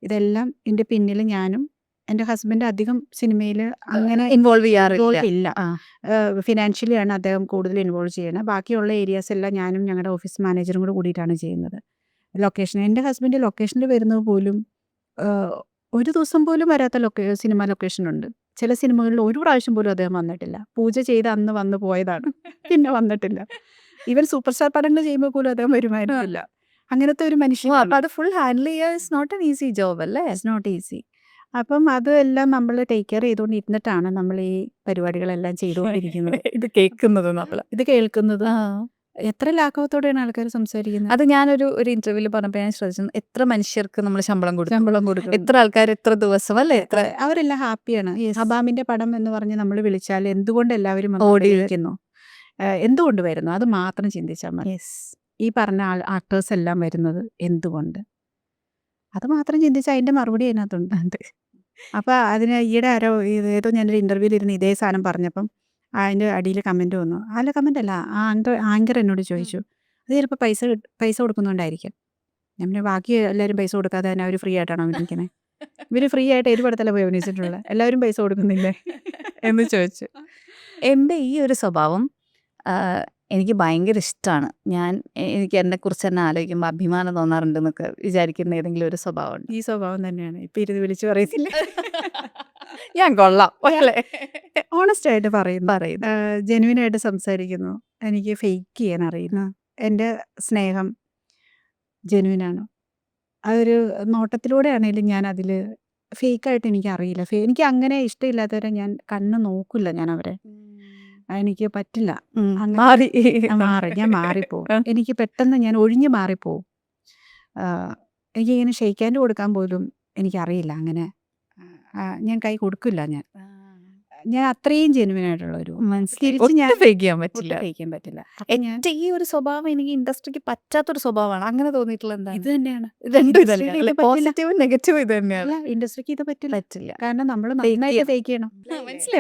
ഇതെല്ലാം ഇതിൻ്റെ പിന്നിൽ ഞാനും എൻ്റെ ഹസ്ബൻഡ് അധികം സിനിമയിൽ അങ്ങനെ ഇൻവോൾവ് ചെയ്യാറില്ല. ഇല്ല. ആ. ഫിനാൻഷ്യലി ആണ് അദ്ദേഹം കൂടുതൽ ഇൻവോൾവ് ചെയ്യണത്. ബാക്കിയുള്ള ഏരിയാസ് എല്ലാം ഞാനും ഞങ്ങളുടെ ഓഫീസ് മാനേജറും കൂടെ കൂടിയിട്ടാണ് ചെയ്യുന്നത്. എൻ്റെ ഹസ്ബൻഡ് ലൊക്കേഷനിൽ വരുന്നത് പോലും ഒരു ദിവസം പോലും വരാത്ത സിനിമ ലൊക്കേഷനുണ്ട്. ചില സിനിമകളിൽ ഒരു പ്രാവശ്യം പോലും അദ്ദേഹം വന്നിട്ടില്ല. പൂജ ചെയ്ത് അന്ന് വന്ന് പോയതാണ്. പിന്നെ വന്നിട്ടില്ല. ഈവൻ സൂപ്പർ സ്റ്റാർ പടങ്ങൾ ചെയ്യുമ്പോൾ പോലും അദ്ദേഹം വരുമായിരുന്നില്ല. അങ്ങനത്തെ ഒരു ഓ, മനുഷ്യനാണ്. അപ്പൊ അത് ഫുൾ ഹാൻഡിൽ ചെയ്യുക is not an easy job അല്ലേ? It's not easy. അപ്പം അതെല്ലാം നമ്മൾ ടേക്ക് കെയർ ചെയ്തുകൊണ്ടിരുന്നിട്ടാണ് നമ്മൾ ഈ പരിപാടികളെല്ലാം ചെയ്തുകൊണ്ടിരിക്കുന്നത്. ഇത് കേൾക്കുന്നത് നമ്മൾ. ഇത് കേൾക്കുന്നത് എത്ര ലാഘവത്തോടെയാണ് ആൾക്കാർ സംസാരിക്കുന്നത്. അത് ഞാനൊരു ഇന്റർവ്യൂവിൽ പറഞ്ഞപ്പോൾ ഞാൻ ശ്രദ്ധിച്ചു. എത്ര മനുഷ്യർക്ക് നമ്മൾ ശമ്പളം കൊടുക്കും, എത്ര കൊടുക്കും. ആൾക്കാർ എത്ര ദിവസം അല്ലേ, എത്ര അവരെല്ലാം ഹാപ്പിയാണ്. ഹബാമിന്റെ പടം എന്ന് പറഞ്ഞ് നമ്മൾ വിളിച്ചാൽ എന്തുകൊണ്ട് എല്ലാവരും ഓടി അഭിനയിക്കുന്നു, എന്തുകൊണ്ട് വരുന്നു, അത് മാത്രം ചിന്തിച്ചാൽ മതി. ഈ പറഞ്ഞ ആക്ടേഴ്സ് എല്ലാം വരുന്നത് എന്തുകൊണ്ട്, അത് മാത്രം ചിന്തിച്ചാൽ അതിന്റെ മറുപടി അതിനകത്തുണ്ട്. അപ്പോൾ അതിന് ഈയിടെ ഏതോ ഞാനൊരു ഇൻ്റർവ്യൂവിൽ ഇരുന്ന് ഇതേ സാധനം പറഞ്ഞപ്പം അതിൻ്റെ അടിയിൽ കമൻറ്റ് വന്നു. അല്ല കമൻ്റ് അല്ല, ആങ്കർ എന്നോട് ചോദിച്ചു, അത് ചിലപ്പോൾ പൈസ കൊടുക്കുന്നുണ്ടായിരിക്കും. ഞാൻ പിന്നെ ബാക്കി എല്ലാവരും പൈസ കൊടുക്കാതെ തന്നെ അവർ ഫ്രീ ആയിട്ടാണോ അഭിനയിക്കുന്നത്? ഇവർ ഫ്രീ ആയിട്ട് ഏത് പടത്തിലാണ് പോയി അഭിനയിച്ചിട്ടുള്ളത്? എല്ലാവരും പൈസ കൊടുക്കുന്നില്ലേ എന്ന് ചോദിച്ചു. എൻ്റെ ഈ ഒരു സ്വഭാവം എനിക്ക് ഭയങ്കര ഇഷ്ടമാണ്. എനിക്ക് എന്നെക്കുറിച്ച് തന്നെ ആലോചിക്കുമ്പോൾ അഭിമാനം തോന്നാറുണ്ടെന്നൊക്കെ വിചാരിക്കുന്ന ഏതെങ്കിലും ഒരു സ്വഭാവമുണ്ട്. ഈ സ്വഭാവം തന്നെയാണ്. ഇപ്പം ഇരുന്ന് വിളിച്ച് പറയത്തില്ല. ഞാൻ കൊള്ളാം അല്ലേ? ഓണസ്റ്റ് ആയിട്ട് പറയുന്നു, ജെന്യുവിനായിട്ട് സംസാരിക്കുന്നു. എനിക്ക് ഫേക്ക് ചെയ്യാൻ അറിയില്ല. എൻ്റെ സ്നേഹം ജെന്യുവിനാണ്. അതൊരു നോട്ടത്തിലൂടെ ആണെങ്കിലും ഞാൻ അതിൽ ഫേക്കായിട്ട് എനിക്കറിയില്ല. എനിക്ക് അങ്ങനെ ഇഷ്ടമില്ലാത്തവരെ ഞാൻ കണ്ണ് നോക്കില്ല, ഞാൻ അവരെ. എനിക്ക് പറ്റില്ല. ഞാൻ മാറിപ്പോവും. എനിക്ക് പെട്ടെന്ന് ഞാൻ ഒഴിഞ്ഞ് മാറിപ്പോവും. എനിക്കിങ്ങനെ ഷെയ്ക്ക് ഹാൻഡ് കൊടുക്കാൻ പോലും എനിക്കറിയില്ല. അങ്ങനെ ഞാൻ കൈ കൊടുക്കില്ല. ഞാൻ അത്രയും ജെന്യുവിനായിട്ടുള്ളൊരു തിരിച്ച് ഞാൻ ഫേക്ക് ചെയ്യാൻ പറ്റില്ല. ഫേക്കാൻ പറ്റില്ല. അപ്പം ഞാൻ ഈ ഒരു സ്വഭാവം എനിക്ക് ഇൻഡസ്ട്രിക്ക് പറ്റാത്തൊരു സ്വഭാവമാണ്. അങ്ങനെ തോന്നിയിട്ടുള്ള എന്താണ്? ഇത് തന്നെയാണ്. രണ്ടും ഇത് ഇൻഡസ്ട്രിയിൽ തന്നെയാണ്. ഇത് പറ്റില്ല. പോസിറ്റീവും നെഗറ്റീവും ഇത് തന്നെയാണ്. ഇൻഡസ്ട്രിക്ക് ഇത് പറ്റില്ല. പറ്റില്ല. കാരണം നമ്മൾ Fake നന്നായിട്ട് ചെയ്യാം. ഫേക്ക് ചെയ്യണം.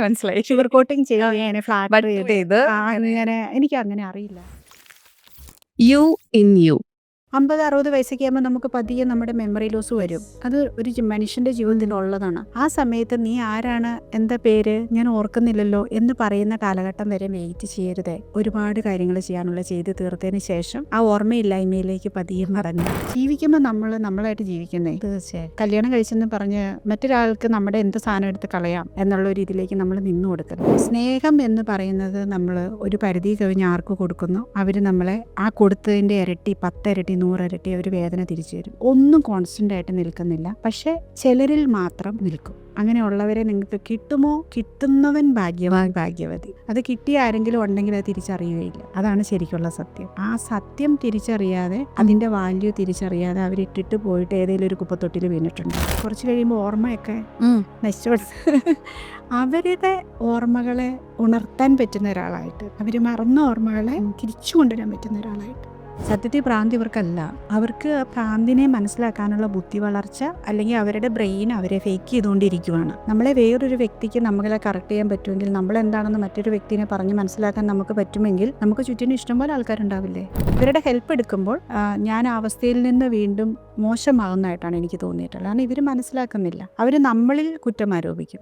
മനസ്സിലായി. ഷുഗർ കോട്ടിങ് ചെയ്യാൻ ഫ്ലാറ്റ് But ഇത് അങ്ങനെ എനിക്ക് അങ്ങനെ അറിയില്ല. യു ഇൻ യു 50-60 വയസ്സൊക്കെ ആകുമ്പോൾ നമുക്ക് പതിയെ നമ്മുടെ മെമ്മറി ലോസ് വരും. അത് ഒരു മനുഷ്യന്റെ ജീവിതത്തിൽ ഉള്ളതാണ്. ആ സമയത്ത് നീ ആരാണ്, എന്താ പേര്, ഞാൻ ഓർക്കുന്നില്ലല്ലോ എന്ന് പറയുന്ന കാലഘട്ടം വരെ വെയിറ്റ് ചെയ്യരുതേ. ഒരുപാട് കാര്യങ്ങൾ ചെയ്യാനുള്ള ചെയ്ത് തീർത്തതിന് ശേഷം ആ ഓർമ്മയില്ലായ്മയിലേക്ക് പതിയെ മറഞ്ഞു ജീവിക്കുമ്പോൾ നമ്മളായിട്ട് ജീവിക്കുന്നേ. തീർച്ചയായും. കല്യാണം കഴിച്ചെന്ന് പറഞ്ഞ് മറ്റൊരാൾക്ക് നമ്മുടെ എന്ത് സാധനം എടുത്ത് കളയാം എന്നുള്ള ഒരു ഇതിലേക്ക് നമ്മൾ നിന്നു കൊടുക്കരുത്. സ്നേഹം എന്ന് പറയുന്നത് നമ്മൾ ഒരു പരിധി കഴിഞ്ഞ് ആർക്ക് കൊടുക്കുന്നു, അവർ നമ്മളെ ആ കൊടുത്തതിൻ്റെ ഇരട്ടി, 10 ഇരട്ടി, 100 ഇരട്ടി അവർ വേദന തിരിച്ചു തരും. ഒന്നും കോൺസ്റ്റന്റ് ആയിട്ട് നിൽക്കുന്നില്ല, പക്ഷെ ചിലരിൽ മാത്രം നിൽക്കും. അങ്ങനെയുള്ളവരെ നിങ്ങൾക്ക് കിട്ടുമോ? കിട്ടുന്നവൻ ഭാഗ്യവതി. അത് കിട്ടിയ ആരെങ്കിലും ഉണ്ടെങ്കിൽ അത് തിരിച്ചറിയുകയില്ല. അതാണ് ശരിക്കുള്ള സത്യം. ആ സത്യം തിരിച്ചറിയാതെ, അതിന്റെ വാല്യൂ തിരിച്ചറിയാതെ അവരിട്ടിട്ട് പോയിട്ട് ഏതെങ്കിലും ഒരു കുപ്പത്തൊട്ടിൽ വീണിട്ടുണ്ട്. കുറച്ച് കഴിയുമ്പോൾ ഓർമ്മയൊക്കെ നശിച്ചു. അവരുടെ ഓർമ്മകളെ ഉണർത്താൻ പറ്റുന്ന ഒരാളായിട്ട്, അവർ മറന്ന ഓർമ്മകളെ തിരിച്ചു കൊണ്ടുവരാൻ പറ്റുന്ന ഒരാളായിട്ട്. സത്യത്തിൽ ഭ്രാന്തി ഇവർക്കല്ല. അവർക്ക് ഭ്രാന്തിനെ മനസ്സിലാക്കാനുള്ള ബുദ്ധി വളർച്ച, അല്ലെങ്കിൽ അവരുടെ ബ്രെയിൻ അവരെ ഫേക്ക് ചെയ്തുകൊണ്ടിരിക്കുകയാണ്. നമ്മളെ വേറൊരു വ്യക്തിക്ക് നമ്മളെ കറക്റ്റ് ചെയ്യാൻ പറ്റുമെങ്കിൽ, നമ്മളെന്താണെന്ന് മറ്റൊരു വ്യക്തിനെ പറഞ്ഞ് മനസ്സിലാക്കാൻ നമുക്ക് പറ്റുമെങ്കിൽ, നമുക്ക് ചുറ്റിനും ഇഷ്ടംപോലെ ആൾക്കാരുണ്ടാവില്ലേ? ഇവരുടെ ഹെൽപ്പ് എടുക്കുമ്പോൾ ഞാൻ ആ അവസ്ഥയിൽ നിന്ന് വീണ്ടും മോശമാകുന്നതായിട്ടാണ് എനിക്ക് തോന്നിയിട്ടുള്ളത്. കാരണം ഇവർ മനസ്സിലാക്കുന്നില്ല. അവർ നമ്മളിൽ കുറ്റം ആരോപിക്കും.